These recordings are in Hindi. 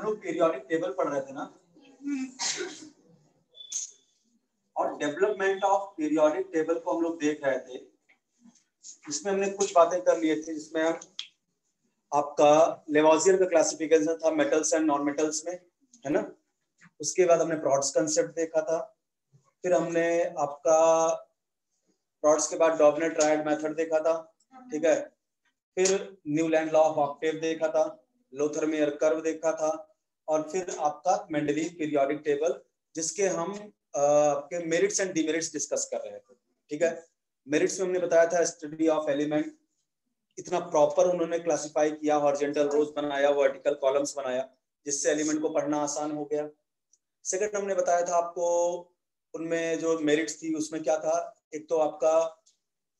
लोग पीरियोडिक टेबल पढ़ रहे थे ना, और डेवलपमेंट ऑफ पीरियोडिक टेबल को हम लोग देख रहे थे। इसमें हमने कुछ बातें कर लिए थे, जिसमें आपका लेवोजियर का क्लासिफिकेशन था मेटल्स एंड नॉन मेटल्स में, है ना। उसके बाद हमने प्रॉट्स कंसेप्ट देखा था, फिर हमने आपका प्रॉट्स के बाद डॉबनेट ट्रायड मेथड देखा था, ठीक है। फिर न्यूलैंड लॉ ऑफ ऑक्टेव देखा था, लोथरमेयर कर्व देखा था, और फिर आपका मेंडलीव पीरियोडिक टेबल, जिसके हम आपके मेरिट्स एंड डिमेरिट्स डिस्कस कर रहे थे, ठीक है। मेरिट्स में हमने बताया था स्टडी ऑफ एलिमेंट, इतना प्रॉपर उन्होंने क्लासिफाई किया, हॉरिजॉन्टल रोज बनाया, वर्टिकल कॉलम्स बनाया, जिससे एलिमेंट को पढ़ना आसान हो गया। सेकंड हमने बताया था आपको उनमें जो मेरिट्स थी उसमें क्या था, एक तो आपका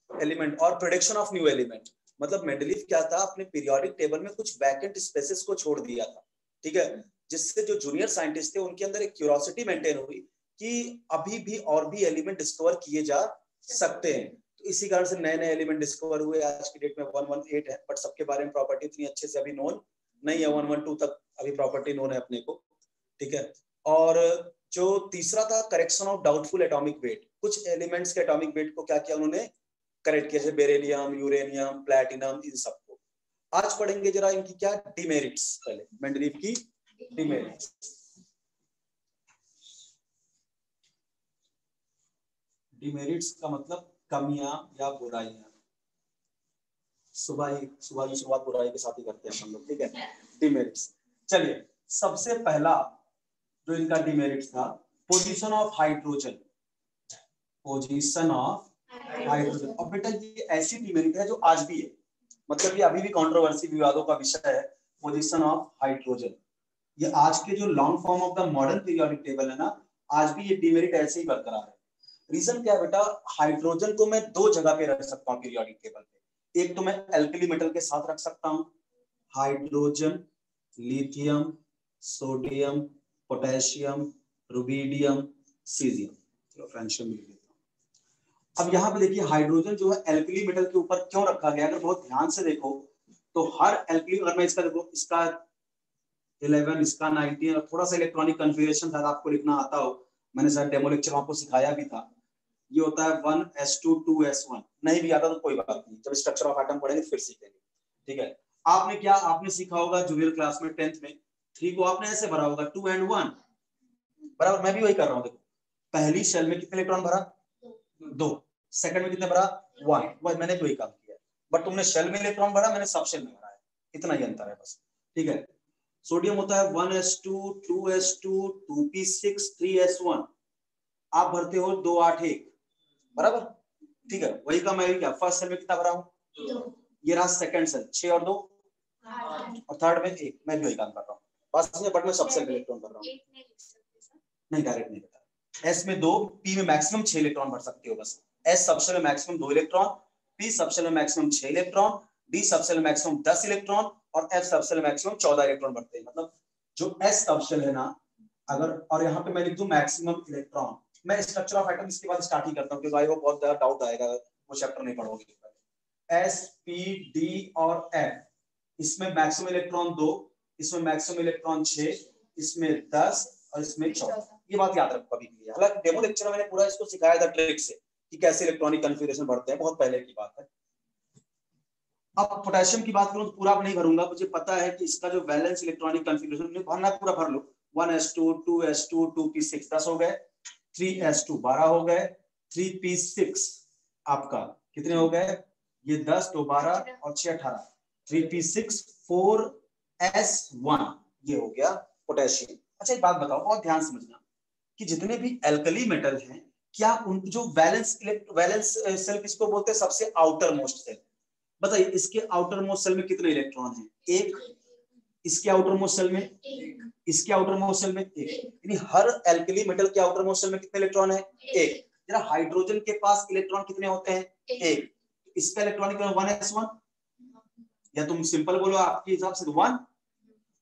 एलिमेंट और प्रेडिक्शन ऑफ न्यू एलिमेंट, मतलब मेंडलीव क्या था, अपने पीरियोडिक टेबल में कुछ वैकेंट स्पेसेस को छोड़ दिया था, ठीक है, जिससे जो जूनियर साइंटिस्ट थे उनके अंदर एक क्यूरियोसिटी मेंटेन हुई कि अभी भी और भी एलिमेंट डिस्कवर किए जा सकते हैं। तो इसी कारण से नए नए एलिमेंट डिस्कवर हुए। आज की डेट में 118 है, बट सबके बारे में प्रॉपर्टी इतनी अच्छे से अभी नोन नहीं है, 112 तक अभी प्रॉपर्टी नोन है अपने को, ठीक है। और जो तीसरा था correction of doubtful atomic weight, कुछ एलिमेंट्स के एटॉमिक वेट को क्या किया उन्होंने, करेक्ट किया, जैसे बेरिलियम, यूरेनियम, प्लैटिनम, इन सबको। आज पढ़ेंगे जरा इनकी क्या डिमेरिट्स, पहले मेंडलीव की डिमेरिट्स। डिमेरिट्स का मतलब कमियां या बुराइयां। सुबह की शुरुआत बुराई के साथ ही करते हैं हम लोग, ठीक है। डिमेरिट्स, चलिए सबसे पहला जो इनका डिमेरिट्स था, position of hydrogen, position of hydrogen. और बेटा ये ऐसी डिमेरिट है जो आज भी है, मतलब ये अभी भी कंट्रोवर्सी, विवादों का विषय है, पोजीशन ऑफ हाइड्रोजन। ये आज के जो long form of the modern periodic table है ना, आज भी ये डिमेरिट ऐसे ही बरकरार है। रीजन क्या है बेटा, हाइड्रोजन को मैं दो जगह पे रख सकता हूँ पीरियोडिक टेबल पे। एक तो मैं एल्कली मेटल के साथ रख सकता हूँ, hydrogen, lithium, sodium, potassium, rubidium, caesium. चलो फ्रेंशियम लिख देता हूँ। अब यहाँ पे देखिए हाइड्रोजन जो है एल्कली मेटल के ऊपर क्यों रखा गया, अगर बहुत ध्यान से देखो तो हर एल्कली, अगर मैं इसका देखो, इसका 11, इसका 19, और थोड़ा सा इलेक्ट्रॉनिक कन्फिगरेशन शायद आपको लिखना आता हो, मैंने शायद डेमो लेक्चर में आपको सिखाया भी था। ये होता है 1s2 2s1, नहीं भी आता तो कोई बात नहीं, जब स्ट्रक्चर ऑफ एटम पढ़ेंगे फिर सीखेंगे, ठीक है। आपने क्या आपने सीखा होगा जूनियर क्लास में 10th में, 3 को आपने ऐसे भरा होगा 2 and 1, बराबर। मैं भी वही कर रहा हूँ, देखो पहली शेल में कितने इलेक्ट्रॉन भरा, 2, सेकंड में कितने भरा, 1, मैंने भी वही काम किया, बट तुमने शेल में इलेक्ट्रॉन भरा, मैंने सब शेल में भरा है, इतना ही अंतर है बस, ठीक है। सोडियम होता है 1s2 2s2 2p6 3s1, आप भरते हो 2 8 1, बराबर, ठीक है। वही का मैं क्या फर्स्ट सेल में कितना भरा हूँ, ये रहा सेकंड सेल 6 और 2 और थर्ड में 1, मैं भी वही काम कर रहा हूँ बस, बट मैं सब सेल में इलेक्ट्रॉन भर रहा हूँ, नहीं डायरेक्ट नहीं बता। एस में 2, पी में मैक्सिमम 6 इलेक्ट्रॉन भर सकते हो बस, एस सबसेल में मैक्सिमम 2 इलेक्ट्रॉन, पी सबसेल में मैक्सिमम 6 इलेक्ट्रॉन, डी सबसेल में मैक्सिमम 10 इलेक्ट्रॉन, और एफ सबसेल में मैक्सिमम 14 इलेक्ट्रॉन भरते हैं। मतलब जो एस सबसेल है ना, अगर, और यहाँ पे मैं लिख दूं मैक्सिमम इलेक्ट्रॉन, मैं स्ट्रक्चर ऑफ एटम इसके बाद स्टार्ट ही करता हूँ क्योंकि भाई वो बहुत ज्यादा डाउट आएगा, वो चैप्टर नहीं पढ़ोगे। एस पी डी और एफ, इसमें मैक्सिमम इलेक्ट्रॉन 2, इसमें मैक्सिमम इलेक्ट्रॉन 6, इसमें 10 और इसमें 14। ये बात याद रखो कभी के लिए, हालांकि डेमो लेक्चर में मैंने पूरा इसको सिखाया था ट्रिक से कि कैसे इलेक्ट्रॉनिक कन्फिगरेशन बढ़ते हैं, बहुत पहले की बात है। अब पोटेशियम की बात करूं तो पूरा नहीं भरूंगा, मुझे पता है कि इसका जो वैलेंस इलेक्ट्रॉनिक कन्फिगरेशन भरना पूरा भर लो, 1s2 2s2 2p6 10 हो गए, 3s2 12 हो गए, 3p6 आपका कितने हो गए, ये 10 2 12 और 6 18, 3p6 4s1, ये हो गया पोटेशियम। अच्छा एक बात बताओ, बहुत ध्यान समझना कि जितने भी एल्कली मेटल हैं, क्या उन जो वैलेंस सेल किसको बोलते हैं, सबसे आउटर मोस्ट सेल, बताइए इसके आउटर मोस्ट सेल में कितने इलेक्ट्रॉन हैं, 1, इसके आउटर मोस्ट सेल में 1, इसके आउटर मोस्ट सेल में 1, यानी हर एल्कली मेटल के आउटर मोस्ट सेल में कितने इलेक्ट्रॉन है, 1। जरा हाइड्रोजन के पास इलेक्ट्रॉन कितने होते हैं, 1, इसका इलेक्ट्रॉनिक 1s1, या तुम सिंपल बोलो आपके हिसाब से 1।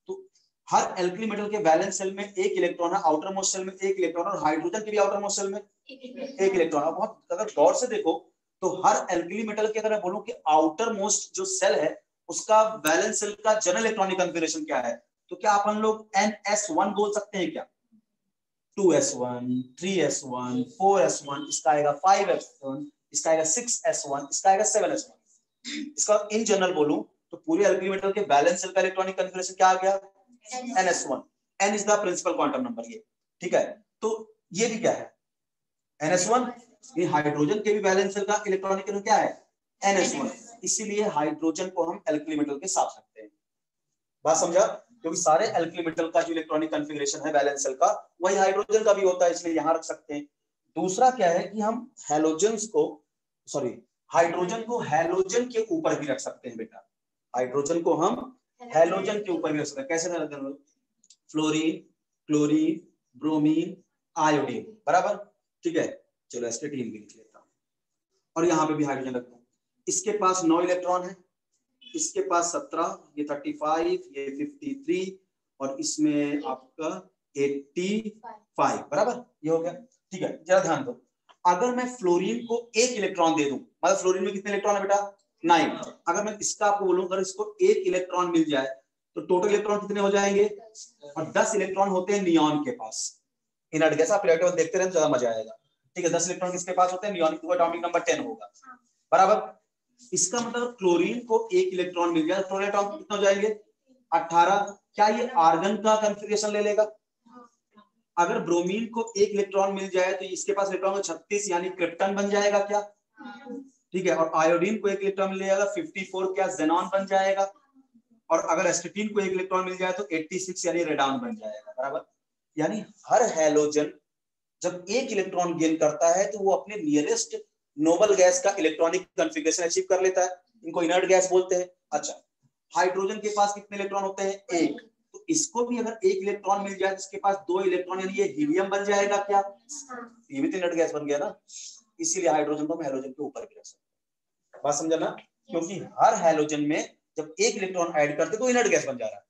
तो हर एल्कली मेटल के वैलेंस सेल में 1 इलेक्ट्रॉन है, आउटर मोस्ट सेल में 1 इलेक्ट्रॉन, और हाइड्रोजन के भी आउटर मोस्ट सेल में 1 इलेक्ट्रॉन। बहुत अगर गौर से देखो तो हर एल्कली मेटल के, अगर मैं बोलूं कि आउटर मोस्ट जो सेल है उसका वैलेंस सेल का जनरल इलेक्ट्रॉनिक कॉन्फ़िगरेशन क्या है, तो क्या अपन लोग NS1 बोल सकते हैं क्या? 2S1, 3S1, 4S1, इसका आएगा 5S1, इसका आएगा 6S1, इसका आएगा 7S1। इसका इन जनरल बोलूं तो पूरे अल्किल मेटल के बैलेंस सेल का इलेक्ट्रॉनिक कॉन्फ़िगरेशन क्या आ गया? NS1। N is the principal quantum number, ये ठीक है। तो ये भी क्या है? NS1। ये हाइड्रोजन के भी बैलेंस सेल का इलेक्ट्रॉनिक क्या है? NS1। इसीलिए हाइड्रोजन को हम अल्किल मेटल के साथ रखते हैं। बात समझा? क्योंकि सारे अल्किल मेटल का जो इलेक्ट्रॉनिक कॉन्फ़िगरेशन है बैलेंस सेल का, वही हाइड्रोजन का भी होता है, इसलिए यहां रख सकते हैं। दूसरा क्या है कि हम हाइड्रोजन को हैलोजन के ऊपर भी रख सकते हैं बेटा। हाइड्रोजन को हम हैलोजन के ऊपर भी रख सकते हैं। कैसे रखते हैं? फ्लोरीन, क्लोरीन, ब्रोमीन, आयोडीन, बराबर, ठीक है। चलो एस्केटीन भी लिख लेता हूं और यहां पे भी हाइड्रोजन रखता हूं। इसके पास 9 इलेक्ट्रॉन है, इसके पास 17, ये 35, ये 53 और इसमें आपका 85, बराबर, ये हो गया, ठीक है। जरा ध्यान दो, अगर मैं फ्लोरीन को 1 इलेक्ट्रॉन दे दूं, मतलब फ्लोरीन में कितने इलेक्ट्रॉन है बेटा? 9। अगर मैं इसका आपको बोलूं, अगर इसको 1 इलेक्ट्रॉन मिल जाए तो टोटल इलेक्ट्रॉन कितने हो जाएंगे? और 10 इलेक्ट्रॉन होते हैं नियॉन के पास। इनर्ट गैस आप पीरियोडिक टेबल देखते रहे तो ज्यादा मजा आएगा, ठीक है। 10 इलेक्ट्रॉन किसके पास होते हैं? नियॉन का एटॉमिक नंबर 10 होगा, बराबर। इसका मतलब क्लोरीन को 1 इलेक्ट्रॉन मिल जाए तो टोटल एटॉम कितने हो जाएंगे? 18। क्या ये आर्गन का कॉन्फ़िगरेशन ले लेगा? अगर ब्रोमीन को 1 इलेक्ट्रॉन मिल जाए तो इसके पास इलेक्ट्रॉन 36 यानी क्रिप्टन बन जाएगा क्या? ठीक है। और आयोडीन को 1 इलेक्ट्रॉन मिल जाएगा 54, क्या ज़ेनॉन बन जाएगा? और अगर एस्टेटीन को 1 इलेक्ट्रॉन मिल जाए तो 86 यानी रेडॉन बन जाएगा, बराबर। यानी हर हैलोजन जब 1 इलेक्ट्रॉन गेन करता है तो वो अपने नियरेस्ट नोबल गैस का इलेक्ट्रॉनिक कॉन्फ़िगरेशन अचीव कर लेता है। इनको इनर्ट गैस बोलते हैं। अच्छा, हाइड्रोजन के पास कितने इलेक्ट्रॉन होते हैं? 1। तो इसको भी अगर 1 इलेक्ट्रॉन मिल जाए तो इसके पास 2 इलेक्ट्रॉन यानी ये हीलियम बन जाएगा क्या? ये भी तो इनर्ट गैस बन गया ना। इसीलिए हाइड्रोजन को हम हैलोजन के ऊपर भी रख सकते हैं। बात समझा ना? क्योंकि हर हैलोजन में जब 1 इलेक्ट्रॉन ऐड करते तो इनर्ट गैस बन जा रहा है,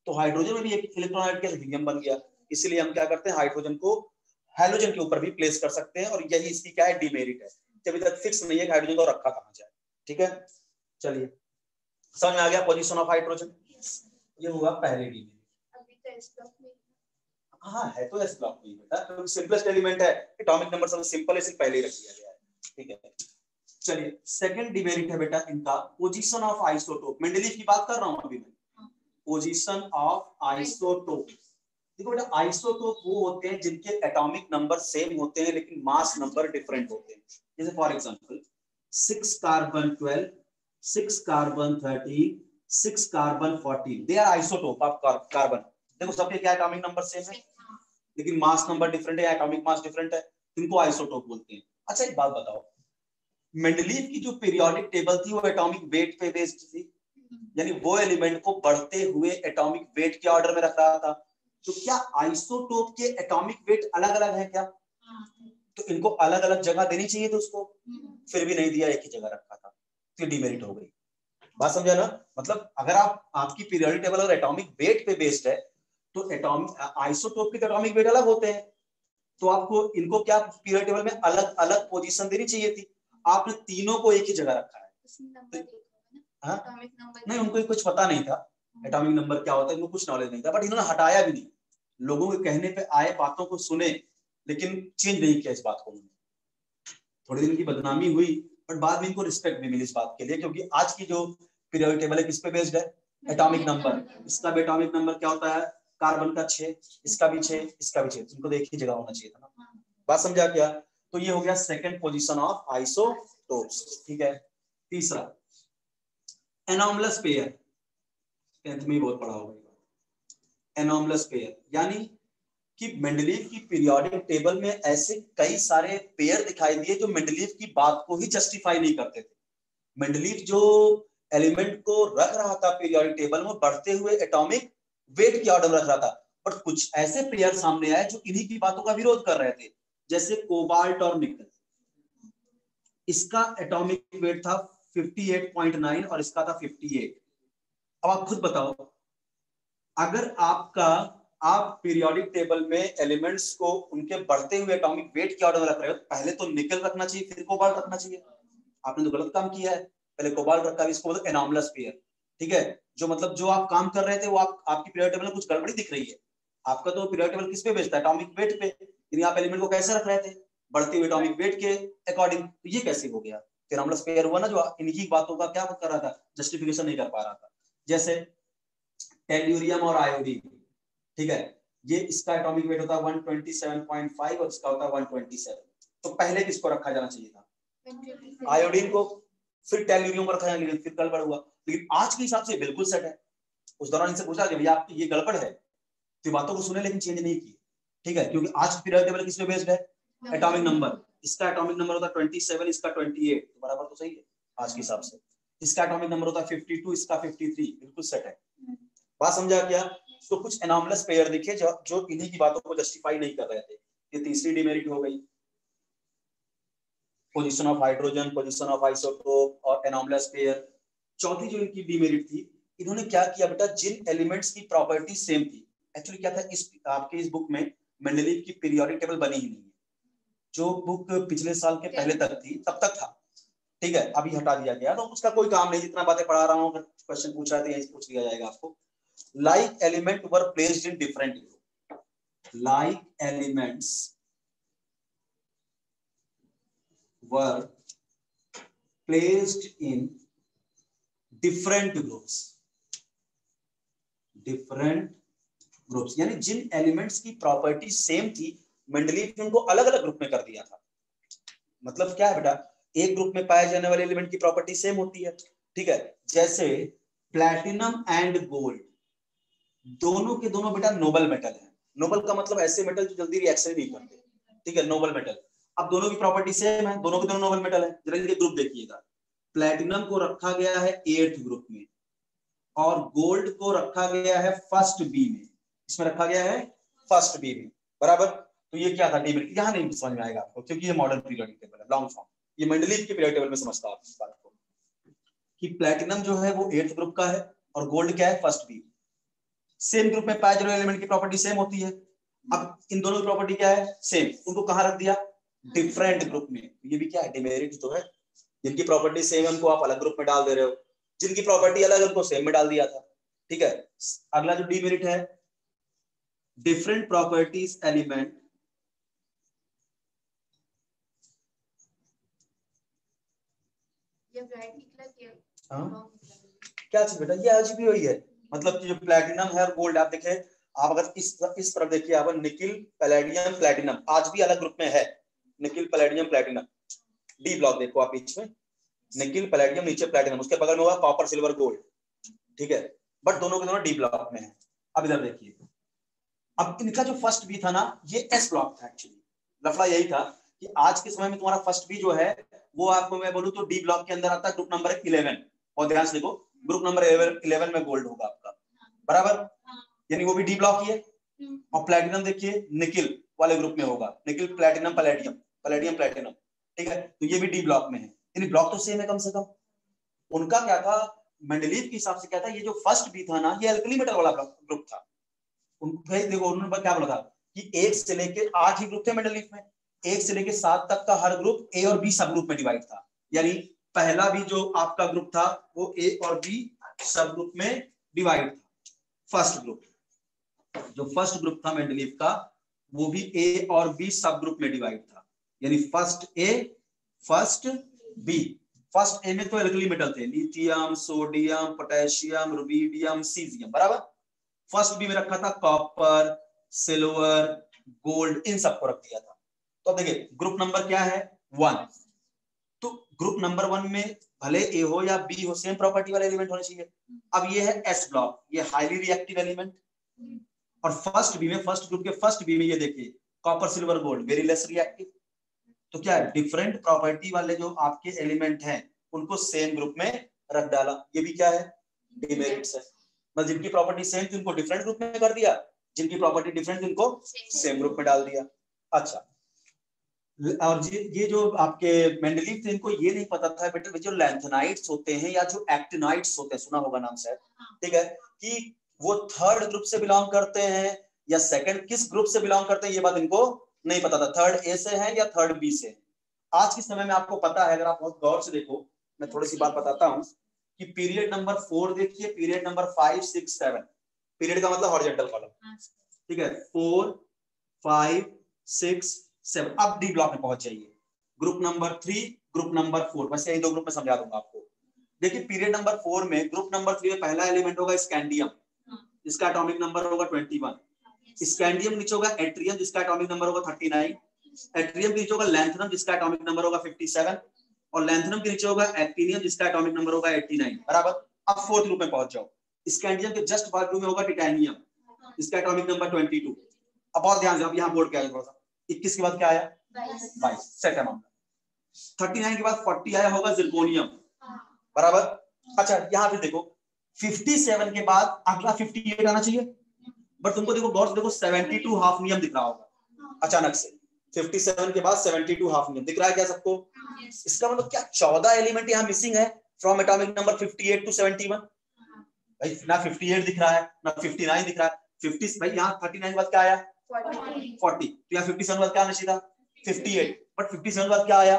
तो हाइड्रोजन में भी 1 इलेक्ट्रॉन ऐड किया तो हीलियम बन गया। इसलिए हम क्या करते हैं? हाइड्रोजन को हैलोजन के ऊपर भी प्लेस कर सकते हैं, और यही इसकी क्या है? डिमेरिट है, अभी तक फिक्स नहीं है कि हाइड्रोजन को रखा कहां जाए, ठीक है। चलिए, समझ में आ गया पोजीशन ऑफ हाइड्रोजन? ये हुआ पहले डिमेरिट। हाँ, है तो एस ब्लॉक में बेटा, तो सिंपलेस्ट एलिमेंट है, एटॉमिक नंबर सब सिंपल है, सिर्फ पहले ही रख दिया गया है, ठीक है। चलिए, सेकंड डिमेरिट है बेटा इनका पोजीशन ऑफ आइसोटोप। मेंडलीव की बात कर रहा हूं अभी मैं, पोजीशन ऑफ आइसोटोप। देखो बेटा, आइसोटोप वो होते हैं जिनके एटॉमिक नंबर सेम होते हैं लेकिन मास नंबर डिफरेंट होते हैं। जैसे for example 6 carbon 12, 6 carbon 13, 6 carbon 14, they are isotope of carbon. देखो सबके क्या एटॉमिक नंबर सेम है लेकिन मास नंबर डिफरेंट है, एटॉमिक मास डिफरेंट है, इनको आइसोटोप बोलते हैं। अच्छा, एक बात बताओ, मेंडलीव की जो पीरियोडिक टेबल थी वो एटॉमिक वेट पे बेस्ड थी, यानी वो एलिमेंट को बढ़ते हुए एटॉमिक वेट के ऑर्डर में रख रहा था। तो क्या आइसोटोप के एटॉमिक वेट अलग अलग है क्या? तो इनको अलग अलग जगह देनी चाहिए थी उसको, फिर भी नहीं दिया, एक ही जगह रखा था, तो डिमेरिट हो गई। बात समझा ना? मतलब अगर आपकी पीरियोडिक टेबल और एटॉमिक वेट पे बेस्ड है तो एटॉमिक आइसोटोप के एटॉमिक वेट अलग होते हैं, तो आपको इनको क्या पीरियोडिक टेबल में अलग अलग पोजीशन देनी चाहिए थी। आपने तीनों को एक ही जगह रखा है। हाँ? नहीं, उनको कुछ पता नहीं था एटॉमिक नंबर क्या होता है, इनको कुछ नॉलेज नहीं था, बट इन्होंने हटाया भी नहीं। लोगों के कहने पे आए, बातों को सुने, लेकिन चेंज नहीं किया इस बात को। थोड़ी दिन की बदनामी हुई, बट बाद में इनको रिस्पेक्ट भी मिली इस बात के लिए, क्योंकि आज की जो पीरियोडिक टेबल है किस पे बेस्ड है? Atomic number. इसका भी एटॉमिक नंबर क्या होता है? कार्बन का 6, इसका भी 6, इसका भी 6, इनको एक ही जगह होना चाहिए था ना। बात समझा क्या? तो ये हो गया सेकंड पोजीशन ऑफ आइसोटोप्स, ठीक है। तीसरा, एनॉमलस पेयर, 10th में बहुत पढ़ा होगा। एनॉमलस पेयर यानी कि मेंडलीव की पीरियोडिक टेबल में ऐसे कई सारे पेयर दिखाई दिए जो मेंडलीव की बात को ही जस्टिफाई नहीं करते थे। मेंडलीव जो एलिमेंट को रख रहा था पीरियोडिक टेबल में, बढ़ते हुए एटॉमिक वेट की ऑर्डर रख रहा था, पर कुछ ऐसे पेयर सामने आए जो इन्हीं की बातों का विरोध कर रहे थे, जैसे कोबाल्ट और निकल। इसका एटॉमिक वेट था 58.9 और इसका था 58। अब आप खुद बताओ, अगर आप पीरियोडिक टेबल में एलिमेंट्स को उनके बढ़ते हुए एटॉमिक वेट के ऑर्डर में रख रहे हो, पहले तो निकल रखना चाहिए, फिर कोबाल्ट रखना चाहिए। आपने तो गलत काम किया है, पहले कोबाल्ट रखा, इसको बोलते एनॉमलस पेयर। ठीक है, जो मतलब जो आप काम कर रहे थे वो आपकी पीरियड टेबल में कुछ गड़बड़ी दिख रही है। आपका तो पीरियड टेबल किस पे बेस्ड है, एटॉमिक वेट पे, लेकिन आप एलिमेंट को कैसे रख रहे थे, बढ़ती हुई एटॉमिक वेट के अकॉर्डिंग। तो ये कैसे हो गया, फिर हम लोग पेयर हुआ ना, जो इन्हीं बातों का क्या कर रहा था, जस्टिफिकेशन नहीं कर पा रहा था। जैसे टेल्यूरियम और आयोडीन, ठीक है, ये इसका एटॉमिक वेट होता है 127.5 और इसका होता है 127। तो पहले किसको रखा जाना चाहिए था, आयोडीन को, फिर टेल्यूरियम को रखा जाना, लेकिन फिर गड़बड़ हुआ। लेकिन आज के हिसाब से बिल्कुल सेट है। उस दौरान इनसे पूछा कि भैया आपकी ये गड़बड़ है, तो बातों को सुने लेकिन चेंज नहीं की, ठीक है, क्योंकि आज पीरियड टेबल किस पे बेस्ड है, एटॉमिक नंबर। इसका एटॉमिक नंबर होता है 27, इसका 28, तो बराबर तो सही है आज के हिसाब से। इसका एटॉमिक नंबर होता है 52, इसका 53, बिल्कुल सेट है। बात समझा क्या? तो कुछ एनॉमलस पेयर दिखे जो इन्हीं की बातों को जस्टिफाई नहीं कर रहे थे। ये तीसरी डिमेरिट हो गई, position of hydrogen, position of isotope और एनॉमलस पेयर। चौथी जो इनकी डिमेरिट थी, इन्होंने क्या किया बेटा, जिन एलिमेंट्स की प्रॉपर्टी सेम थी, एक्चुअली क्या था, इस आपके इस बुक में मेंडलीव की पीरियोडिक टेबल बनी ही नहीं है। जो बुक पिछले साल के पहले तक थी तब तक था, ठीक है, अभी हटा दिया गया, तो उसका कोई काम नहीं, जितना बातें पढ़ा रहा हूँ, अगर क्वेश्चन पूछ रहा है तो यही पूछ लिया जाएगा आपको। Like element were placed in different group. Like elements were placed in different groups. Different groups यानी जिन एलिमेंट्स की प्रॉपर्टी सेम थी, मेंडलीव ने उनको अलग अलग ग्रुप में कर दिया था। मतलब क्या है बेटा, एक ग्रुप में पाए जाने वाले एलिमेंट की प्रॉपर्टी सेम होती है, ठीक है, जैसे प्लैटिनम एंड गोल्ड, दोनों के दोनों बेटा नोबल मेटल है। नोबल का मतलब ऐसे मेटल जो जल्दी रिएक्शन नहीं करते, ठीक है, नोबल मेटल। अब दोनों की प्रॉपर्टी सेम है, दोनों के दोनों नोबल मेटल है। जरा इनके ग्रुप देखिएगा, प्लैटिनम को रखा गया है 8th ग्रुप में और गोल्ड को रखा गया है फर्स्ट बी में। इसमें रखा गया है फर्स्ट बी में, बराबर। तो ये क्या था, डिमेरिट यहाँ नहीं समझ में आएगा आपको, क्योंकि ये मॉडर्न पीरियोडिक टेबल है, लॉन्ग फॉर्म। ये मेंडलीव के पीरियोडिक टेबल में समझता आप इस बात को, कि प्लैटिनम जो है वो 8th ग्रुप का है और गोल्ड क्या है, फर्स्ट बी। सेम ग्रुप में पाए जाने वाले एलिमेंट की प्रॉपर्टी सेम होती है। अब इन दोनों की प्रॉपर्टी क्या है, सेम, उनको कहां रख दिया, डिफरेंट ग्रुप में। ये भी क्या है, डिमेरिट तो है। जिनकी प्रॉपर्टी सेम है उनको आप अलग ग्रुप में डाल दे रहे हो, जिनकी प्रॉपर्टी अलग है उनको सेम में डाल दिया था, ठीक है। अगला जो डिमेरिट है, डिफरेंट प्रॉपर्टीज एलिमेंट क्या चीज बेटा, ये आज भी वही है। मतलब कि जो प्लैटिनम है और गोल्ड, आप देखें, आप अगर इस तरफ देखिए, आप निकिल पैलेडियम प्लैटिनम आज भी अलग ग्रुप में है। Nickel palladium platinum, D block देखो आप बीच में, निकिल पैलेडियम नीचे प्लैटिनम, उसके बगल में होगा कॉपर सिल्वर गोल्ड, ठीक है, बट दोनों के दोनों डी ब्लॉक में है। अब इधर देखिए, अब इनका जो फर्स्ट बी था ना, ये एस ब्लॉक था। एक्चुअली लफड़ा यही था कि आज के समय में तुम्हारा फर्स्ट बी जो है वो आपको मैं बोलूं तो डी ब्लॉक के अंदर आता है, ग्रुप नंबर 11। और ध्यान से देखो, ग्रुप नंबर 11 में गोल्ड होगा आपका, बराबर, यानी वो भी डी ब्लॉक ही है। और प्लैटिनम देखिए निकिल वाले ग्रुप में होगा, nickel platinum palladium, palladium platinum, ठीक है, तो ये भी डी ब्लॉक में है, यानी ब्लॉक तो सेम है कम से कम। उनका क्या था, मेंडलीव के हिसाब से क्या था, ये जो फर्स्ट बी था ना, ये अल्कली मेटल वाला ग्रुप था। देखो उन्होंने क्या बोला था कि 1 से लेके 8 ही ग्रुप थे मेंडलीव में, 1 से लेके 7 तक का हर ग्रुप ए और बी सब ग्रुप में डिवाइड था। यानी पहला भी जो आपका ग्रुप था वो ए और बी सब ग्रुप में डिवाइड था। फर्स्ट ग्रुप, जो फर्स्ट ग्रुप था मेंडलीव का, वो भी ए और बी सब ग्रुप में डिवाइड था। यानी first A, first B. First A में तो एल्कली मेटल थे, lithium, sodium, potassium, rubidium, caesium, बराबर। फर्स्ट बी में रखा था कॉपर, सिल्वर, गोल्ड, इन सबको रख दिया था। तो देखिए ग्रुप नंबर क्या है, 1। तो ग्रुप नंबर 1 में भले ए हो या बी हो, सेम प्रॉपर्टी वाले एलिमेंट होने चाहिए। अब ये है एस ब्लॉक, ये हाईली रिएक्टिव एलिमेंट। और फर्स्ट बी में, फर्स्ट ग्रुप के फर्स्ट बी में ये देखिए copper silver gold, very less reactive. तो क्या है, डिफरेंट प्रॉपर्टी वाले जो आपके एलिमेंट हैं उनको सेम ग्रुप में रख डाला। ये भी क्या है, डिमेरिट्स है। मतलब जिनकी प्रॉपर्टी सेम थी उनको डिफरेंट ग्रुप में कर दिया, जिनकी प्रॉपर्टी डिफरेंट थी उनको सेम ग्रुप में डाल दिया। अच्छा, और ये जो आपके मेंडलीव थे, इनको ये नहीं पता था बेटा, जो लैंथेनाइट्स होते हैं या जो एक्टिनाइट्स होते हैं, सुना होगा नाम शायद, ठीक है, कि वो थर्ड ग्रुप से बिलोंग करते हैं या सेकंड, किस ग्रुप से बिलोंग करते हैं ये बात इनको नहीं पता था। थर्ड ए से है या थर्ड बी से। आज के समय में आपको पता है, अगर आप बहुत गौर से देखो, मैं थोड़ी सी बात बताता हूँ। कि पीरियड नंबर 4 देखिए, पीरियड नंबर 5, 6, 7, पीरियड का मतलब हॉरिजॉन्टल कॉलम, ठीक है, 4, 5, 6, 7। अब डी ब्लॉक में पहुंच जाइए, ग्रुप नंबर 3, ग्रुप नंबर 4, बस यही दो ग्रुप में समझा दूंगा आपको। देखिए पीरियड नंबर 4 में, ग्रुप नंबर 3 में पहला एलिमेंट होगा स्कैंडियम, इसका एटॉमिक नंबर होगा 21। स्कैंडियम नीचे होगा एट्रियम, जिसका एटॉमिक नंबर होगा 39। एट्रियम के नीचे होगा लैंथनम, जिसका एटॉमिक नंबर होगा 57, और लैंथनम के नीचे होगा एक्टिनियम, जिसका एटॉमिक नंबर होगा 89। बराबर। अब फोर्थ ग्रुप में पहुंच जाओ, स्कैंडियम के जस्ट बाजू में होगा टिटेनियम, इसका एटॉमिक नंबर 22। अब बहुत ध्यान से, अब यहाँ बोर्ड क्या है थोड़ा सा, 21 के बाद क्या आया, 22, सेट है मामला। 39 के बाद 40 आया होगा जिरकोनियम, बराबर। अच्छा यहाँ पे देखो 57 के बाद अगला 58 आना चाहिए, बट तुमको देखो गौर से देखो 72 हाफनियम दिख रहा होगा अचानक से। 57 के बाद 72 हाफनियम दिख रहा है क्या सबको? इसका मतलब क्या 14 एलिमेंट यहाँ मिसिंग है फ्रॉम एटॉमिक नंबर 58 टू 71। भाई ना 58 दिख रहा है ना 59 दिख रहा है। 50 भाई यहाँ 39 के बाद क्या आया 40, तो यहाँ 57 के बाद क्या आना चाहिए था 58, बट 57 के बाद क्या आया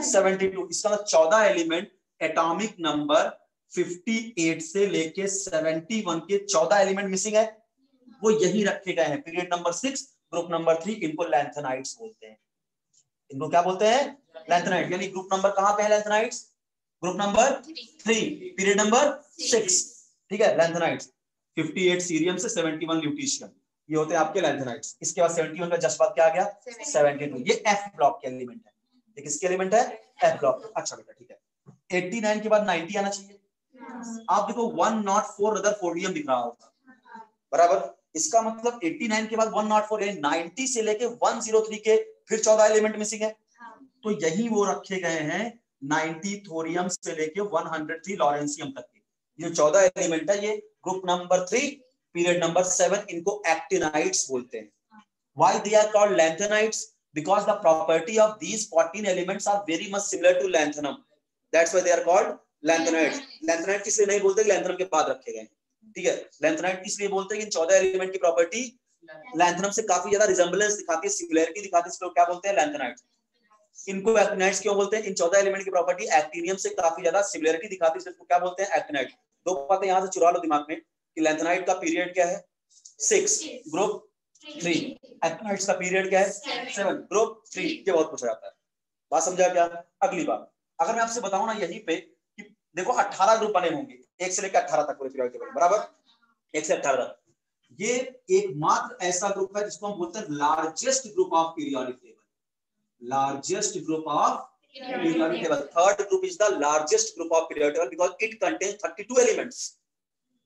72। इसका मतलब 14 एलिमेंट एटॉमिक नंबर 58 से लेके 71 के 14 एलिमेंट मिसिंग है, वो यही रखे गए हैं। पीरियड नंबर 6, ग्रुप नंबर 3, इनको लैंथेनाइट्स बोलते हैं। इनको क्या बोलते हैं? लैंथेनाइट। यानी ग्रुप नंबर कहां पे है लैंथेनाइट्स? ग्रुप नंबर 3, पीरियड नंबर 6, ठीक है, लैंथेनाइट्स। 58 सीरियम से 71 ल्यूटीशियम, ये होते हैं आपके लैंथेनाइट्स। इसके बाद 71 का जस्ट बाद क्या आ गया 72, ये एफ ब्लॉक के एलिमेंट है। ये किसके एलिमेंट है? F block. अच्छा बेटा ठीक है। 89 के बाद 90 आना चाहिए। आप देखो 104 रदरफोर्डियम दिख रहा होगा, बराबर। इसका मतलब 89 के बाद 104 यानी 90 से लेके 103 के फिर 14 एलिमेंट मिसिंग है, तो यही वो रखे गए हैं 90 थोरियम से लेके 103 लॉरेंसियम तक के। ये 14 एलिमेंट है, ये ग्रुप नंबर 3 पीरियड नंबर 7, इनको एक्टिनाइट्स बोलते हैं। Why they are called lanthanides? Because the property of these 14 elements are very much similar to lanthanum. That's why they are called lanthanides. Lanthanide इसलिए नहीं बोलते कि लैंथनम के बाद रखे गए, ठीक है। लैंथनाइड इसलिए बोलते हैं कि इन 14 एलिमेंट की प्रॉपर्टी लैंथनम से काफी ज्यादा रिजेंबलेंस दिखाती है, सिमिलरिटी दिखाती है, इसको क्या बोलते हैं लैंथनाइड्स। इनको एक्टिनाइड्स क्यों बोलते हैं? इन 14 एलिमेंट की प्रॉपर्टी एक्टिनियम से काफी ज्यादा सिमिलरिटी दिखाती है, इसको क्या बोलते हैं एक्टिनाइड। दो बातें यहां से चुरा लो दिमाग में कि लैंथनाइड का पीरियड क्या है 6, ग्रुप 3, एक्टिनाइड्स का पीरियड क्या है 7, ग्रुप 3। ये बहुत पूछा जाता है, बात समझा क्या? अगली बात अगर मैं आपसे बताऊं ना यहीं पे कि देखो 18 ग्रुप बने होंगे 1 से लेकर 18 तक पूरे पीरियड टेबल, बराबर 1 से 18 तक। ये एकमात्र ऐसा ग्रुप है जिसको हम बोलते हैं largest group of periodic table. Largest group of periodic table, third group is the largest group of periodic table because it contains 32 elements.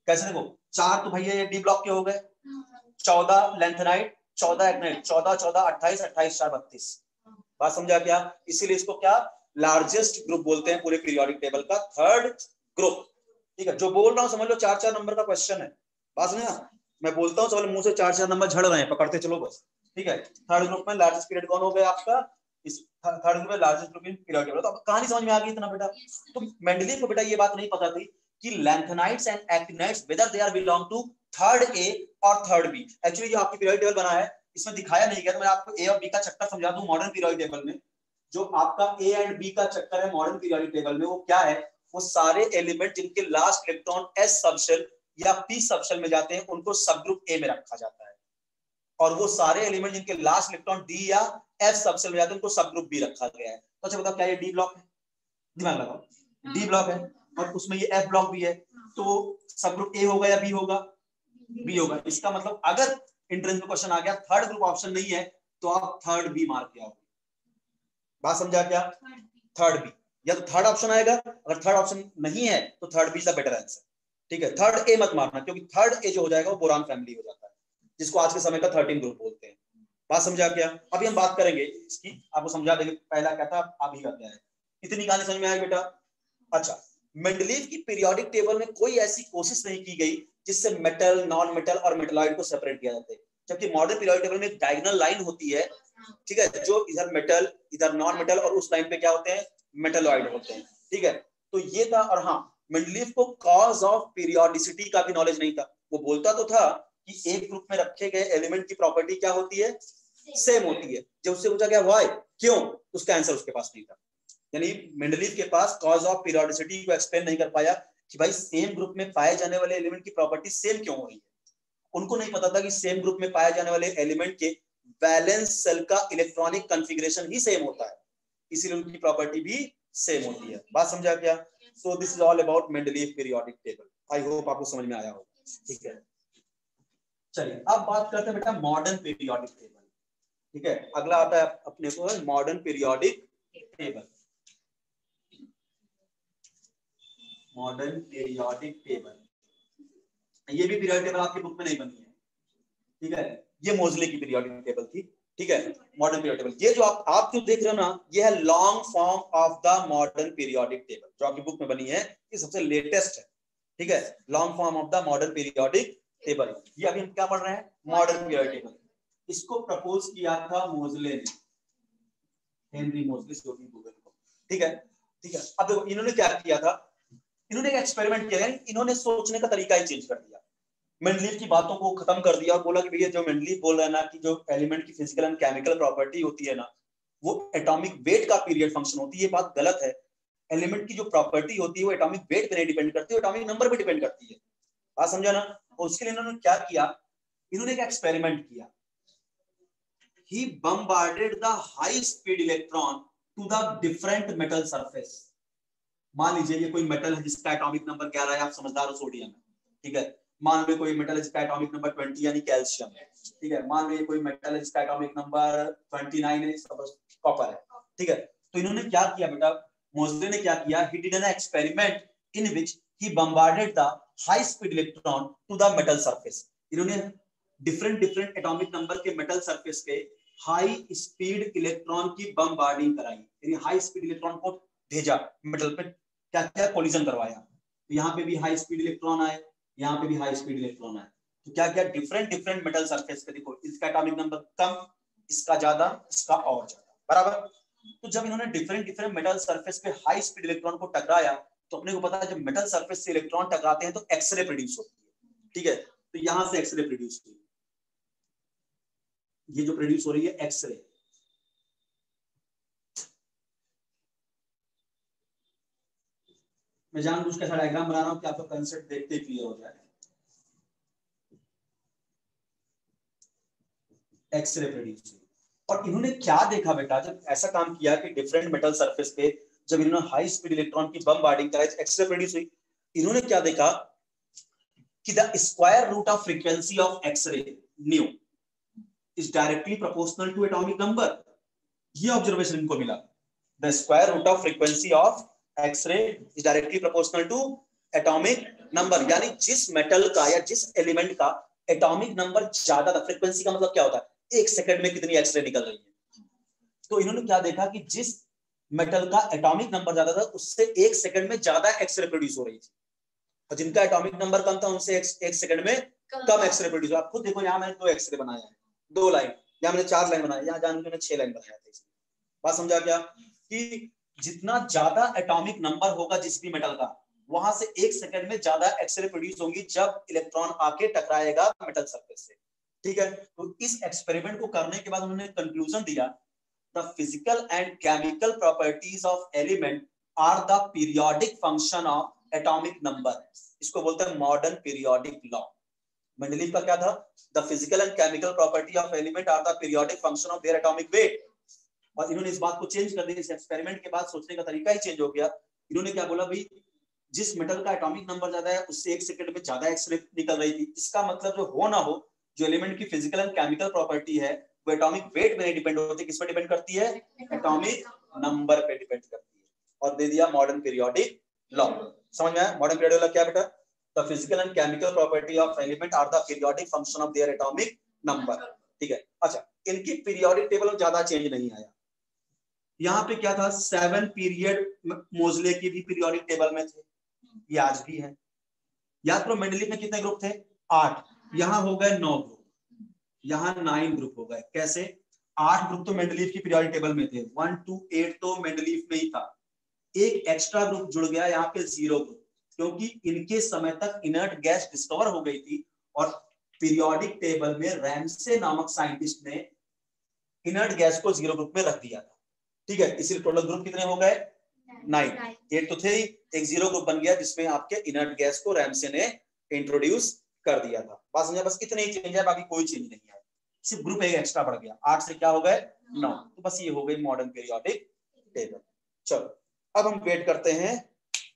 कैसे देखो 4 तो भैया ये डी ब्लॉक के हो गए, 14 लैंथेनाइड, 14 एक्टिनाइड, 14 14 28 28 4 32। बात समझा क्या? इसीलिए इसको क्या लार्जेस्ट ग्रुप बोलते हैं पूरे पीरियोडिक टेबल का, थर्ड ग्रुप, ठीक है। जो बोल रहा हूं समझ लो 4 4 नंबर का क्वेश्चन है, बात समझा। मैं बोलता हूं समझ मुंह से 4 4 नंबर झड़ रहे हैं, पकड़ते चलो बस, ठीक है। थर्ड ग्रुप में लार्जेस्ट पीरियड कौन हो गया आपका? इस थर्ड ग्रुप में largest group in periodic table. तो कहानी समझ में आ गई इतना बेटा? तो मेंडलीव को बेटा ये बात नहीं पता थी कि lanthanides and actinides whether they are belong to third A और थर्ड बी। एक्चुअली जो आपकी पीरियोडिक टेबल बना है इसमें दिखाया नहीं गया, तो मैं आपको ए और बी का चक्कर समझा दूं। मॉडर्न पीरियोडिक टेबल में जो आपका ए एंड बी का चक्कर है मॉडर्न पीरियोडिक टेबल में, वो क्या है? वो सारे एलिमेंट जिनके लास्ट इलेक्ट्रॉन एस सबशेल या पी सबशेल में जाते हैं उनको सब ग्रुप ए में रखा जाता है, और वो सारे एलिमेंट जिनके लास्ट इलेक्ट्रॉन डी या एफ सबशेल में जाते हैं उनको सब ग्रुप बी रखा गया है। तो अच्छा बताओ क्या ये डी ब्लॉक है? दिमाग लगाओ, डी ब्लॉक है और उसमें ये एफ ब्लॉक भी है, तो सब ग्रुप ए होगा या बी होगा? बी होगा। इसका मतलब अगर एंट्रेंस में क्वेश्चन आ गया थर्ड ग्रुप ऑप्शन नहीं है तो आप थर्ड बी मार्क किया होगा। बात समझा क्या? थर्ड बी, या तो थर्ड ऑप्शन आएगा, अगर थर्ड ऑप्शन नहीं है तो third B is the better answer, ठीक है। थर्ड ए मत मारना क्योंकि थर्ड ए जो हो जाएगा वो बोरान फैमिली हो जाता है, जिसको आज के समय का 13 ग्रुप बोलते हैं। बात समझा क्या? अभी हम बात करेंगे इसकी, आपको समझा देंगे। पहला क्या था अभी का क्या है, इतनी कहानी समझ में आई बेटा? अच्छा, मेंडलीव की पीरियोडिक टेबल में कोई ऐसी कोशिश नहीं की गई जिससे मेटल, नॉन मेटल और मेटलॉइड को सेपरेट किया जाता है, जबकि मॉडर्न पीरियोडिक टेबल में एक डायगोनल लाइन होती है, ठीक है, जो इधर मेटल इधर नॉन मेटल और उस लाइन पे क्या होते हैं मेटलॉइड होते हैं, ठीक है। तो ये था। और हाँ, मेंडलीव को कॉज ऑफ पीरियोडिसिटी का भी नॉलेज नहीं था। वो बोलता तो था कि एक ग्रुप में रखे गए एलिमेंट की प्रॉपर्टी क्या होती है? सेम होती है। जब उससे पूछा गया व्हाई, क्यों, उसका आंसर उसके पास नहीं था। यानी मेंडलीव के पास कॉज ऑफ पीरियोडिसिटी को एक्सप्लेन नहीं कर पाया, कि भाई सेम ग्रुप में पाए जाने वाले एलिमेंट की प्रॉपर्टी सेम क्यों हो रही है। उनको नहीं पता था कि सेम ग्रुप में पाए जाने वाले एलिमेंट के वैलेंस सेल का इलेक्ट्रॉनिक कॉन्फ़िगरेशन ही सेम होता है, इसीलिए उनकी प्रॉपर्टी भी सेम होती है। बात समझा क्या? So this is all about Mendeleev periodic table. I hope आपको समझ में आया होगा। ठीक है, चलिए अब बात करते हैं बेटा मॉडर्न पीरियोडिक टेबल। ठीक है, अगला आता है अपने को modern periodic table. Modern periodic table, ये भी पीरियोडिक टेबल आपकी बुक में नहीं बनी है। ठीक है, ये मोजले की पीरियोडिक टेबल थी। ठीक है, मॉडर्न पीरियोडिक टेबल, ये जो आप जो देख रहे हो ना, ये है long form of the modern periodic table, जो आपकी बुक में बनी है, ये सबसे लेटेस्ट है। ठीक है, long form of the modern periodic table. ये अभी हम क्या पढ़ रहे हैं? Modern periodic table. इसको प्रपोज किया था मोजले ने, हेनरी मोजले, गूगल को। ठीक है, ठीक है। अब देखो इन्होंने क्या किया था, इन्होंने एक एक्सपेरिमेंट किया, इन्होंने सोचने का तरीका ही चेंज कर दिया। मेंडलीव की बातों को खत्म कर दिया और बोला कि भैया जो मेंडलीव बोल रहा है ना कि जो एलिमेंट की फिजिकल एंड केमिकल प्रॉपर्टी होती है ना, वो एटॉमिक वेट का पीरियड फंक्शन होती है। ये बात गलत है। एलिमेंट की जो प्रॉपर्टी होती है वो एटॉमिक वेट पे नहीं डिपेंड करती है, एटॉमिक नंबर पे डिपेंड करती है। बात समझा ना? और उसके लिए इन्होंने क्या किया, इन्होंने एक एक्सपेरिमेंट किया। He bombarded the high speed electron to the different metal surface. मान लीजिए ये कोई मेटल है जिसका एटॉमिक नंबर 11 है, आप समझदार हो, सोडियम है। ठीक है, मान लो कोई मेटल है जिसका एटॉमिक नंबर 20 यानी कैल्शियम है। ठीक है, मान लो कोई मेटल है जिसका एटॉमिक नंबर 29 है, कॉपर है। ठीक है, तो इन्होंने क्या किया बेटा, मोजले ने क्या किया, he did an experiment in which he bombarded the high speed electron to the metal surface. इन्होंने डिफरेंट एटॉमिक नंबर के मेटल सरफेस पे हाई स्पीड इलेक्ट्रॉन की बमबार्डिंग कराई, यानी हाई स्पीड इलेक्ट्रॉन को भेजा मेटल पे, क्या क्या कोलिजन करवाया। तो यहाँ पे भी हाई स्पीड इलेक्ट्रॉन आए, यहाँ पे भी हाई स्पीड इलेक्ट्रॉन आए। तो क्या क्या डिफरेंट मेटल सरफेस पे, देखो इसका एटॉमिक नंबर कम, इसका ज्यादा, इसका और ज्यादा, बराबर। तो जब इन्होंने डिफरेंट मेटल सरफेस पे हाई स्पीड इलेक्ट्रॉन को टकराया, तो अपने को पता है जब मेटल सरफेस से इलेक्ट्रॉन टकराते हैं तो एक्सरे प्रोड्यूस होती है। ठीक है, तो यहां से एक्सरे प्रोड्यूस हुई, ये जो प्रोड्यूस हो रही है एक्सरे। मैं जानबूझ के ऐसा डायग्राम बना रहा हूं कि आपका कंसेप्ट देखते ही क्लियर हो जाए। एक्सरे प्रोड्यूस हुई, और इन्होंने क्या देखा बेटा, जब ऐसा काम किया कि डिफरेंट मेटल सरफेस पे जब इन्होंने हाई स्पीड इलेक्ट्रॉन की बमबार्डिंग कराई, एक्सरे प्रोड्यूस हुई। इन्होंने क्या देखा कि the square root of frequency of x-ray nu is directly proportional to atomic number. ये ऑब्जर्वेशन इनको मिला, the square root of frequency of X-ray is directly proportional to atomic number, यानी जिस मेटल का या जिस एलिमेंट का एटॉमिक नंबर ज्यादा था, फ्रीक्वेंसी का मतलब क्या होता है, एक सेकंड में कितनी एक्सरे निकल रही है। तो इन्होंने क्या देखा कि जिस मेटल का एटॉमिक नंबर ज्यादा था उससे एक सेकंड में ज्यादा एक्सरे प्रोड्यूस हो रही थी, और जिनका एटॉमिक नंबर कम था उनसे एक सेकंड में कम एक्सरे प्रोड्यूस। आप खुद देखो, यहाँ मैंने 2 एक्सरे बनाया है, 2 लाइन, यहाँ मैंने 4 लाइन बनाया, यहाँ जान मैंने 6 लाइन बनाया था। बात समझा क्या, कि जितना ज्यादा एटॉमिक नंबर होगा जिस भी मेटल का, वहां से एक सेकंड में ज्यादा एक्सरे प्रोड्यूस होंगी जब इलेक्ट्रॉन आके टकराएगा मेटल सरफेस से। ठीक है, तो इस एक्सपेरिमेंट को करने के बाद उन्होंने कंक्लूजन दिया, the physical and chemical properties of element are the periodic function of atomic number. इसको बोलते हैं मॉडर्न पीरियोडिक लॉ। मेंडलीव का क्या था, the physical and chemical property of element are the periodic function of their atomic weight. और इन्होंने इस बात को चेंज कर दिया, इस एक्सपेरिमेंट के बाद सोचने का तरीका ही चेंज हो गया। इन्होंने क्या बोला, भाई जिस मेटल का एटॉमिक नंबर ज्यादा है उससे एक सेकंड में ज्यादा एक्सरे निकल रही थी, इसका मतलब जो हो ना हो, जो एलिमेंट की फिजिकल एंड केमिकल प्रॉपर्टी है वो एटॉमिक वेट पे नहीं डिपेंड होती, किस पे डिपेंड करती है, एटॉमिक नंबर पे डिपेंड करती है। और दे दिया मॉडर्न पीरियोडिक लॉ। समझ में आया मॉडर्न पीरियोडिक लॉ क्या बेटा, the physical and chemical property of element are the periodic function of their atomic number. ठीक है, अच्छा इनकी पीरियोडिक टेबल ज्यादा चेंज नहीं आया। यहाँ पे क्या था, 7 पीरियड मोजले की भी पीरियोडिक टेबल में थे, ये आज भी है। याद करो मेंडलीव में कितने ग्रुप थे, 8, यहाँ हो गए 9 ग्रुप, यहाँ 9 ग्रुप हो गए। कैसे, 8 ग्रुप तो मेंडलीव की पीरियोडिक टेबल में थे, 1 to 8 तो मेंडलीव में ही था, एक एक्स्ट्रा ग्रुप जुड़ गया यहाँ पे 0 ग्रुप, क्योंकि इनके समय तक इनर्ट गैस डिस्कवर हो गई थी और पीरियोडिक टेबल में रैमसे नामक साइंटिस्ट ने इनर्ट गैस को 0 ग्रुप में रख दिया था। ठीक है, इसलिए टोटल ग्रुप कितने हो गए, 9, 8 तो थे ही, एक जीरो ग्रुप बन गया जिसमें आपके इनर्ट गैस को रैमसे ने इंट्रोड्यूस कर दिया था। बात समझा? बस इतने ही चेंज है, बाकी कोई चेंज नहीं है, सिर्फ ग्रुप एक एक्स्ट्रा बढ़ गया, 8 से क्या हो गए 9। तो बस ये हो गई मॉडर्न पीरियोडिक टेबल। चलो अब हम वेट करते हैं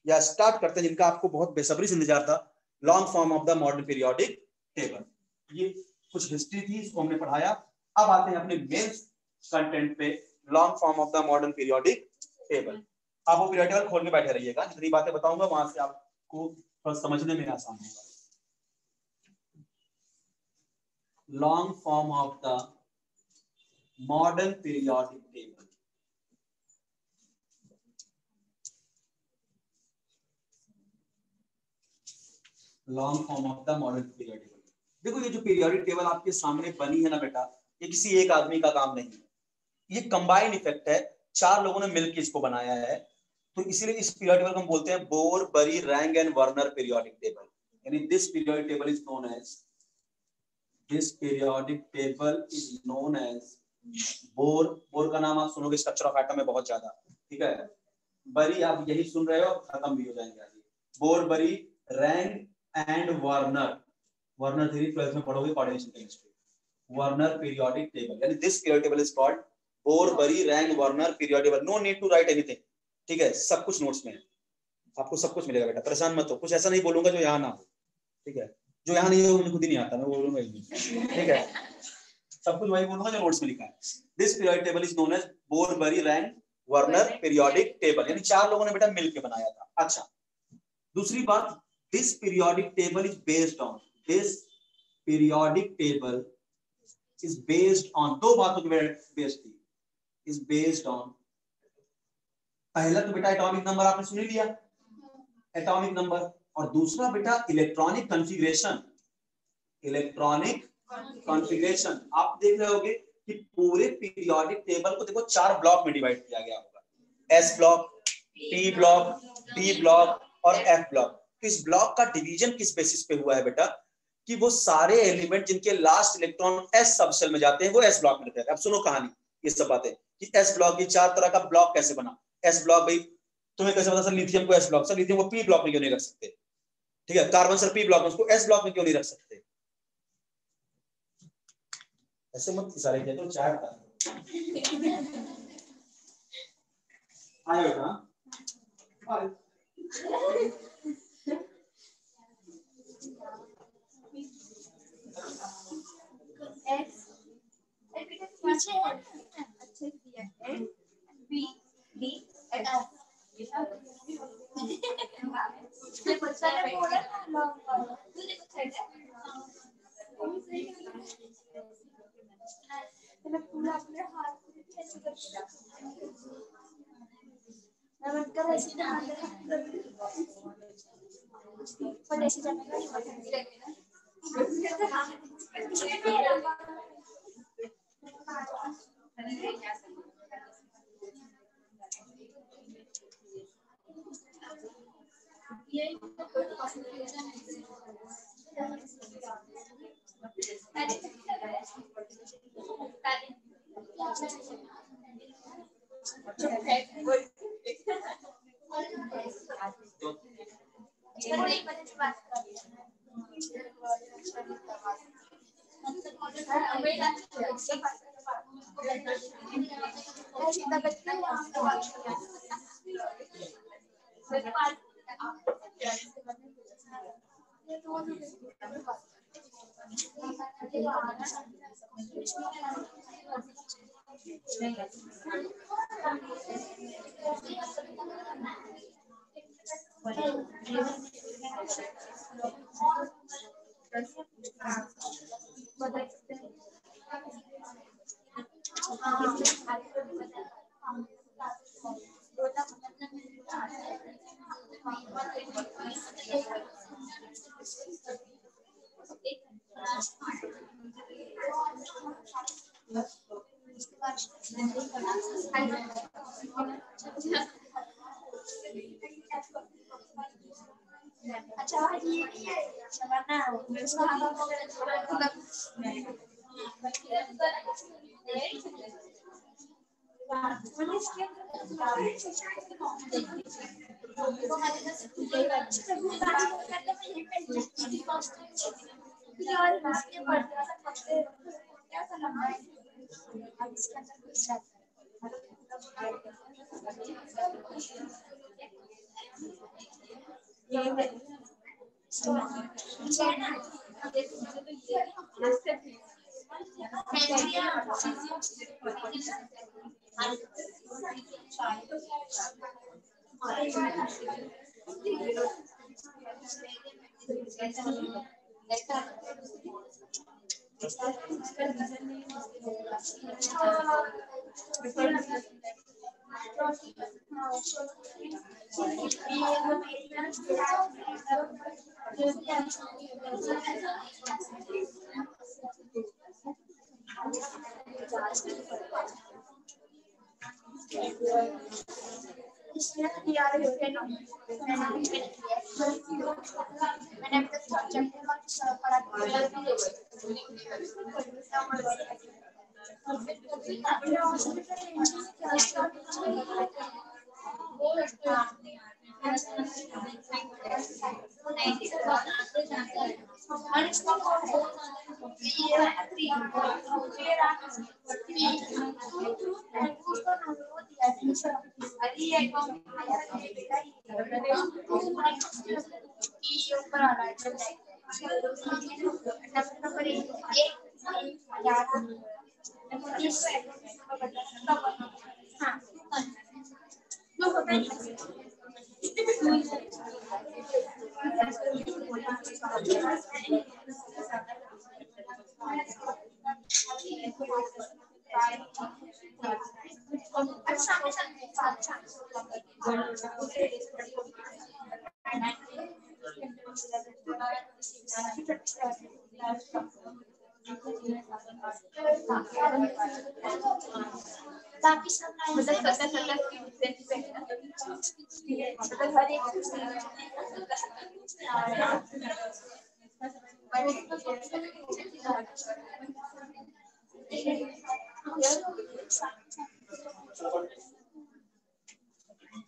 या स्टार्ट करते हैं जिनका आपको बहुत बेसब्री से इंतजार था, long form of the modern periodic table. ये कुछ हिस्ट्री थी, इसको हमने पढ़ाया। अब आते हैं अपने मेन कंटेंट पे, long form of the modern periodic table. आप वो पीरियोडिक टेबल खोल के बैठे रहिएगा, जितनी बातें बताऊंगा वहां से आपको थोड़ा समझने में आसान होगा। Long form of the modern periodic table. Long form of the modern periodic table. देखो ये जो पीरियोडिक टेबल आपके सामने बनी है ना बेटा, ये किसी एक आदमी का काम नहीं है, ये कंबाइन इफेक्ट है, 4 लोगों ने मिलकर इसको बनाया है। तो इसीलिए इस पीरियोडिक टेबल को हम बोलते हैं Bohr, Bury, Rang and Werner periodic table. यानी this periodic table is known as, this periodic table is known as Bohr. Bohr का नाम आप सुनोगे स्ट्रक्चर ऑफ एटम में बहुत ज्यादा, ठीक है। बरी आप यही सुन रहे हो, खत्म भी हो जाएंगे आगे। Bohr, Bury, Rang and Werner. Werner theory 12th में पढ़ोगे coordination chemistry. Werner periodic table, यानी this periodic table is called Bohr, Bury, Rang, Werner periodic table. No need to write anything, ठीक है, सब कुछ नोट्स में है, आपको सब कुछ मिलेगा बेटा, परेशान मत हो। कुछ ऐसा नहीं बोलूंगा जो यहाँ ना हो, ठीक है, जो यहाँ नहीं हो मुझे खुद ही नहीं आता, मैं बोलूंगा ही, ठीक है, सब कुछ वही बोलूंगा जो नोट्स में लिखा है। This periodic table is known as Bohr, Bury, Rang, Werner periodic table, यानी 4 लोगों ने बेटा मिलकर बनाया था। अच्छा, दूसरी बात, this periodic table is based on, this periodic table is based on, दो बातों की बेस्ड थी, is based on, पहला तो बेटा एटॉमिक नंबर आपने सुन लिया, एटॉमिक नंबर, और दूसरा बेटा इलेक्ट्रॉनिक कॉन्फ़िगरेशन। इलेक्ट्रॉनिक कॉन्फ़िगरेशन आप देख रहे होगे कि पूरे पीरियोडिक टेबल को देखो 4 ब्लॉक में डिवाइड किया गया होगा, S block, P block, D block और एफ ब्लॉक। इस ब्लॉक का डिवीजन किस बेसिस पे हुआ है बेटा, कि वो सारे एलिमेंट जिनके लास्ट इलेक्ट्रॉन एस सबसेल में जाते हैं वो एस ब्लॉक में रहते हैं। अब सुनो कहानी, ये सब बातें कि एस ब्लॉक, की 4 तरह का ब्लॉक कैसे बना। एस ब्लॉक भाई तुम्हें कैसे पता सर लिथियम को एस ब्लॉक, सर लिथियम को पी ब्लॉक में क्यों नहीं रख सकते, ठीक है, कार्बन सर पी ब्लॉक में, उसको एस ब्लॉक में क्यों नहीं रख सकते, ऐसे मत इशारे किया तो चाय बता आए हो ना।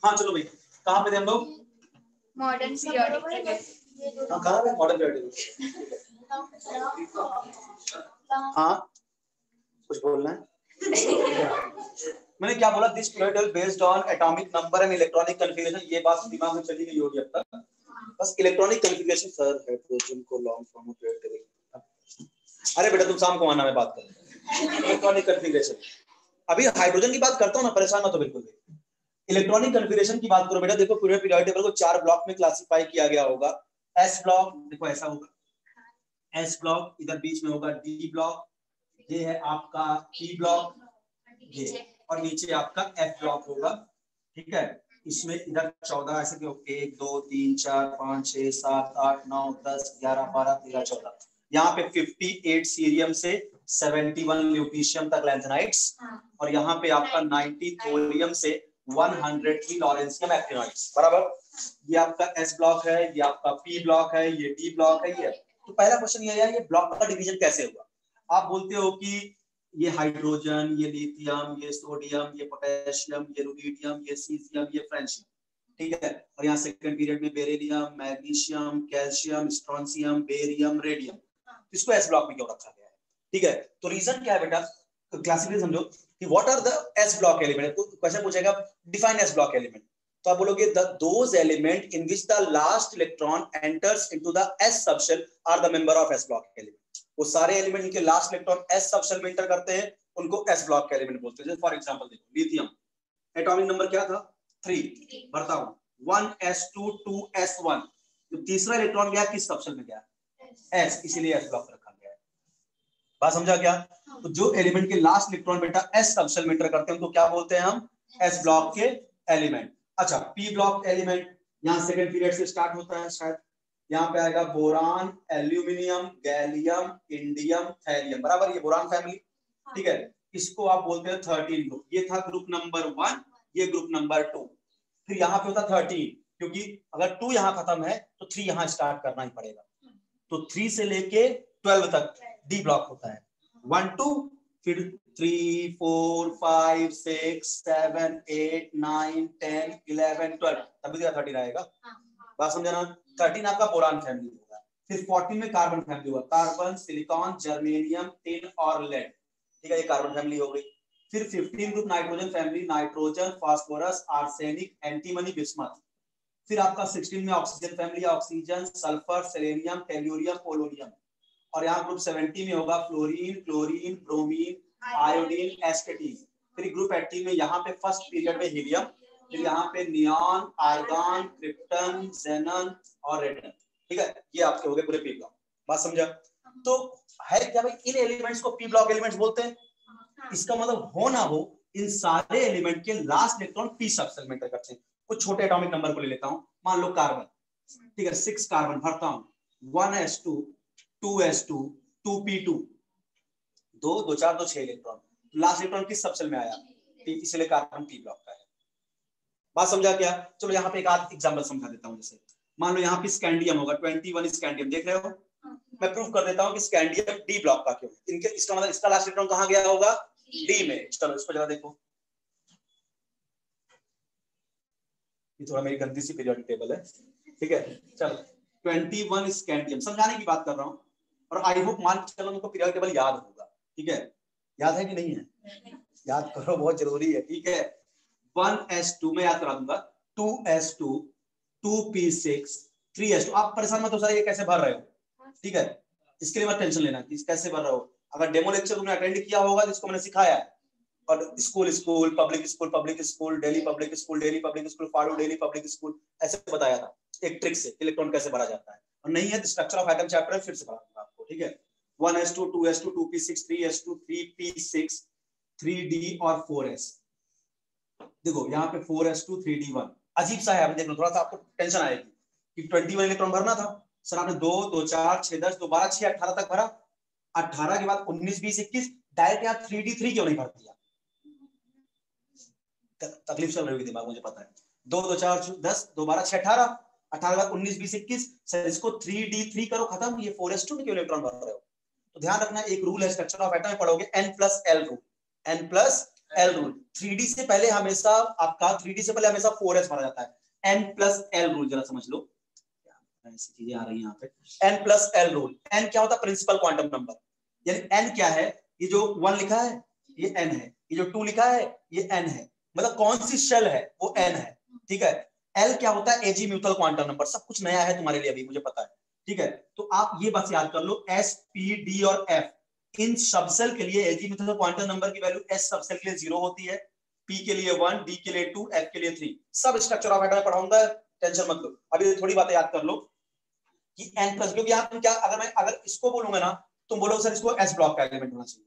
हाँ चलो भाई, कहाँ पे थे हम लोग? Modern periodic table. कहाँ पे मॉडर्न पीरियोडिक टेबल? हाँ कुछ बोलना है? मैंने क्या बोला? This periodic table based on atomic number and electronic configuration. ये बात दिमाग में चली गई होगी अब तक। बस इलेक्ट्रॉनिक कॉन्फ़िगरेशन सर हाइड्रोजन को लॉन्ग फॉर्म में पीरियोडिक टेबल। अरे बेटा तुम शाम को आना, मैं बात करूँ इलेक्ट्रॉनिक कॉन्फ़िगरेशन। अभी हाइड्रोजन की बात करता हूँ ना, परेशान मत हो बिल्कुल भी। इलेक्ट्रॉनिक कॉन्फ़िगरेशन की बात करो बेटा, देखो पीरियोडिक टेबल को 4 ब्लॉक में क्लासिफाई किया गया होगा। एस ब्लॉक देखो ऐसा होगा, एस ब्लॉक, इधर बीच में होगा डी ब्लॉक, ये है आपका पी ब्लॉक, ये और नीचे आपका एफ ब्लॉक होगा। ठीक है, इसमें इधर 14 ऐसे 1 2 3 4 5 6 7 8 9 10 11 12 13 14, यहाँ पे 58 सीरियम से 71 ल्यूटीशियम तक लैंथेनाइड्स, और यहाँ पे आपका 90 थोरियम से 103 लॉरेंशियम एक्टिनोइड्स। बराबर, ये आपका एस ब्लॉक है, ये आपका पी ब्लॉक है, ये डी ब्लॉक है, ये। तो पहला क्वेश्चन ये है, ये ब्लॉक का डिवीजन कैसे हुआ? आप बोलते हो कि ये हाइड्रोजन, ये लिथियम, ये सोडियम, ये पोटेशियम, ये रुबिडियम, ये सीजियम, ये फ्रेंशियम। ठीक है, और यहाँ सेकंड पीरियड में beryllium, magnesium, calcium, strontium, barium, radium. इसको एस ब्लॉक में क्यों रखा गया है? ठीक है, तो रीजन क्या है बेटा? क्लासिफिकेशन समझो कि what are the s block element. Question पूछेगा डिफाइन एस ब्लॉक एलिमेंट, तो आप बोलोगे those element in which the last electron enters into the s subshell are the member of s block element. वो सारे एलिमेंट इनके लास्ट इलेक्ट्रॉन एस सबशेल में एंटर करते हैं, उनको एस ब्लॉक के एलिमेंट बोलते हैं। जैसे फॉर एग्जांपल देखो, लिथियम एटॉमिक नंबर क्या था? 3। बताओ 1s2 2s1, जो तीसरा इलेक्ट्रॉन गया किस सबशेल में गया? एस, इसीलिए एस ब्लॉक रखा गया है। बात समझा क्या? तो जो एलिमेंट के लास्ट इलेक्ट्रॉन बेटा एस सबशेल में एंटर करते हैं उनको क्या बोलते हैं हम? एस ब्लॉक के एलिमेंट। अच्छा, पी ब्लॉक एलिमेंट यहाँ सेकंड पीरियड से स्टार्ट होता है शायद। यहाँ पे आएगा boron, aluminium, gallium, indium, thallium. बराबर, ये बोरान फैमिली। ठीक है, इसको आप बोलते हैं 13 ग्रुप। ये था ग्रुप नंबर 1, ये ग्रुप नंबर 2। फिर यहाँ पे होता 13, क्योंकि अगर 2 यहाँ खत्म है तो 3 यहाँ स्टार्ट करना ही पड़ेगा। तो 3 से लेके 12 तक डी ब्लॉक होता है। 1 2, फिर 3 4 5 6 7 8 9 10 11 12 तभी तो 13 आएगा। बात समझा ना? 13 आपका बोरान फैमिली होगा। फिर 14 में कार्बन फैमिली होगा, कार्बन, सिलिकॉन, जर्मेनियम, टिन और लेड। ठीक है, ये कार्बन फैमिली हो गई। फिर 15 group nitrogen family, nitrogen, phosphorus, arsenic, antimony, bismuth. फिर आपका 16 में oxygen family, oxygen, sulphur, selenium, tellurium, polonium. और यहाँ ग्रुप 70 में होगा फ्लोरीन, क्लोरीन, ब्रोमीन, आयोडीन, एस्टेटीन। फिर ग्रुप 80 में यहाँ पे फर्स्ट पीरियड में हीलियम, फिर यहाँ पे नियॉन, आर्गन, क्रिप्टन, जेनन और रेडियम। ठीक है, ये आपके हो गए पूरे पी ब्लॉक। बात समझा? तो है क्या भाई, इन एलिमेंट्स को पी ब्लॉक एलिमेंट्स बोलते हैं। इसका मतलब हो ना हो, इन सारे एलिमेंट के लास्ट इलेक्ट्रॉन पी सबसेल में एंटर करते हैं। कुछ छोटे एटॉमिक नंबर को ले लेता हूं, मान लो कार्बन। ठीक है, 6 कार्बन भरता हूं, 1s2 2s2 2p2, 2 2 4 2 6 electron. Last electron किस सबसेल में आया? पी, इसलिए कार्बन पी ब्लॉक का है। बात समझा क्या? चलो यहाँ पे एक आध एग्जांपल समझा देता हूं। जैसे मान लो यहाँ पे स्कैंडियम होगा, 21 स्कैंडियम, देख रहे हो? मैं प्रूव कर देता हूं कि स्कैंडियम डी ब्लॉक का क्यों। इनके इसका मतलब इसका लास्ट इलेक्ट्रॉन कहां गया होगा? डी में। चलो इसको जरा देखो, ये थोड़ा मेरी गंदी सी पीरियोडिक टेबल है। ठीक है, चलो 21 स्कैंडियम, समझाने की बात कर रहा हूं, और आई होप मान के चलो उनको पीरियोडिक टेबल याद होगा। ठीक है, याद है कि नहीं है? याद करो, बहुत जरूरी है। ठीक है, 1s2 में याद करा दूंगा, 2s2 2p6 3s2। आप परेशान मत हो सर ये कैसे भर रहे हो। ठीक है, इसके लिए मत टेंशन लेना कि कैसे भर रहे हो। अगर डेमो लेक्चर तुमने अटेंड किया होगा जिसको मैंने सिखाया है, और school school public school public school daily public school daily public school फाड़ू डेली पब्लिक स्कूल, ऐसे बताया था एक ट्रिक से इलेक्ट्रॉन कैसे भरा जाता है। और नहीं है तो स्ट्रक्चर ऑफ एटम चैप्टर फिर से पढ़ाऊंगा आपको। ठीक है, 1s2 2s2 2p6 3s2 3p6 3d और 4s। देखो यहाँ पे 4s2 3d1 अजीब सा है, देख लो थोड़ा सा आपको टेंशन आएगी कि 21 इलेक्ट्रॉन भरना था सर, आपने 2 2 4 6 10 2 12 6 18 तक भरा। 18 के बाद 19 20 21 डायरेक्ट यहाँ 3d3 क्यों नहीं भर दिया? तकलीफ चल रही होगी दिमाग, मुझे पता है। 2 2 4 10 2 12 6 18, 18 के बाद 19 20 21, सर इसको 3d3 करो खत्म। ये 4s2 में क्यों इलेक्ट्रॉन भर रहे हो? तो ध्यान रखना, एक रूल है स्ट्रक्चर ऑफ एटम में पढ़ोगे, n+l rule. n+l rule 3d से पहले हमेशा आपका 3d से पहले हमेशा 4s भरा जाता है। n+l रूल जरा समझ लो, ऐसी चीजें आ रही हैं यहाँ पे। n+l रूल, n क्या होता है? Principal quantum number. यानी n क्या है? ये जो 1 लिखा है ये n है, ये जो 2 लिखा है ये n है, मतलब कौन सी शेल है वो n है। ठीक है, l क्या होता है? Azimuthal quantum number. सब कुछ नया है तुम्हारे लिए अभी, मुझे पता है। ठीक है, तो आप ये बस याद कर लो, s p d और f इन सबसेल के लिए एजीम्यूथल क्वांटम नंबर की वैल्यू s सबसेल के लिए 0 होती है, p के लिए 1, d के लिए 2, f के लिए 3। सब स्ट्रक्चर ऑफ एटम में पढ़ाऊंगा, टेंशन मत लो। अभी थोड़ी बातें याद कर लो कि n प्लस, क्योंकि यहाँ क्या, अगर इसको बोलूंगा ना, तुम बोलोगे सर इसको s ब्लॉक का एलिमेंट होना चाहिए।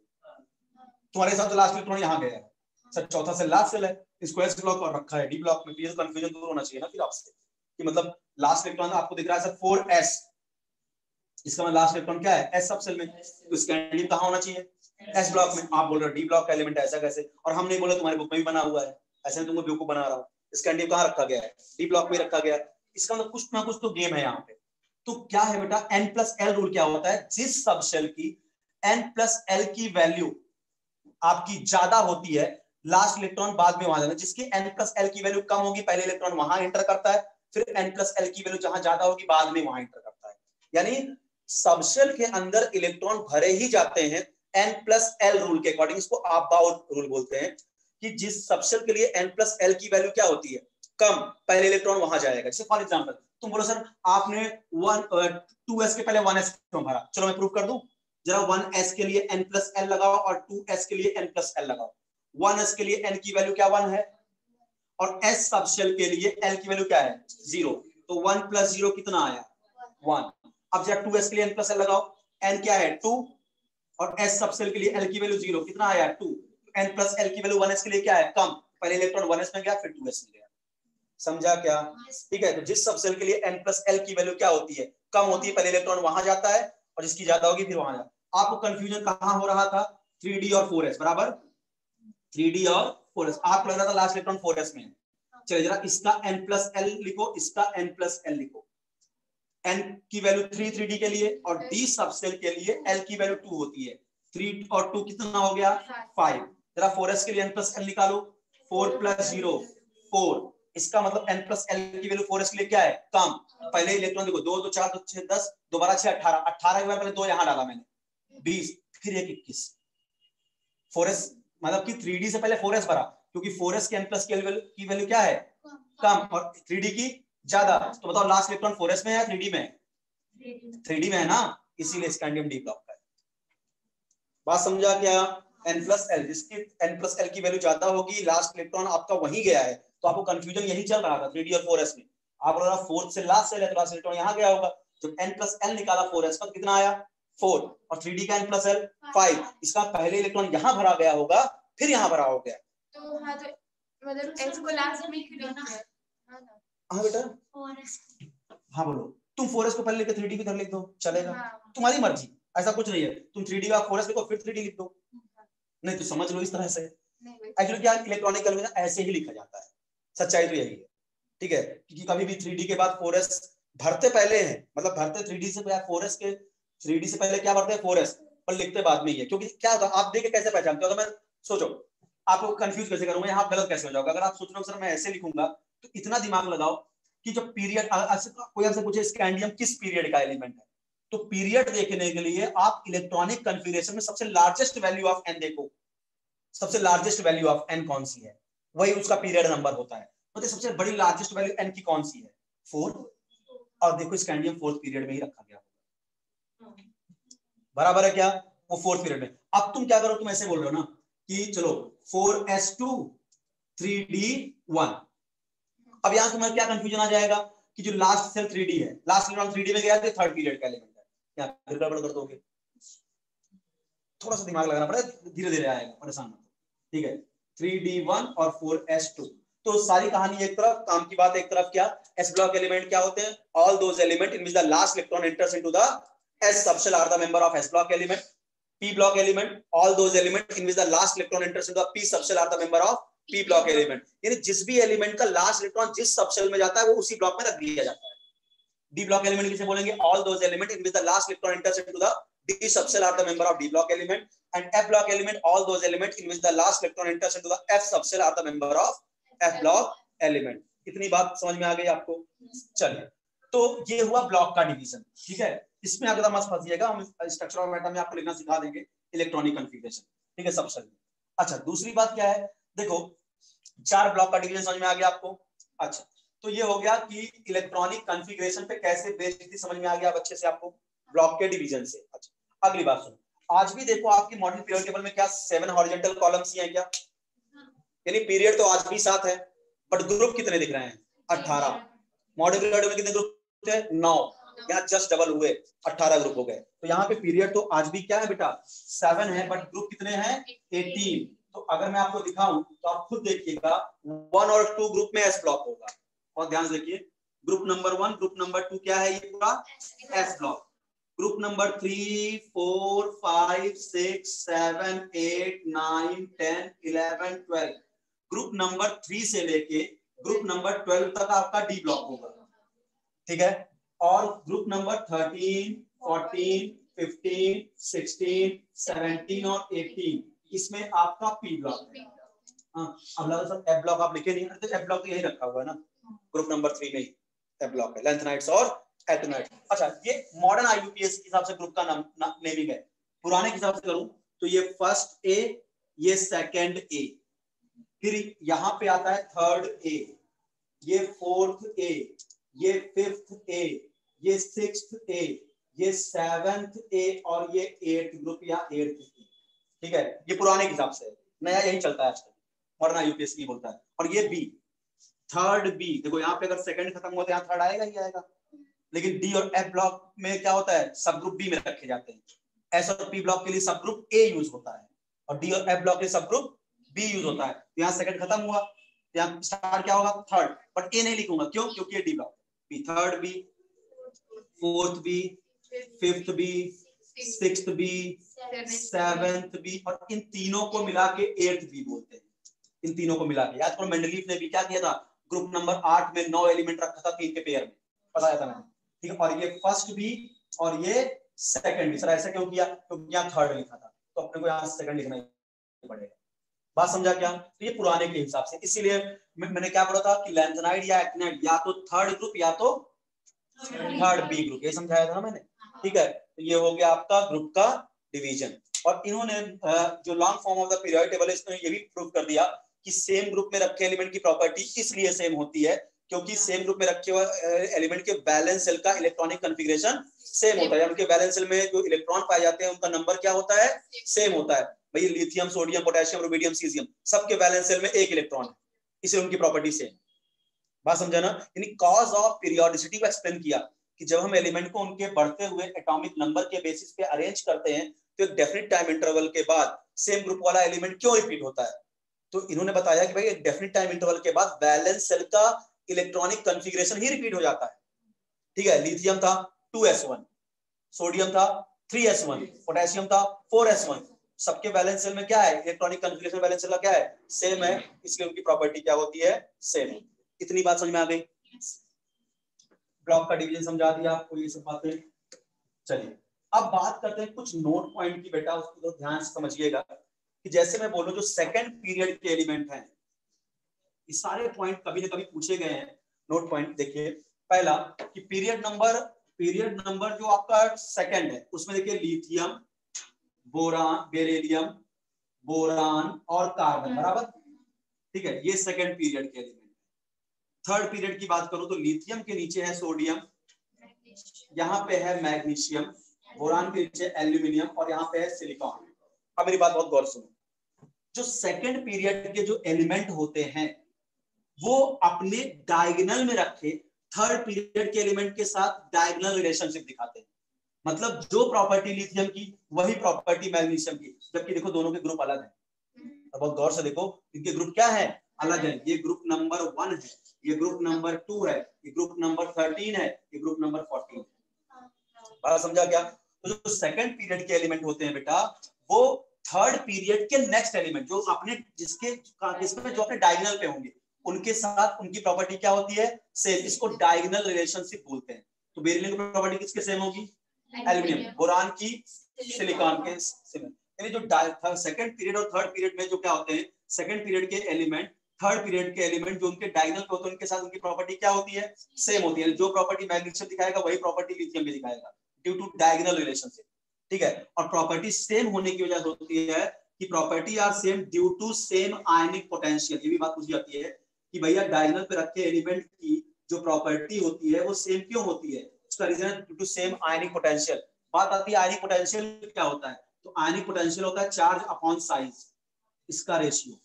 तुम्हारे हिसाब से लास्ट इलेक्ट्रॉन यहाँ गया है सर, चौथा से लास्ट सेल है, इसको s ब्लॉक और रखा है d ब्लॉक में। ये कंफ्यूजन दूर होना चाहिए ना फिर आपसे, कि मतलब लास्ट इलेक्ट्रॉन आपको दिख रहा है सर 4s, इसका मतलब लास्ट इलेक्ट्रॉन क्या है? s सब सेल में। तो इसका एंड कहां होना चाहिए? s ब्लॉक में। आप बोल रहे हो d ब्लॉक का एलिमेंट ऐसा कैसे? और हम नहीं बोले, तुम्हारे बुक में भी बना हुआ है, ऐसे मैं तुमको बेवकूफ बना रहा हूँ। इसका एंड कहां रखा गया है? d ब्लॉक में रखा गया है। इसका मतलब कुछ ना कुछ तो गेम है यहाँ पे। तो क्या है बेटा, n+l रूल क्या होता है? जिस सब सेल की n+l की वैल्यू आपकी ज्यादा होती है, लास्ट इलेक्ट्रॉन बाद में वहां जाता है। जिसकी n+l की वैल्यू कम होगी पहले इलेक्ट्रॉन वहां एंटर करता है, फिर n+l की वैल्यू जहां ज्यादा होगी बाद में वहां एंटर करता है। यानी सबसेल के अंदर इलेक्ट्रॉन भरे ही जाते हैं n+l रूल के अकॉर्डिंग। इसको आप-बाउट रूल बोलते हैं, कि जिस सबसेल के लिए n+l की वैल्यू क्या होती है? कम, पहले इलेक्ट्रॉन वहां जाएगा। जैसे फॉर एग्जांपल तुम बोलो सर आपने 2s के पहले 1s क्यों भरा? चलो मैं प्रूव कर दूं, जरा 1s के लिए n+l लगाओ और 2s के लिए n+l लगाओ। 1s के लिए n की वैल्यू क्या 1 है, और s सबसेल के लिए l की वैल्यू क्या है? 0। तो 1 + 0 कितना आया? 1। अब जब 2s के लिए n+l लगाओ, n क्या है? 2, और s सबसेल के लिए l की वैल्यू 0, कितना आया? 2। n+l की वैल्यू 1s के लिए क्या है? कम, पहले इलेक्ट्रॉन 1s में गया फिर 2s में गया। समझा क्या? ठीक है, तो जिस सबसेल के लिए n+l की वैल्यू क्या होती है? कम होती है, पहले इलेक्ट्रॉन वहां जाता है, और जिसकी ज्यादा होगी फिर वहां जाता। आपको कंफ्यूजन कहां हो रहा था? 3d और 4s बराबर, 3d और 4s। आपको लग रहा था लास्ट इलेक्ट्रॉन 4s में है। चलिए जरा इसका n+l लिखो, इसका n+l लिखो। n की वैल्यू 3 3d के लिए, और d सबसेल के लिए l की वैल्यू 2 होती है। 3 और 2 कितना हो गया 5। जरा 4s के लिए n प्लस एल निकालो, 4 प्लस 0 4। इसका मतलब n प्लस एल की वैल्यू 4s के लिए क्या है कम। पहले इलेक्ट्रॉन देखो 2 2 4 2 6 10 2 12 6 18 18 के बाद पहले 2 यहाँ डाला मैंने 20 फिर 1 21। 4s मतलब कि 3d से पहले 4s भरा क्योंकि 4s के n प्लस की वैल्यू क्या है कम और 3d की ज्यादा। तो बताओ लास्ट इलेक्ट्रॉन 4s में है या 3d में? 3d में है ना, इसीलिए स्कैंडियम डी ब्लॉक का है। बात समझा क्या? n प्लस एल, जिसकी n प्लस एल की वैल्यू ज्यादा होगी लास्ट इलेक्ट्रॉन आपका वहीं गया है। तो आपको कंफ्यूजन यही चल रहा था 3d और 4s में। आप बोल रहा 4th से लास्ट सेल है तो लास्ट इलेक्ट्रॉन यहाँ गया होगा। जब n प्लस एल निकाला 4s का कितना आया 4 और 3d का n प्लस एल 5। इसका पहले इलेक्ट्रॉन यहाँ भरा गया होगा फिर यहाँ भरा हो गया। तो हाँ तो मतलब s को लास्ट में क्यों लिखा है? हाँ बेटा 4s। हाँ बोलो, तुम 4s को पहले लिख के 3d की तरह लिख दो चलेगा। हाँ। तुम्हारी मर्जी, ऐसा कुछ नहीं है। तुम 3d का 4s लिखो फिर 3d लिख दो, नहीं तो समझ लो इस तरह से। एक्चुअली क्या इलेक्ट्रॉनिक कैलकुलेशन ऐसे ही लिखा जाता है, सच्चाई तो यही है। ठीक है, क्योंकि कभी भी 3d के बाद 4s भरते पहले हैं, मतलब भरते 3d से 4s के 3d से पहले क्या भरते हैं 4s पर लिखते बाद में ही है। क्योंकि क्या होता है आप देख के कैसे पहचानते हो? अगर मैं सोचो आपको कंफ्यूज कैसे करूंगा, यहाँ गलत कैसे हो जाओगे? अगर आप सोच रहे हो सर मैं ऐसे लिखूंगा तो इतना दिमाग लगाओ कि जो पीरियड कोई आपसे पूछे स्कैंडियम किस पीरियड का एलिमेंट है, तो पीरियड देखने के लिए आप इलेक्ट्रॉनिक कन्फिगरेशन में सबसे लार्जेस्ट वैल्यू ऑफ एन देखो। सबसे लार्जेस्ट वैल्यू ऑफ एन कौन सी है, वही उसका पीरियड नंबर होता है। मतलब सबसे बड़ी लार्जेस्ट वैल्यू एन की कौन सी है 4। और देखो स्कैंडियम 4th पीरियड में ही रखा गया होगा, बराबर है क्या? वो 4th पीरियड में। अब तुम क्या करो, तुम ऐसे बोल रहे हो ना कि चलो 4s2 3d1। अब यहां तुम्हें क्या कंफ्यूजन आ जाएगा कि जो लास्ट सेल 3d है, लास्ट इलेक्ट्रॉन 3d में गया तो 3rd पीरियड का एलिमेंट है, क्या फिर गड़बड़ कर दोगे? थोड़ा सा दिमाग लगाना पड़ेगा, धीरे धीरे आएगा, परेशान मत। ठीक है 3d1 और 4s2। तो सारी कहानी एक तरफ, काम की बात एक तरफ। क्या s ब्लॉक एलिमेंट क्या होते हैं? All those element in which the last electron enters into the s subshell are the member of s block element. p block element all those element in which the last electron enters into the p subshell are the member of p block element. यानी जिस भी एलिमेंट का लास्ट इलेक्ट्रॉन जिस सबशेल में जाता है वो उसी ब्लॉक में रख दिया जाता है। d ब्लॉक एलिमेंट किसे बोलेंगे? All those element in which the last electron enters into the d subshell are the member of d block element, and f block element all those elements in which the last electron enters into the f subshell are the member of f block element। इतनी बात समझ में आ गई आपको? चलिए, तो ये हुआ ब्लॉक का डिवीजन। ठीक है, इसमें अगर मत फंसिएगा, हम स्ट्रक्चर ऑफ एटम में आपको लिखना सिखा देंगे इलेक्ट्रॉनिक कॉन्फ़िगरेशन। ठीक है सबशेल में। अच्छा दूसरी बात क्या है, देखो 4 ब्लॉक का डिवीजन समझ में आ गया आपको। अच्छा तो ये हो गया कि इलेक्ट्रॉनिक कॉन्फ़िगरेशन पे कैसे बेस्ड थी, समझ में आ गया अब अच्छे से आपको ब्लॉक के डिवीजन से। अच्छा अगली बात सुनो, आज भी देखो आपकी मॉडल पीरियड टेबल में क्या 7 हॉरिजॉन्टल कॉलम्स ही हैं क्या? यानी पीरियड तो आज भी 7 है, बट ग्रुप कितने दिख रहे हैं? 18। मॉडल पीरियड में कितने ग्रुप थे? 9। यहाँ जस्ट डबल हुए, 18 ग्रुप हो गए। तो यहाँ पे पीरियड तो आज भी क्या है बेटा 7 है, बट ग्रुप कितने हैं? 18। तो अगर मैं आपको दिखाऊं तो आप खुद देखिएगा 1 और 2 ग्रुप में एस ब्लॉक होगा। और ध्यान से देखिए ग्रुप नंबर 1 ग्रुप नंबर 2 क्या है? ये पूरा S block. Group number 3 4 5 6 7 8 9 10 11 12 group number 3 से लेके ग्रुप नंबर 12 तक आपका डी ब्लॉक होगा। ठीक है, और ग्रुप नंबर 13 14 15 16 17 और 18 इसमें आपका पी ब्लॉक है। अब लगा सर एफ ब्लॉक आप लिखे नहीं, तो एफ ब्लॉक तो यही रखा हुआ है ना, ग्रुप नंबर 3 में ही एफ ब्लॉक है, लेंथेनाइट्स और एटोनाइट। अच्छा ये मॉडर्न आईयूपीएस के हिसाब से ग्रुप का नेमिंग है। पुराने के हिसाब से करूं तो ये फर्स्ट ए, ये सेकंड ए, फिर यहाँ पे आता है थर्ड ए, ये फोर्थ ए, ये फिफ्थ ए, ये सिक्स्थ ए, ये सेवेंथ ए और ये एट्थ ग्रुप या एट्थ ए। ठीक है, ये पुराने के हिसाब से, नया यही चलता है आजकल, मॉडर्न आईयूपीएस की बोलता है। और ये बी, थर्ड बी, देखो यहाँ पे अगर सेकंड खत्म हुआ तो यहाँ थर्ड आएगा ही आएगा। लेकिन डी और एफ ब्लॉक में क्या होता है, सब ग्रुप बी में रखे जाते हैं। एस और पी ब्लॉक के लिए सब ग्रुप ए यूज होता है और डी और एफ ब्लॉक के लिए सब ग्रुप बी यूज होता है। तो यहाँ सेकंड खत्म हुआ, यहाँ स्टार्ट क्या होगा? थर्ड, बट ए नहीं लिखूंगा, क्यों? क्योंकि ये d block B, third B, fourth B, fifth B, sixth B, seventh B, और इन तीनों को मिला के एट्थ बी बोलते हैं। इन तीनों को मिला के, याद करो मेंडलीफ ने भी क्या किया था, ग्रुप नंबर 8 में 9 एलिमेंट रखा था 3 के पेयर में, बताया था मैंने। ठीक है, और ये फर्स्ट भी और ये सेकंड भी। सर ऐसा क्यों किया? क्योंकि यहाँ थर्ड लिखा था, तो अपने को यहाँ सेकंड लिखना ही पड़ेगा। बात समझा क्या? तो ये पुराने के हिसाब से, इसीलिए मैंने क्या बोला था कि लैंथेनाइड या एक्टिनाइड या तो थर्ड ग्रुप या तो थर्ड बी ग्रुप, ये समझाया था ना मैंने, ठीक है। तो ये हो गया आपका ग्रुप का डिवीजन। और इन्होंने जो long form of the periodic table है, इसने ये भी प्रूव कर दिया कि सेम ग्रुप में रखे एलिमेंट की प्रॉपर्टी इसलिए सेम होती है क्योंकि सेम ग्रुप में रखे हुए एलिमेंट के वैलेंस शेल का इलेक्ट्रॉनिक कॉन्फ़िगरेशन सेम होता है। उनके वैलेंस शेल में जो इलेक्ट्रॉन पाए जाते हैं उनका नंबर क्या होता है? सेम होता है। भाई lithium, sodium, potassium, rubidium, caesium सबके वैलेंस शेल में एक इलेक्ट्रॉन है, इसलिए उनकी प्रॉपर्टी सेम। बात समझा ना? यानी कॉज ऑफ पीरियोडिसिटी को एक्सप्लेन किया कि जब हम एलिमेंट को उनके बढ़ते हुए एटॉमिक नंबर के बेसिस पे अरेंज करते हैं तो एक डेफिनेट टाइम इंटरवल के बाद सेम ग्रुप वाला एलिमेंट क्यों रिपीट होता है। तो इन्होंने बताया कि भाई एक डेफिनेट टाइम इंटरवल के बाद वैलेंस शेल का इलेक्ट्रॉनिक कॉन्फ़िगरेशन ही रिपीट हो जाता है, ठीक है। लिथियम था 2s1, सोडियम था 3s1, पोटेशियम था 4s1, सबके वैलेंस शेल में क्या है? इलेक्ट्रॉनिक कॉन्फ़िगरेशन वैलेंस शेल का क्या है? सेम है, इसलिए उनकी प्रॉपर्टी क्या होती है? सेम। इतनी बात समझ में आ गई? ब्लॉक का डिवीजन समझा दिया आपको, ये सब बातें। चलिए अब बात करते हैं कुछ नोट पॉइंट की, बेटा उसको तो ध्यान से समझिएगा कि जैसे मैं बोलूं जो सेकंड पीरियड के एलिमेंट हैं, ये सारे पॉइंट कभी ना कभी पूछे गए हैं। नोट पॉइंट देखिए, पहला कि पीरियड नंबर जो आपका सेकंड है उसमें देखिए लिथियम, बोरान, बेरिलियम, बोरान और कार्बन, बराबर, ठीक है। ये सेकंड पीरियड के एलिमेंट। थर्ड पीरियड की बात करूं तो लिथियम के नीचे है सोडियम, यहाँ पे है मैग्नीशियम, बोरान के नीचे एल्यूमिनियम और यहाँ पे है सिलिकॉन। अब मेरी बात बहुत गौर सुनो, जो सेकंड पीरियड के जो एलिमेंट होते हैं वो अपने डायगोनल में रखे थर्ड पीरियड के एलिमेंट के साथ डायगोनल रिलेशनशिप दिखाते हैं। मतलब जो प्रॉपर्टी लिथियम की वही प्रॉपर्टी मैग्नीशियम की, जबकि देखो दोनों के ग्रुप अलग है। अब बहुत गौर से देखो, इनके ग्रुप क्या है? अलग है। ये ग्रुप नंबर 1 है, ये ग्रुप नंबर 2 है, ये ग्रुप नंबर 13 है, ये ग्रुप नंबर 14 है। बात समझा क्या? तो जो सेकंड पीरियड के एलिमेंट होते हैं बेटा, वो थर्ड पीरियड के नेक्स्ट एलिमेंट जो अपने जिसमें जो अपने डायगोनल पे होंगे उनके साथ उनकी प्रॉपर्टी क्या होती है? सेम। इसको डायगोनल रिलेशनशिप बोलते हैं। तो बेरिलियम की प्रॉपर्टी किसके सेम होगी? एल्यूमिनियम। बोरान की सिलिकॉन के सेम। यानी जो सेकंड पीरियड और थर्ड पीरियड में जो क्या होते हैं, सेकंड पीरियड के एलिमेंट थर्ड पीरियड के एलिमेंट जो उनके डायगोनल पे होते हैं उनके साथ उनकी प्रॉपर्टी क्या होती है? सेम होती है। जो प्रॉपर्टी मैग्नीशियम दिखाएगा वही प्रॉपर्टी लिथियम भी दिखाएगा ड्यू टू डायगोनल रिलेशनशिप, ठीक है। और प्रॉपर्टी सेम होने की वजह से होती है कि property are same due to same ionic potential. ये भी बात पूछी जाती है कि भैया डायगोनल पे रखे एलिमेंट की जो प्रॉपर्टी होती है वो सेम क्यों होती है? उसका रीजन है due to same ionic potential. बात आती है आयनिक पोटेंशियल क्या होता है? तो आयनिक पोटेंशियल होता है चार्ज अपॉन साइज, इसका रेशियो,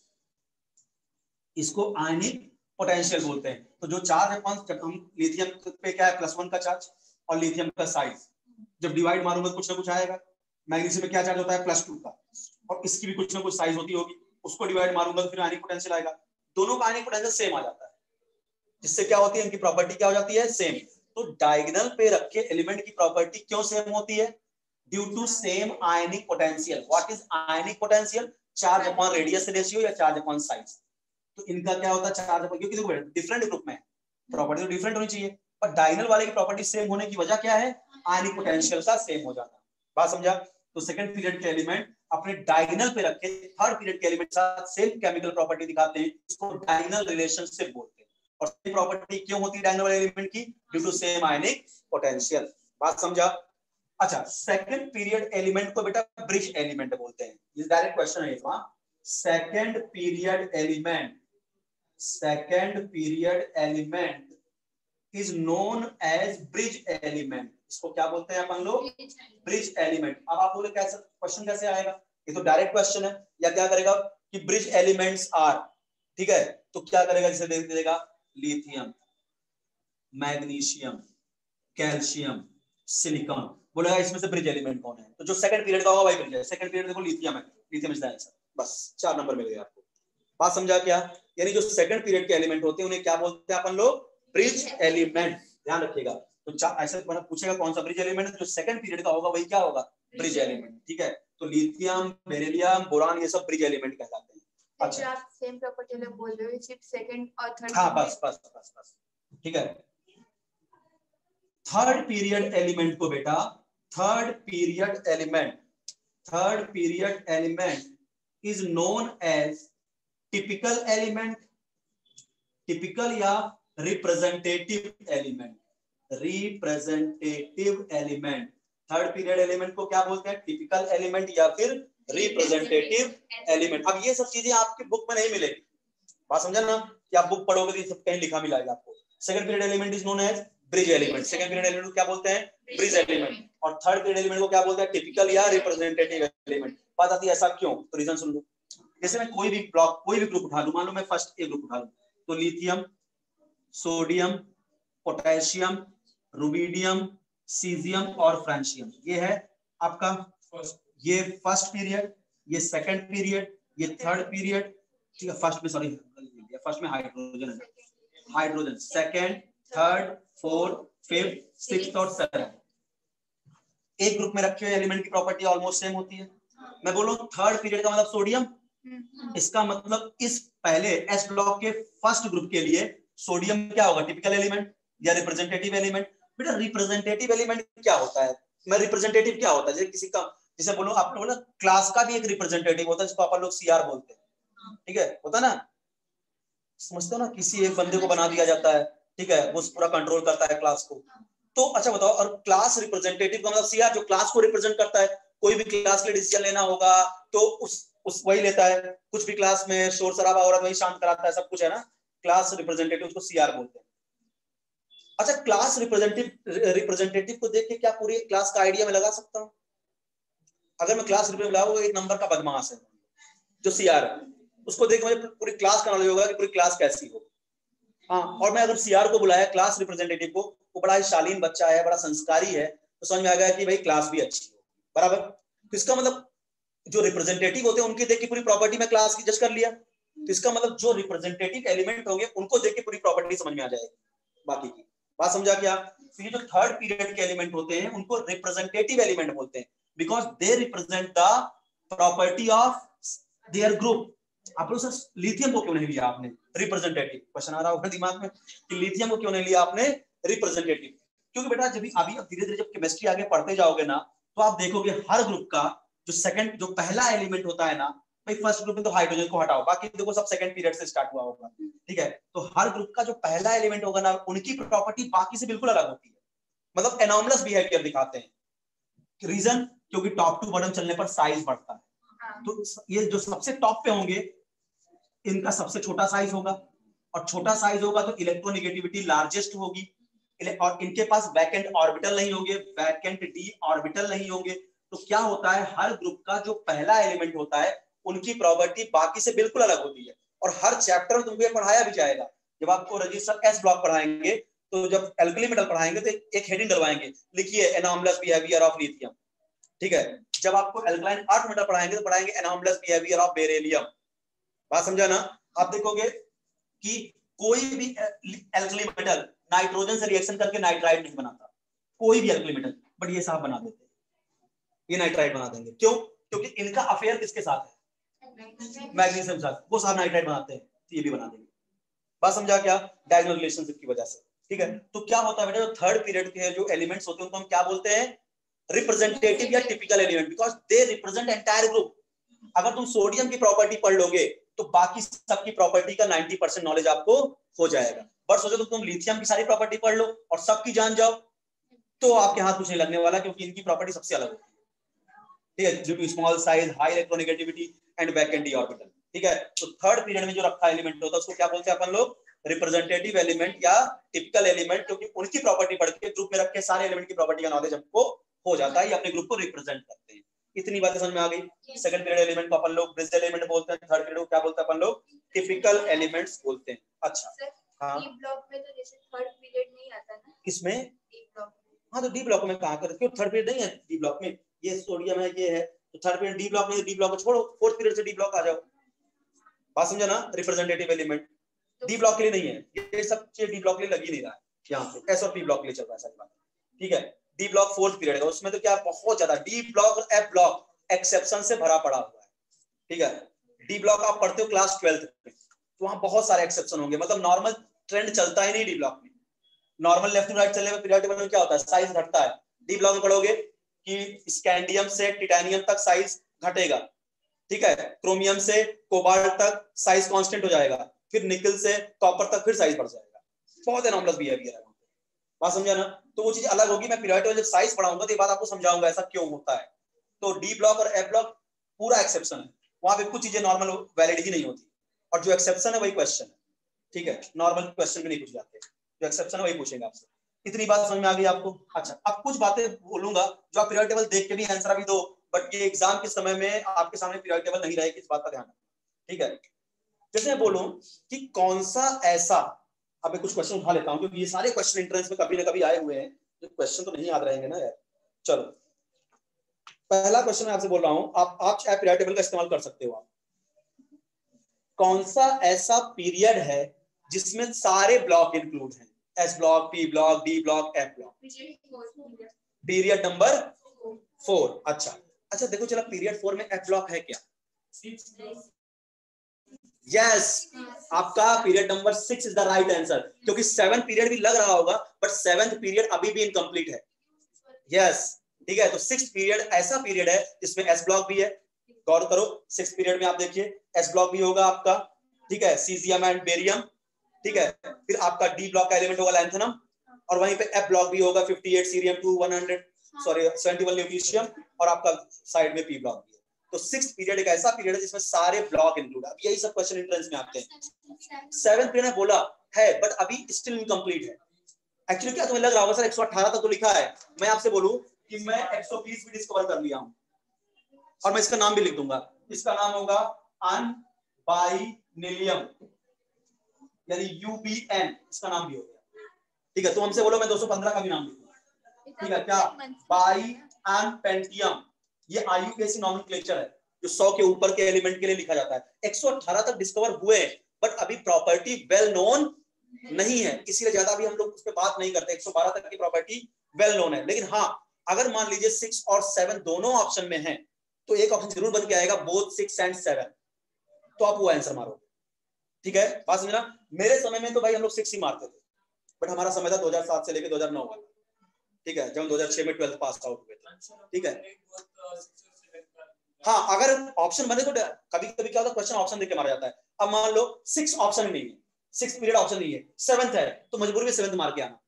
इसको आयनिक पोटेंशियल बोलते हैं। तो जो चार्ज अपॉन, जब हम लिथियम पे क्या है? +1 का चार्ज और लिथियम का साइज, जब डिवाइड मारूंगा कुछ ना कुछ आएगा। मैग्नीशियम में क्या चार्ज होता है? +2 का, और इसकी भी कुछ ना कुछ साइज होती होगी, उसको डिवाइड मारूंगा तो फिर आयनिक पोटेंशियल आएगा। दोनों का आयनिक पोटेंशियल सेम आ जाता है, जिससे क्या होती है? इनकी प्रॉपर्टी क्या हो जाती है? सेम। तो डायगोनल पे रखे एलिमेंट की प्रॉपर्टी क्यों सेम होती है? Due to same ionic potential. What is ionic potential? Charge upon radius ratio या चार्ज अपॉन साइज। तो इनका क्या होता है? चार्ज अपॉन, क्योंकि देखो डिफरेंट ग्रुप में प्रॉपर्टी तो डिफरेंट होनी चाहिए, पर डायगोनल वाले की प्रॉपर्टी सेम होने की वजह क्या है? आयनिक पोटेंशियल का सेम हो जाना। बात समझा? तो सेकंड पीरियड के एलिमेंट अपने डायगोनल पे रखे थर्ड पीरियड के एलिमेंट के साथ सेम केमिकल प्रॉपर्टी दिखाते हैं, इसको डायगोनल रिलेशनशिप बोलते हैं। और सेम प्रॉपर्टी क्यों होती है डायगोनल वाले एलिमेंट की? Due to same ionic potential. बात समझा? अच्छा, सेकंड पीरियड एलिमेंट को बेटा ब्रिज एलिमेंट बोलते हैं। ये डायरेक्ट क्वेश्चन है इसका। Second period element is known as bridge element. इसको क्या बोलते हैं अपन लोग? Bridge element. अब आप बोले कैसे, क्वेश्चन कैसे आएगा? ये तो डायरेक्ट क्वेश्चन है। या क्या करेगा कि ब्रिज एलिमेंट्स आर, ठीक है, तो क्या करेगा? जैसे देख देगा लिथियम, मैग्नीशियम, कैल्शियम, सिलिकॉन, बोलेगा इसमें से ब्रिज एलिमेंट कौन है? तो जो सेकंड पीरियड का होगा वही ब्रिज है। सेकंड पीरियड देखो लिथियम है, लिथियम इज द आंसर। बस 4 नंबर मिल गए आपको। बात समझा क्या? यानी जो सेकंड पीरियड के एलिमेंट होते हैं उन्हें क्या बोलते हैं अपन लोग? Bridge element. ध्यान रखिएगा। तो ऐसे पूछेगा कौन सा ब्रिज एलिमेंट है, जो सेकंड पीरियड का होगा वही क्या होगा? ब्रिज एलिमेंट, ठीक है। तो लिथियम, बेरिलियम, बोरान, ये सब ब्रिज एलिमेंट कहलाते हैं। अच्छा, आप सेम प्रॉपर्टी वाला बोल रहे हो, सिर्फ सेकंड और थर्ड। हाँ बस, ठीक है। थर्ड पीरियड एलिमेंट को बेटा, third period element third period element is known as typical element, typical या representative element, representative element. Third period element को क्या बोलते हैं, टिपिकल एलिमेंट या फिर रिप्रेजेंटेटिव एलिमेंट। अब ये सब चीजें आपकी बुक में नहीं मिलेगी, बात समझा ना, कि आप बुक पढ़ोगे तो ये सब कहीं लिखा मिलेगा आपको। Second period element is known as bridge element, second period element को क्या बोलते हैं, ब्रिज एलिमेंट। और थर्ड पीरियड एलिमेंट को क्या बोलते हैं, टिपिकल या रिप्रेजेंटेटिव एलिमेंट। बात आती है ऐसा क्यों, तो रीजन सुन लो। जैसे मैं कोई भी ब्लॉक, कोई भी ग्रुप उठा लूं, मान लो मैं फर्स्ट ए ग्रुप उठा लूं, तो lithium, sodium, potassium, rubidium, caesium और फ्रांशियम, ये है आपका ये फर्स्ट पीरियड, ये सेकंड पीरियड, ये थर्ड पीरियड, ठीक है। फर्स्ट में सॉरी, फर्स्ट में हाइड्रोजन है, hydrogen second, third, fourth, fifth, sixth और सेवेंथ। एक ग्रुप में रखे हुए एलिमेंट की प्रॉपर्टी ऑलमोस्ट सेम होती है। मैं बोलूं थर्ड पीरियड का मतलब सोडियम, इसका मतलब इस पहले एस ब्लॉक के फर्स्ट ग्रुप के लिए सोडियम क्या होगा, टिपिकल एलिमेंट या रिप्रेजेंटेटिव एलिमेंट। बेटा रिप्रेजेंटेटिव एलिमेंट क्या होता है, मैं रिप्रेजेंटेटिव क्या होता है, जैसे किसी का, जैसे बोलो आप लोग ना क्लास का भी एक रिप्रेजेंटेटिव होता है जिसको अपन लोग सीआर बोलते हैं, ठीक है, होता ना, समझते हो ना, किसी एक बंदे को बना दिया जाता है, ठीक है, वो पूरा कंट्रोल करता है क्लास को। तो अच्छा बताओ, और क्लास रिप्रेजेंटेटिव का मतलब सीआर जो क्लास को रिप्रेजेंट करता है, कोई भी क्लास के डिसीजन लेना होगा तो उस वही लेता है, कुछ भी क्लास में शोर शराबा हो रहा है वही शांत कराता है, सब कुछ है ना, क्लास रिप्रेजेंटेटिव उसको सीआर बोलते हैं। अच्छा, क्लास रिप्रेजेंटेटिव को देख के क्या पूरी क्लास का आइडिया में लगा सकता हूं? अगर मैं क्लास रिप्रेजेंटेटिव लाऊंगा, एक नंबर का बदमाश है जो सीआर है, उसको देख मुझे पूरी क्लास का नॉलेज होगा कि पूरी क्लास कैसी हो। हाँ, और मैं अगर सीआर को बुलाया क्लास रिप्रेजेंटेटिव को, वो बड़ा शालीन बच्चा है, बड़ा संस्कारी है, तो समझ में आ गया कि भाई क्लास भी अच्छी हो, बराबर। तो इसका मतलब जो रिप्रेजेंटेटिव होते हैं उनके देख के पूरी प्रॉपर्टी में क्लास की जज कर लिया, तो इसका मतलब जो रिप्रेजेंटेटिव एलिमेंट होंगे उनको देख के पूरी प्रॉपर्टी समझ में आ जाएगी बाकी की। बात समझा क्या? तो ये जो थर्ड पीरियड के एलिमेंट होते हैं उनको रिप्रेजेंटेटिव एलिमेंट बोलते हैं, because they represent the property of their group. आप लोग सर लिथियम को क्यों नहीं लिया आपने रिप्रेजेंटेटिव? क्वेश्चन आ रहा होगा दिमाग में कि लिथियम को क्यों नहीं लिया आपने रिप्रेजेंटेटिव? क्योंकि बेटा जब अभी धीरे धीरे जब केमिस्ट्री आगे पढ़ते जाओगे ना, तो आप देखोगे हर ग्रुप का जो सेकंड, जो पहला एलिमेंट होता है ना, भाई फर्स्ट ग्रुप में तो हाइड्रोजन को हटाओ, बाकी देखो सब सेकंड पीरियड से स्टार्ट हुआ होगा, ठीक है। तो हर ग्रुप का जो पहला एलिमेंट होगा ना, उनकी प्रॉपर्टी बाकी से बिल्कुल अलग होती है, मतलब एनॉमलस बिहेवियर दिखाते हैं। रीजन, क्योंकि टॉप टू बॉटम चलने पर साइज बढ़ता है। तो ये जो सबसे टॉप पे होंगे इनका सबसे छोटा साइज होगा, और छोटा साइज होगा तो इलेक्ट्रोनेगेटिविटी लार्जेस्ट होगी, और इनके पास वैकेंट ऑर्बिटल नहीं होंगे, वैकेंट डी ऑर्बिटल नहीं होंगे। तो क्या होता है, हर ग्रुप का जो पहला एलिमेंट होता है उनकी प्रॉपर्टी बाकी से बिल्कुल अलग होती है, और हर चैप्टर में तुमको पढ़ाया भी जाएगा। जब आपको रजिस्टर एस ब्लॉक पढ़ाएंगे, तो जब एल्कली मेटल पढ़ाएंगे तो एक हेडिंग डलवाएंगे, लिखिए एनॉमलस बिहेवियर ऑफ लिथियम, ठीक है। जब आपको एल्कलाइन अर्थ मेटल पढ़ाएंगे तो पढ़ाएंगे एनॉमलस बिहेवियर ऑफ बेरिलियम। बात समझा ना? आप देखोगे कि कोई भी एल्कली मेटल नाइट्रोजन से रिएक्शन करके नाइट्राइड नहीं बनाता, कोई भी एल्कली मेटल, बट ये साहब बना देते हैं, ये नाइट्राइड बना देंगे। क्यों? क्योंकि इनका अफेयर किसके साथ है, मैग्नीशियम साथ, वो साहब नाइट्राइड बनाते हैं, तो ये भी बना देंगे। बात समझा क्या? डायगोनल रिलेशनशिप की वजह से, ठीक है। तो क्या होता है बेटा, जो थर्ड पीरियड के जो एलिमेंट्स होते हैं उनको हम क्या बोलते हैं, रिप्रेजेंटेटिव या typical element, because they represent entire group. अगर तुम सोडियम की प्रॉपर्टी पढ़ लोगे तो बाकी सबकी प्रॉपर्टी का 90% नॉलेज आपको हो जाएगा। बट सोचो तो तुम लिथियम की सारी प्रॉपर्टी पढ़ लो और सबकी जान जाओ, तो आपके हाथ कुछ नहीं लगने वाला, क्योंकि इनकी प्रॉपर्टी सबसे अलग होती है, ठीक है, due to small size, high electronegativity and vacant d orbital, ठीक है। तो थर्ड पीरियड में जो रखा एलिमेंट होता है उसको क्या बोलते हैं अपन लोग, रिप्रेजेंटेटिव एलिमेंट या टिपिकल एलिमेंट, क्योंकि उनकी प्रॉपर्टी पढ़ के ग्रुप में रख के सारे एलिमेंट की प्रॉपर्टी का नॉलेज हमको हो जाता है, ये अपने ग्रुप को रिप्रेजेंट करते हैं। इतनी बातें समझ में आ गई। सेकंड पीरियड एलिमेंट को अपन लोग ब्रिज एलिमेंट बोलते हैं, थर्ड पीरियड को क्या बोलते हैं अपन लोग, टिपिकल एलिमेंट्स बोलते हैं। अच्छा सर, हाँ, डी ब्लॉक में तो जैसे थर्ड पीरियड नहीं आता ना, किसमें? D block. हाँ, तो डी ब्लॉक में कहां कर, क्यों थर्ड पीरियड नहीं है डी ब्लॉक में, ये सोडियम है, ये है, तो थर्ड पीरियड डी ब्लॉक में, डी ब्लॉक को छोड़ो, फोर्थ पीरियड से डी ब्लॉक आ जाओ। बात समझा ना? रिप्रेजेंटेटिव एलिमेंट डी ब्लॉक के लिए नहीं है, ये सब चीज डी ब्लॉक के लिए लगी नहीं रहा है, यहाँ पे एस और पी ब्लॉक के लिए चल रहा है सारी बात, ठीक है। डी ब्लॉक फोर्थ पीरियड है, उसमें तो क्या बहुत ज्यादा डी ब्लॉक और एफ ब्लॉक एक्सेप्शन से भरा पड़ा हुआ है, ठीक है। डी ब्लॉक आप पढ़ते हो क्लास 12th में, तो वहां बहुत सारे एक्सेप्शन होंगे, मतलब नॉर्मल ट्रेंड चलता ही नहीं डी ब्लॉक में। नॉर्मल लेफ्ट टू राइट चलने में पीरियड टेबल में क्या होता है, साइज घटता है। डी ब्लॉक में पढ़ोगे कि स्कैंडियम से टिटेनियम तक साइज घटेगा, ठीक है, क्रोमियम से कोबाल्ट तक साइज कांस्टेंट हो जाएगा, फिर निकल से कॉपर तक फिर साइज बढ़ जाएगा। बहुत एनॉमलस बिहेवियर है, बात समझा ना। तो वो चीज अलग होगी, मैं पीरियोडिक टेबल जब साइज पढ़ाऊंगा तो ये बात आपको समझाऊंगा ऐसा क्यों होता है। तो डी ब्लॉक और एफ ब्लॉक पूरा एक्सेप्शन है, वहां पे कुछ चीजें नॉर्मल वैलिड ही नहीं होती, और जो एक्सेप्शन है वही क्वेश्चन है, ठीक है, नॉर्मल क्वेश्चन भी नहीं पूछ जाते, जो एक्सेप्शन है वही पूछेंगे आपसे। इतनी बात समझ में आ गई आपको? अच्छा, अब कुछ बातें बोलूंगा जो आप पीरियोडिक टेबल देख के भी आंसर भी दो, बट ये एग्जाम के समय में आपके सामने पीरियोडिक टेबल नहीं रहेगी, इस बात का ध्यान रखना, ठीक है। जैसे मैं बोलूं कि कौन सा ऐसा, अब मैं कुछ क्वेश्चन उठा लेता हूं क्योंकि ये सारे क्वेश्चन एंट्रेंस में कभी ना कभी आए हुए हैं, तो क्वेश्चन तो नहीं याद रहेंगे ना यार। चलो, पहला क्वेश्चन मैं आपसे बोल रहा हूं, आप चाहे पीरियोडिक टेबल का इस्तेमाल कर सकते हो आप। कौन सा ऐसा पीरियड है जिसमें सारे ब्लॉक इंक्लूड हैं, S block, P block, D block, F block? Period number 4। अच्छा अच्छा, देखो चला, पीरियड 4 में एफ ब्लॉक है क्या? यस, आपका period number 6 is the right answer, क्योंकि 7th पीरियड भी लग रहा होगा बट 7th पीरियड अभी भी इनकम्प्लीट है। यस, ठीक है, तो 6th पीरियड ऐसा पीरियड है जिसमें एस ब्लॉक भी है। गौर करो, 6th पीरियड में आप देखिए एस ब्लॉक भी होगा आपका, ठीक है, सीजियम एंड बेरियम, ठीक है, फिर आपका डी ब्लॉक का एलिमेंट होगा लैंथेनम, और वहीं पे एफ ब्लॉक भी होगा 58 सीरियम 2 71 ल्यूटीशियम, और आपका साइड में पी ब्लॉक भी है। तो 6th पीरियड एक ऐसा पीरियड है जिसमें सारे ब्लॉक इंक्लूड है। अब यही सब क्वेश्चन एंट्रेंस में आते हैं। 7th पीरियड बोला है बट अभी स्टिल इनकम्प्लीट है। एक्चुअली क्या तुम्हें लग रहा होगा सर 118 तक तो लिखा है, मैं आपसे बोलूं कि मैं 120 भी डिस्कवर कर लिया हूं, और मैं इसका नाम भी लिख दूंगा, इसका नाम होगा अनबाइनिलियम, यानी UBN, इसका नाम भी हो गया, ठीक है। तो हमसे बोलो मैं 215 का भी नाम लिखूंगा, ठीक है, क्या बाई एंड पेंटियम, ये IUPAC नॉमेनक्लेचर है जो 100 के ऊपर के एलिमेंट के लिए लिखा जाता है। 118 तक डिस्कवर हुए बट अभी प्रॉपर्टी वेल नोन नहीं है, इसीलिए ज्यादा भी हम लोग उस पर बात नहीं करते। 112 तक की प्रॉपर्टी वेल नोन है, लेकिन हाँ, अगर मान लीजिए 6 और 7 दोनों ऑप्शन में है तो एक ऑप्शन जरूर बन के आएगा, बोथ 6 एंड 7, तो आप वो आंसर मारोगे, ठीक है, बात समझना। मेरे समय में तो भाई हम लोग 6 ही मारते थे, बट हमारा समय था 2007 से लेकर 2009 वाला, ठीक है, जब 2006 में 12th पास आउट हुए थे, ठीक है। हाँ, अगर ऑप्शन बने तो कभी कभी क्या होता है, क्वेश्चन ऑप्शन देके मारा जाता है। अब मान लो 6 ऑप्शन नहीं है, 6th पीरियड ऑप्शन नहीं है, 7th है, तो मजबूरी में 7th मार के आना।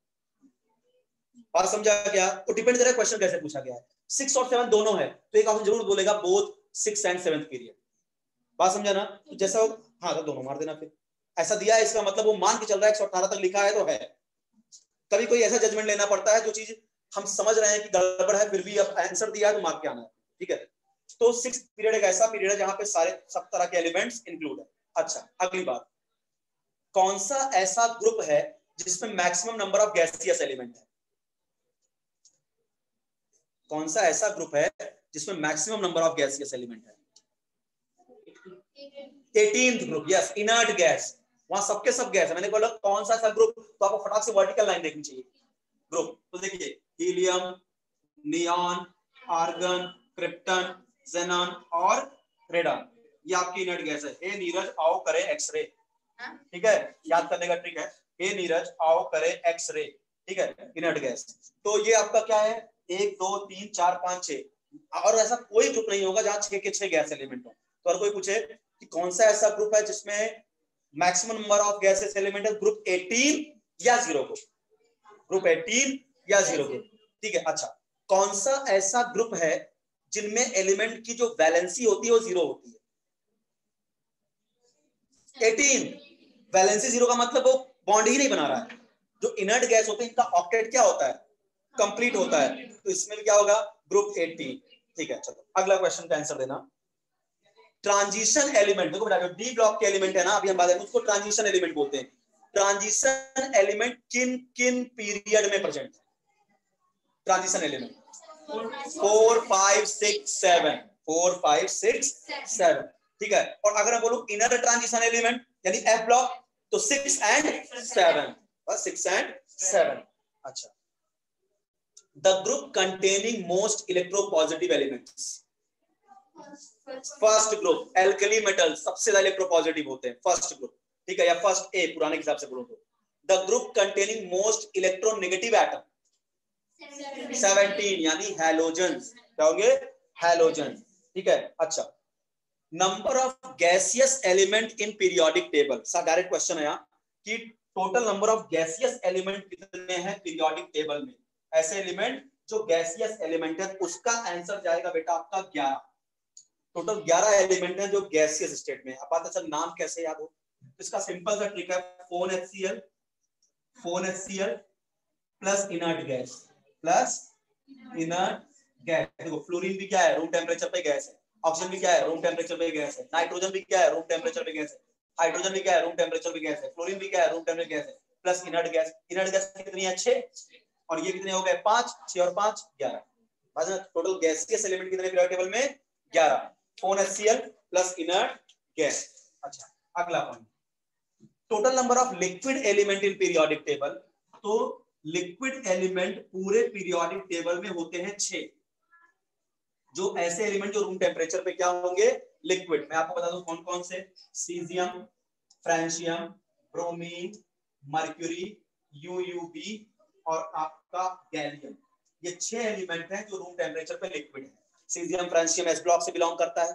बात समझा क्या? तो डिपेंड करेगा क्वेश्चन कैसे पूछा गया है। 6 और 7 दोनों है तो एक ऑप्शन जरूर बोलेगा बोथ 6 एंड 7th पीरियड, बात समझा ना। तो जैसा हो, हाँ तो दोनों मार देना, फिर ऐसा दिया है, इसका मतलब वो मान के चल रहा है 118 तक लिखा है तो है। कभी कोई ऐसा जजमेंट लेना पड़ता है जो चीज हम समझ रहे हैं कि गड़बड़ है, फिर भी अब आंसर दिया है तो मार्क के आना है, ठीक है। तो 6th पीरियड एक ऐसा पीरियड है जहां पे सारे सब तरह के एलिमेंट्स इंक्लूड है। अच्छा, अगली बात, कौन सा ऐसा ग्रुप है जिसमें maximum number of gaseous element है? कौन सा ऐसा ग्रुप है जिसमें maximum number of gaseous element है? 18th group, yes, inert gas, वहां सबके सब गैस है। मैंने बोला कौन सा ऐसा ग्रुप, तो आपको फटाक से वर्टिकल लाइन देखनी चाहिए ग्रुप। तो देखिए, helium, neon, argon, krypton, xenon और रेडन, ये आपकी इनर्ट गैस है। हे नीरज आओ करे एक्सरे, ठीक है, याद करने का ट्रिक है, हे नीरज आओ करे एक्सरे, ठीक है, इनर्ट गैस। तो ये आपका क्या है, 1 2 3 4 5 6, और ऐसा कोई ग्रुप नहीं होगा जहां 6 के 6 गैस एलिमेंट हो। तो अगर कोई पूछे कि कौन सा ऐसा ग्रुप है जिसमें maximum number of gases element है, ग्रुप 18 या 0 ग्रुप, ग्रुप 18 या 0 ग्रुप, ठीक है। अच्छा, कौन सा ऐसा ग्रुप है जिनमें एलिमेंट की जो वैलेंसी होती है वो 0 होती है? 18, वैलेंसी 0 का मतलब वो बॉन्ड ही नहीं बना रहा है। जो इनर्ट गैस होते हैं इनका ऑक्टेट क्या होता है, कंप्लीट होता है, तो इसमें भी क्या होगा, ग्रुप 18, ठीक है। चलो अगला क्वेश्चन का आंसर देना। ट्रांजिशन एलिमेंट, देखो बेटा, जो डी ब्लॉक के एलिमेंट है ना, अभी हम बात करें उसको ट्रांजिशन एलिमेंट बोलते हैं। ट्रांजिशन एलिमेंट किन किन पीरियड में प्रेजेंट है? ट्रांजिशन एलिमेंट 4 5 6 7, 4 5 6 7, ठीक है। और अगर मैं बोलूं इनर ट्रांजिशन एलिमेंट यानी एफ ब्लॉक, तो 6 एंड 7, बस 6 एंड 7। अच्छा, the group containing most electropositive elements, first group alkali metal सबसे ज्यादा इलेक्ट्रोपॉजिटिव होते हैं, फर्स्ट ग्रुप, ठीक है, या फर्स्ट ए पुराने हिसाब से बोलो तो। The group containing most electronegative atom, 17 यानी हैलोजन। क्या होंगे? हैलोजन। ठीक है। अच्छा, number of gaseous element in periodic table. सा डायरेक्ट क्वेश्चन है यहाँ कि total number of gaseous element कितने हैं पीरियोडिक टेबल में। ऐसे एलिमेंट जो गैसियस एलिमेंट है, उसका आंसर जाएगा बेटा आपका 11। टोटल 11 एलिमेंट है जो गैसियस स्टेट में। अब बात अच्छा नाम कैसे याद हो, इसका सिंपल सा ट्रिक है, phone HCl plus inert gas plus inert gas. देखो फ्लोरीन भी क्या है, रूम टेम्परेचर पे गैस है। ऑक्सीजन भी क्या है, रूम टेम्परेचर पे गैस है। नाइट्रोजन भी क्या है, रूम टेम्परेचर पे गैस है। हाइड्रोजन भी क्या है, रूम टेम्परेचर पे गैस है। फ्लोरीन भी क्या है, रूम टेम्परेचर गैस है। Plus inert gas. Inert gas कितनी है? 6। और ये कितने हो गए? 5। 6 और 5 11। टोटल गैसियस एलिमेंट कितने पीरियोडिक टेबल में? 11। Phone HCl plus inert gas. अच्छा, अगला point, total number of liquid element in periodic table. तो लिक्विड एलिमेंट पूरे पीरियोडिक टेबल में होते हैं 6। जो ऐसे एलिमेंट जो रूम टेम्परेचर पे क्या होंगे? लिक्विड। मैं आपको बता दूं कौन कौन से, सीजियम, फ्रांशियम, ब्रोमीन, मर्क्यूरी, यूयूबी और आपका गैलियम। ये 6 एलिमेंट हैं जो रूम टेम्परेचर पे लिक्विड है। सीजियम फ्रांशियम एस ब्लॉक से बिलोंग करता है।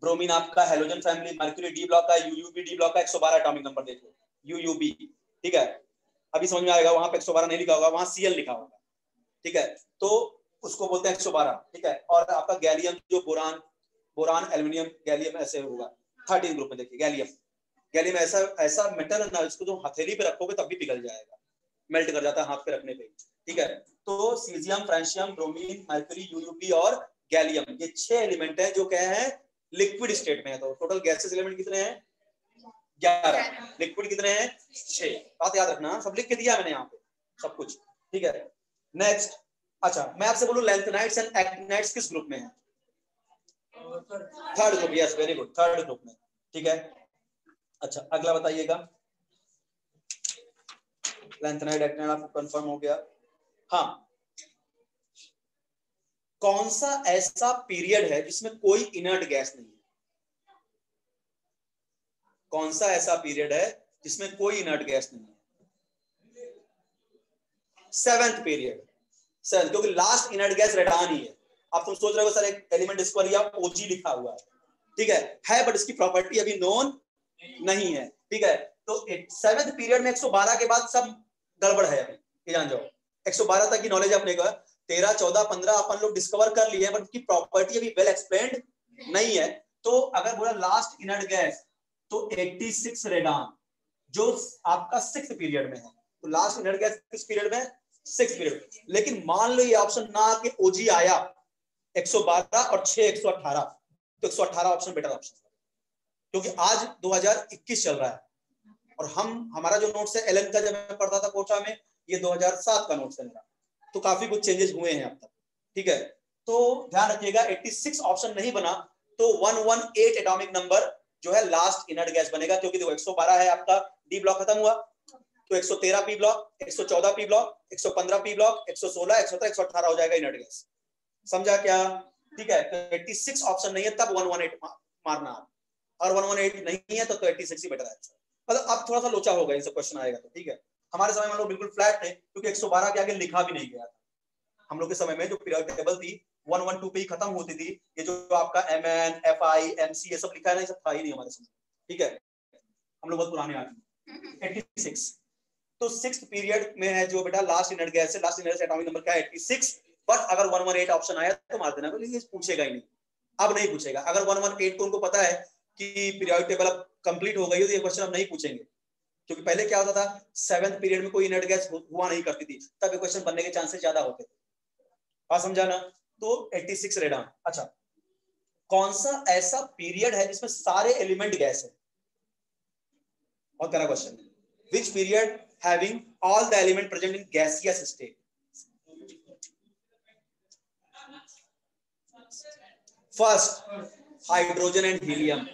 ब्रोमीन आपका halogen family, mercury D block का, यूयूबी डी ब्लॉक का। 112 एटॉमिक नंबर देख लो, यूयूबी। ठीक है, अभी समझ में आएगा, वहां पे 112 नहीं लिखा होगा, वहां Cl लिखा होगा। ठीक है, तो उसको बोलते हैं 112। ठीक है, और आपका गैलियम जो बोरान एल्यूमिनियम गैलियम ऐसे होगा 13 ग्रुप में। देखिए गैलियम ऐसा मेटल है ना, इसको जो हथेली पे रखोगे तब भी पिघल जाएगा, मेल्ट कर जाता है हाथ पे रखने पे। ठीक है, तो सीजियम, फ्रांशियम, ब्रोमीन, मर्क्यूरी, यूयूबी और गैलियम, ये 6 एलिमेंट हैं जो क्या है? लिक्विड स्टेट में है। तो टोटल गैसेस एलिमेंट कितने हैं? 11। लिक्विड कितने हैं? 6। बात याद रखना, सब लिख के दिया मैंने यहाँ पे सब कुछ। ठीक है, नेक्स्ट। अच्छा, मैं आपसे बोलूं लैंथेनाइड्स एंड एक्टिनाइड्स किस ग्रुप में है? Third group. Yes, very good, third group में। ठीक है, अच्छा अगला बताइएगा। लैंथेनाइड एक्टिनाइड आपको कंफर्म हो गया। हाँ, कौन सा ऐसा पीरियड है जिसमें कोई इनर्ट गैस नहीं है? कौन सा ऐसा पीरियड है जिसमें कोई इनर्ट गैस नहीं है? 7th period. 7th, क्योंकि लास्ट इनर्ट गैस रेडान ही है। अब तुम सोच रहे हो सर एक एलिमेंट डिस्कवर किया, OG लिखा हुआ है। ठीक है बट इसकी प्रॉपर्टी अभी नोन नहीं है। ठीक है, तो 7th पीरियड में 112 के बाद सब गड़बड़ है। अभी ये जान जाओ, 112 तक की नॉलेज अपने को 13, 14, 15 अपन लोग डिस्कवर कर लिए, बट उनकी प्रॉपर्टी अभी वेल एक्सप्लेन्ड नहीं है। तो अगर बोला लास्ट इनर्ट गैस, तो 86 रेडान जो आपका 6th पीरियड में है। तो लास्ट इनर्ट गैस किस पीरियड में? 6th period. लेकिन मान लो ये ऑप्शन ना कि OG आया 112 और 6 118, तो 118 ऑप्शन बेटर ऑप्शन, क्योंकि आज 2021 चल रहा है और हमारा जो नोट्स है एलन का, जब मैं पढ़ता था कोटा में, ये 2007 का नोट्स है मेरा। तो काफी कुछ चेंजेस हुए हैं अब तक। ठीक है, तो ध्यान रखिएगा 86 ऑप्शन नहीं बना तो 118 एटॉमिक नंबर जो है लास्ट इनर्ट गैस बनेगा, क्योंकि देखो 112 है आपका, डी ब्लॉक खत्म हुआ, तो 113 P block, 114 P block, 115 P block, 116, 117, 118 हो जाएगा इनर्ट गैस। समझा क्या? ठीक है, तो 86 ऑप्शन नहीं है तब 118 मारना, और 118 नहीं है तो 86 ही बेटर है। मतलब अब थोड़ा सा लोचा होगा, इनसे क्वेश्चन आएगा तो। ठीक है, हमारे समय में हम लोग बिल्कुल फ्लैट थे, क्योंकि 112 के आगे लिखा भी नहीं गया था। हम लोग के समय में जो पीरियोडिक टेबल थी 112 पे ही खत्म होती थी। ये जो आपका MN, FI, MC ये सब लिखा है ना, ये सब था ही नहीं हमारे समय। ठीक है, हम लोग बहुत पुराने आदमी। 86, तो 6th पीरियड में है जो बेटा लास्ट इनर्ट गैस है। लास्ट इनर्ट एटॉमिक नंबर क्या है? 86। बट अगर 118 ऑप्शन आया तो मार देना, ये पूछेगा ही नहीं, अब नहीं पूछेगा। अगर 118 को उनको पता है कि पीरियोडिक टेबल अब कंप्लीट हो गई है तो ये क्वेश्चन अब नहीं पूछेंगे, क्योंकि पहले क्या होता था 7th पीरियड में कोई इनर्ट गैस हुआ नहीं करती थी, तब ये क्वेश्चन बनने के चांसेस ज्यादा होते थे। बात समझा ना? तो 86 रेडान। अच्छा, कौन सा ऐसा पीरियड है जिसमें सारे एलिमेंट गैस है? और क्या क्वेश्चन है, which period having all the element present in gaseous state? First, hydrogen and helium,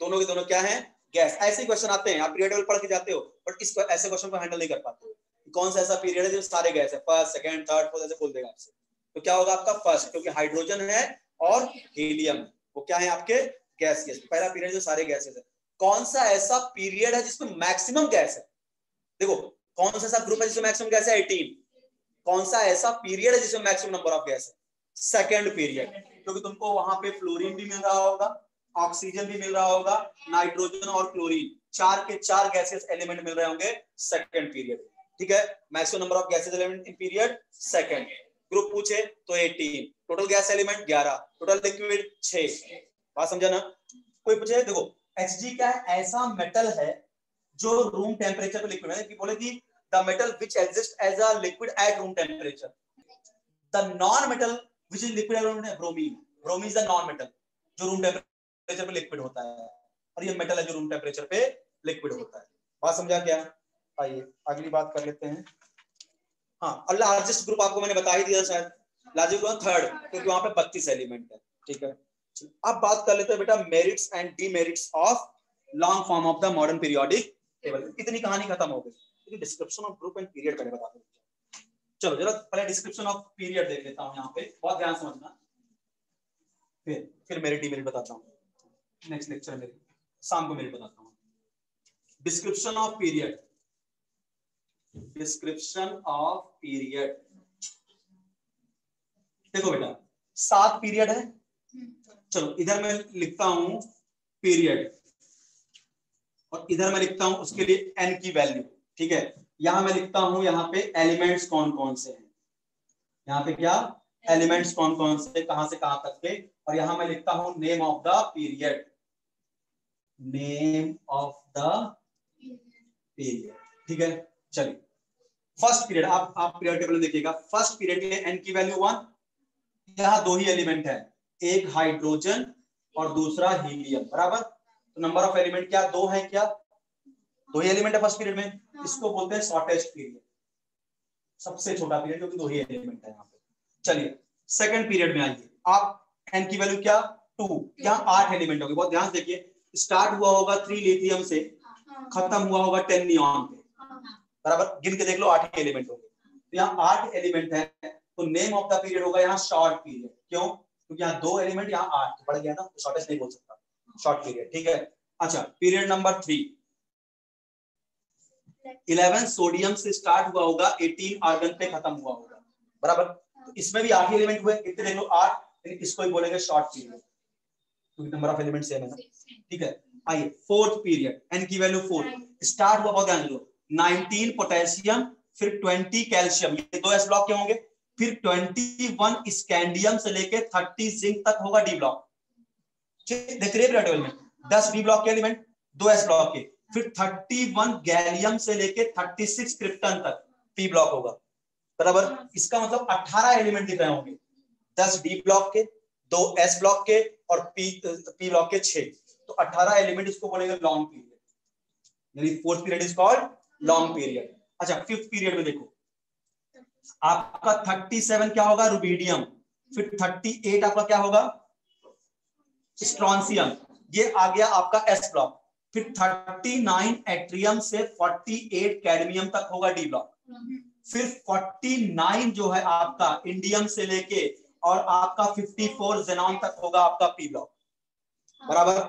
दोनों के दोनों क्या है? गैस। ऐसे क्वेश्चन आते हैं, आप पीरियड टेबल पढ़ के जाते हो, बट इस ऐसे क्वेश्चन को हैंडल नहीं कर पाते। कौन सा ऐसा पीरियड है जिसमें सारे गैस है? फर्स्ट, सेकंड, थर्ड, फोर्थ, ऐसे बोल देगा आपसे। तो क्या होगा आपका? फर्स्ट, क्योंकि हाइड्रोजन है और हीलियम वो क्या है आपके? गैसियस। पहला पीरियड जो सारे गैसेस है। कौन सा ऐसा पीरियड है जिसमें मैक्सिमम गैस है? देखो कौन सा ऐसा ग्रुप है जिसमें मैक्सिमम गैस है? 18। कौन सा ऐसा पीरियड है जिसमें मैक्सिमम नंबर ऑफ गैस है? सेकेंड पीरियड, क्योंकि तुमको वहां पे फ्लोरीन भी मिल रहा होगा, ऑक्सीजन भी मिल रहा होगा, नाइट्रोजन और क्लोरीन, चार के चार गैसेस एलिमेंट मिल रहे होंगे सेकेंड पीरियड। ठीक है, maximum number of gases element in period second. Group पूछे तो 18, total gas element 11, total liquid 6। बात समझा ना? कोई पूछे, देखो Hg क्या है? ऐसा मेटल है जो रूम टेम्परेचर पे लिक्विड है, कि बोले कि the metal which exist as a liquid at room temperature. The non metal which is liquid at room temperature, bromine. Bromine is the non metal जो रूम टेम्परेचर पे लिक्विड होता है, और ये मेटल है जो रूम टेम्परेचर पे लिक्विड होता है। बात समझा क्या? आइए अगली बात कर लेते हैं। हाँ, और लार्जेस्ट ग्रुप आपको मैंने बता ही दिया शायद, लार्जेस्ट ग्रुप थर्ड, क्योंकि वहां पे 32 एलिमेंट है। ठीक है, अब बात कर लेते हैं बेटा merits and demerits of long form of the modern periodic table. इतनी कहानी खत्म हो गई, description of group and period पहले बता दो। चलो जरा पहले डिस्क्रिप्शन ऑफ पीरियड देख लेता हूं, यहाँ पे बहुत ध्यान समझना, फिर मेरिट डीमेरिट बताता हूँ नेक्स्ट लेक्चर में, शाम को मेरिट बताता हूँ। Description of period, description of period. देखो बेटा 7 पीरियड है, चलो इधर मैं लिखता हूं पीरियड और इधर मैं लिखता हूं उसके लिए n की वैल्यू। ठीक है, यहां मैं लिखता हूं यहाँ पे एलिमेंट्स कौन कौन से हैं, यहाँ पे क्या एलिमेंट्स कौन कौन से, कहां से कहां तक के, और यहां मैं लिखता हूं name of the period, name of the period. ठीक है, चलिए फर्स्ट पीरियड, आप पीरियड टेबल देखिएगा। फर्स्ट पीरियड के लिए n की वैल्यू 1, यहाँ दो ही एलिमेंट है, एक हाइड्रोजन और दूसरा हीलियम, बराबर। तो नंबर ऑफ एलिमेंट क्या? 2 है। क्या? 2 ही एलिमेंट है फर्स्ट पीरियड में, इसको बोलते हैं शॉर्टेस्ट पीरियड, सबसे छोटा पीरियड, क्योंकि 2 ही एलिमेंट है यहाँ पे। चलिए सेकंड पीरियड में आइए, आप n की वैल्यू क्या? 2, यहाँ 8 एलिमेंट होंगे। बहुत ध्यान से देखिए, स्टार्ट हुआ होगा 3 लिथियम से, खत्म हुआ होगा 10 नियॉन पे, बराबर। गिन के देख लो 8 एलिमेंट होंगे, तो यहाँ 8 एलिमेंट है, तो नेम ऑफ द पीरियड होगा यहाँ शॉर्ट पीरियड। क्यों? क्योंकि यहाँ 2 एलिमेंट, यहाँ 8 बढ़ गया ना, तो शॉर्टेस्ट नहीं बोल सकता, शॉर्ट पीरियड। ठीक है, अच्छा पीरियड नंबर 3, 11 सोडियम से स्टार्ट हुआ होगा, 18 आर्गन पे खत्म हुआ होगा, बराबर। तो इसमें भी 8 एलिमेंट हुए, कितने देख लो 8, लेकिन इसको ही बोलेंगे शॉर्ट पीरियड, क्योंकि नंबर ऑफ एलिमेंट सेम है ना। ठीक है, आइए फोर्थ पीरियड, n की वैल्यू 4, स्टार्ट हुआ, बहुत ध्यान दो, 19 पोटेशियम, फिर 20 कैल्शियम, ये 2 s ब्लॉक के होंगे, फिर 21 स्कैंडियम से लेके 30 जिंक तक होगा डी ब्लॉक। देख रहे टेबल में 10 डी ब्लॉक के एलिमेंट, 2 s ब्लॉक के, फिर 31 गैलियम से लेके 36 क्रिप्टन तक पी ब्लॉक होगा, बराबर। इसका मतलब 18 एलिमेंट दिख रहे होंगे, 10 डी ब्लॉक के, 2 s ब्लॉक के और पी ब्लॉक के 6, तो 18 एलिमेंट, इसको बोलेंगे लॉन्ग पीरियड, यानी fourth period is called long period. अच्छा फिफ्थ पीरियड में देखो, आपका 37 क्या होगा? रुबीडियम, फिर 38 आपका क्या होगा? स्ट्रॉन्सियम, ये आ गया आपका एस ब्लॉक, फिर 39 एट्रियम से 48 कैडमियम तक होगा डी ब्लॉक, फिर 49 जो है आपका इंडियम से लेके और आपका 54 जेनॉन तक होगा आपका पी ब्लॉक, बराबर।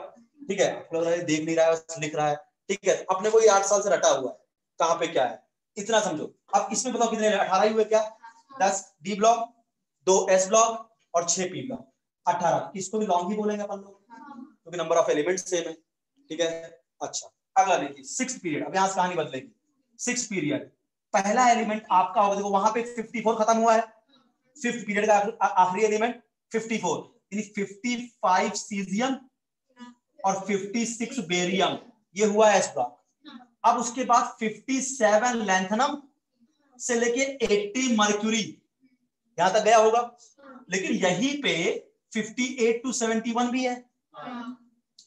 ठीक है, देख नहीं रहा है, बस लिख रहा है। ठीक है, अपने को ये 8 साल से रटा हुआ है कहां पे क्या है, इतना समझो। अब इसमें बताओ कितने? 18 ही हुए क्या? 10 डी ब्लॉक, 2 एस ब्लॉक और 6 पी ब्लॉक, 18। इसको भी लॉन्ग ही बोलेंगे अपन लोग, क्योंकि नंबर ऑफ एलिमेंट सेम है। ठीक है, अच्छा अगला देखिए सिक्स्थ पीरियड। अब यहां से कहानी बदलेगी। सिक्स्थ पीरियड, पहला एलिमेंट आपका होगा, देखो वहां पे 54 खत्म हुआ है, फिफ्थ पीरियड का आखिरी एलिमेंट 54, यानी 55 सीजियम और 56 बेरियम, ये हुआ एस ब्लॉक। अब उसके बाद 57 लैंथनम से लेके 80 मर्क्यूरी, यहां तक गया होगा, लेकिन यहीं पे 58 to 71 भी है,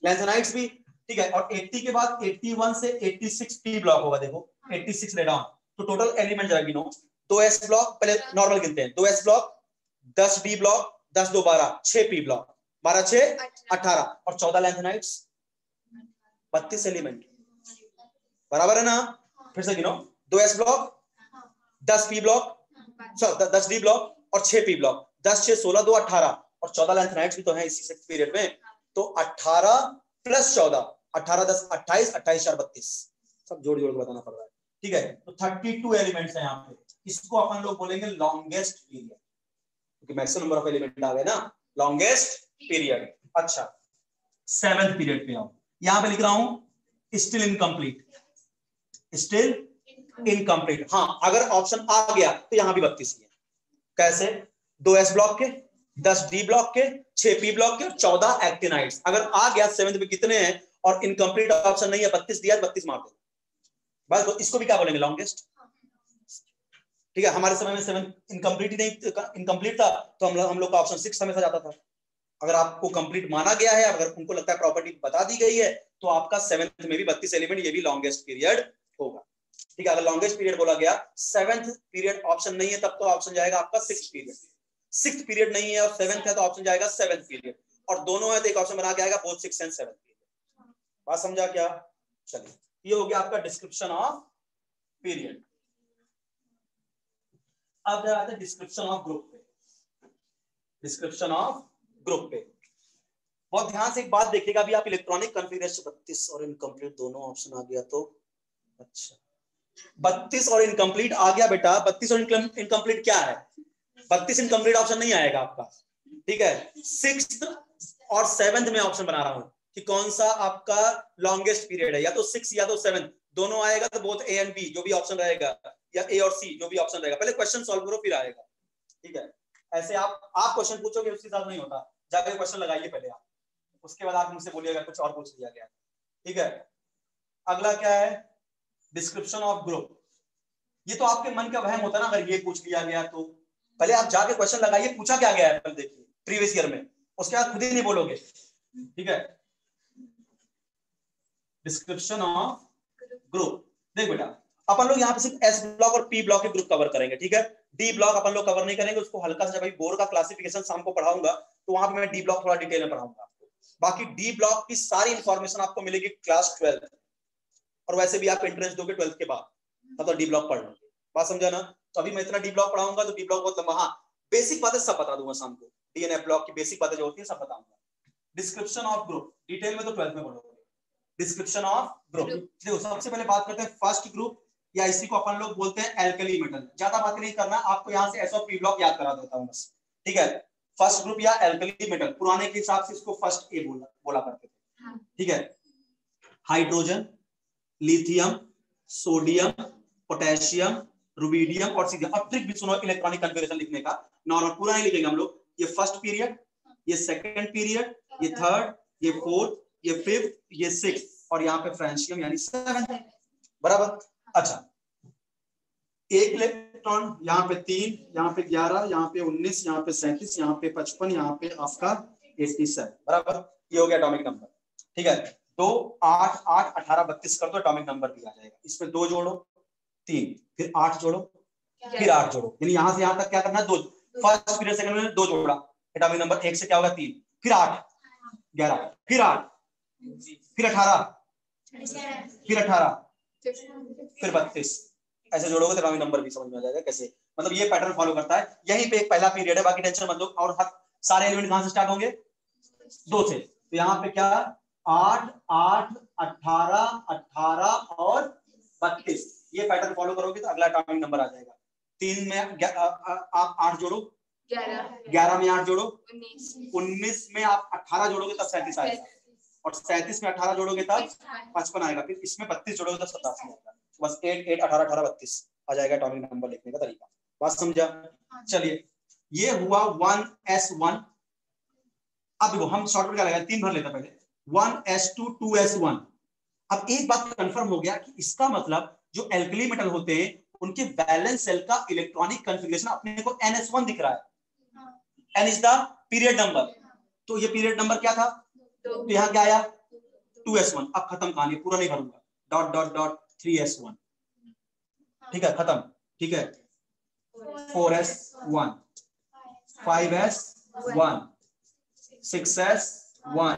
लैंथनाइट्स भी। ठीक है, और 80 के बाद 81 से 86 पी ब्लॉक होगा, देखो 86 ले डाउन, तो टोटल एलिमेंट जरा गिनो। 2 एस ब्लॉक, पहले नॉर्मल गिनते हैं, 2 S block, 10 D block, 10 2 12, 6 P block, 12 6 18 और 14 लैंथनाइट्स, 32 एलिमेंट, बराबर है ना। फिर से गिनो, 2 S block, 10 P block, 10 D block और 6 पी ब्लॉक, 10 6 16 2 18 और 14 लैंथनाइट्स भी तो है इसी सिक्स्थ पीरियड में, तो 18 प्लस 14, 18 10 28, 28 4 32, सब जोड़ जोड़ के बताना पड़ रहा है। ठीक है, तो 32 एलिमेंट्स हैं यहाँ पे, इसको अपन लोग बोलेंगे लॉन्गेस्ट पीरियड, क्योंकि मैक्सिमम नंबर ऑफ एलिमेंट आ गए ना, लॉन्गेस्ट पीरियड। अच्छा, 7th पीरियड पे आओ, यहां पे लिख रहा हूं स्टिल इनकम्प्लीट, स्टिल इनकम्प्लीट। हाँ, अगर ऑप्शन आ गया तो यहां भी 32 ही है। कैसे? 2 एस ब्लॉक के, 10 डी ब्लॉक के, 6 पी ब्लॉक के और 14 एक्टिनाइड्स। अगर आ गया 7th में कितने हैं और इनकम्प्लीट ऑप्शन नहीं है, 32 दिया, 32 मार दो बस। तो इसको भी क्या बोलेंगे? लॉन्गेस्ट। ठीक है, हमारे समय में 7 इनकम्प्लीट ही नहीं, इनकम्प्लीट था, तो हम लोग का ऑप्शन 6 हमेशा जाता था। अगर आपको कंप्लीट माना गया है, अगर उनको लगता है प्रॉपर्टी बता दी गई है, तो आपका 7th में भी 32 एलिमेंट, ये भी लॉन्गेस्ट पीरियड होगा। ठीक है, अगर लॉन्गेस्ट पीरियड बोला गया, 7th पीरियड ऑप्शन नहीं है, तब तो ऑप्शन जाएगा आपका 6th पीरियड। 6th पीरियड नहीं है और 7th है, तो ऑप्शन जाएगा 7th पीरियड, और दोनों है तो एक ऑप्शन बना के आएगा both 6th and 7th period. बात समझा क्या? चलिए, ये हो गया आपका डिस्क्रिप्शन ऑफ पीरियड। अब आते हैं डिस्क्रिप्शन ऑफ ग्रुप पे। डिस्क्रिप्शन ऑफ ग्रुप पे बहुत ध्यान से एक बात देखिएगा, अभी आप इलेक्ट्रॉनिक कॉन्फ़िगरेशन 32 और इनकम्प्लीट दोनों ऑप्शन आ गया तो अच्छा, 32 और इनकम्प्लीट आ गया बेटा। 32 और इनकम्प्लीट क्या है? 32 इनकम्प्लीट ऑप्शन नहीं आएगा आपका। ठीक है, 6th और 7th में ऑप्शन बना रहा हूं कि कौन सा आपका लॉन्गेस्ट पीरियड है, या तो 6 या तो 7 दोनों आएगा, तो बोथ ए एंड बी जो भी ऑप्शन रहेगा, या ए और सी जो भी ऑप्शन रहेगा। पहले क्वेश्चन सॉल्व करो फिर आएगा। ठीक है, ऐसे आप क्वेश्चन पूछोगे उसके साथ नहीं होता, जाके क्वेश्चन लगाइए पहले आप, उसके बाद आप मुझसे बोलिएगा कुछ और पूछ लिया गया। ठीक है, अगला क्या है? Description of group. ये तो आपके मन का वहम होता है ना, अगर ये पूछ लिया गया तो पहले आप जाके क्वेश्चन लगाइए, पूछा क्या गया है पहले देखिए प्रीवियस ईयर में, उसके बाद खुद ही नहीं बोलोगे। ठीक है, डिस्क्रिप्शन ऑफ ग्रुप। देख बेटा, अपन लोग यहाँ पे सिर्फ एस ब्लॉक और पी ब्लॉक के ग्रुप कवर करेंगे। ठीक है, डी ब्लॉक अपन लोग कवर नहीं करेंगे, उसको हल्का सा, जब अभी बोर का क्लासिफिकेशन शाम को पढ़ाऊंगा तो वहां पे मैं डी ब्लॉक थोड़ा डिटेल में पढ़ाऊंगा आपको। बाकी डी ब्लॉक की सारी इंफॉर्मेशन आपको मिलेगी क्लास 12, और वैसे भी आप एंट्रेंस दोगे 12th के बाद, तब तो डी ब्लॉक पढ़ लोगे। बात समझा ना? तो अभी मैं इतना डी ब्लॉक पढ़ाऊंगा तो डी ब्लॉक बहुत लंबा, हाँ बेसिक बातें सब बता दूंगा शाम को, डीएनए ब्लॉक की बेसिक बातें जो होती है सब बताऊंगा। डिस्क्रिप्शन ऑफ ग्रुप डिटेल में तो 12th में पढ़ोगे। डिस्क्रिप्शन ऑफ ग्रुप, देखो सबसे पहले बात करते हैं फर्स्ट ग्रुप, या इसी को अपन लोग बोलते हैं एल्कली मेटल। ज्यादा बात नहीं करना, आपको यहाँ से एस और पी ब्लॉक याद करा देता हूँ बस। ठीक है, फर्स्ट ग्रुप या एल्कली मेटल, पुराने के हिसाब से इसको फर्स्ट ए बोला करते थे। ठीक है, hydrogen, lithium, sodium, potassium, rubidium और सीरियम। अब ट्रिक भी सुनो इलेक्ट्रॉनिक कॉन्फ़िगरेशन लिखने का, नॉर्मल पूरा नहीं लिखेंगे हम लोग। ये फर्स्ट पीरियड, ये सेकंड पीरियड, ये थर्ड, ये फोर्थ, ये फिफ्थ, ये सिक्स्थ, और यहाँ पे फ्रेंशियम यानी 7th। बराबर? अच्छा, एक इलेक्ट्रॉन यहाँ पे 3, यहाँ पे 11, यहाँ पे 19, यहाँ पे 37, यहाँ पे 55, यहाँ पे आपका 87। बराबर? ये हो गया एटॉमिक नंबर। ठीक है, 2, 8, 8, 18, 32 कर दो, एटॉमिक नंबर भी आ जाएगा। इसमें 2 जोड़ो, 3, फिर 8 जोड़ो, फिर 8 जोड़ो, यानी यहां से यहां तक क्या करना है? 2। फर्स्ट पीरियड सेकंड में 2 जोड़ा, एटॉमिक नंबर 1 से क्या होगा? 3, फिर 8, 11, फिर 8, फिर 18, फिर 18, फिर 32। ऐसे जोड़ोगे तो एटॉमिक नंबर भी समझ में आ जाएगा कैसे। मतलब ये पैटर्न फॉलो करता है। यहीं पे एक पहला पीरियड है, बाकी टेंशन मत लो। और सारे एलिमेंट कहां से स्टार्ट होंगे? 2 से। तो यहाँ पे क्या? 8, 8, 18, 18 और 32। ये पैटर्न फॉलो करोगे तो अगला एटॉमिक नंबर आ जाएगा। 3 में आप 8 जोड़ो, 11 में 8 जोड़ो, 19 में आप 18 जोड़ोगे तब 37 आएगा, और 37 में 18 जोड़ोगे तब 55 आएगा, फिर इसमें 32 जोड़ोगे तब 87 आएगा। बस 8, 8, 18, 18, 32 आ जाएगा एटॉमिक नंबर लिखने का तरीका। बात समझा? चलिए, ये हुआ 1s1। अब देखो हम शॉर्टकट क्या लगाए, 3 भर लेते पहले, 1s2, 2s1। अब एक बात कंफर्म हो गया कि इसका मतलब जो एल्कली मेटल होते हैं उनके वैलेंस सेल का इलेक्ट्रॉनिक कॉन्फ़िगरेशन अपने को ns1 दिख रहा है। n is the period number, तो ये पीरियड नंबर क्या था? तो यहाँ क्या आया? 2s1। अब खत्म कहानी, पूरा नहीं भरूंगा, डॉट डॉट डॉट 3s1। ठीक है, खत्म। ठीक है, 4s1, 5s1, 6s1,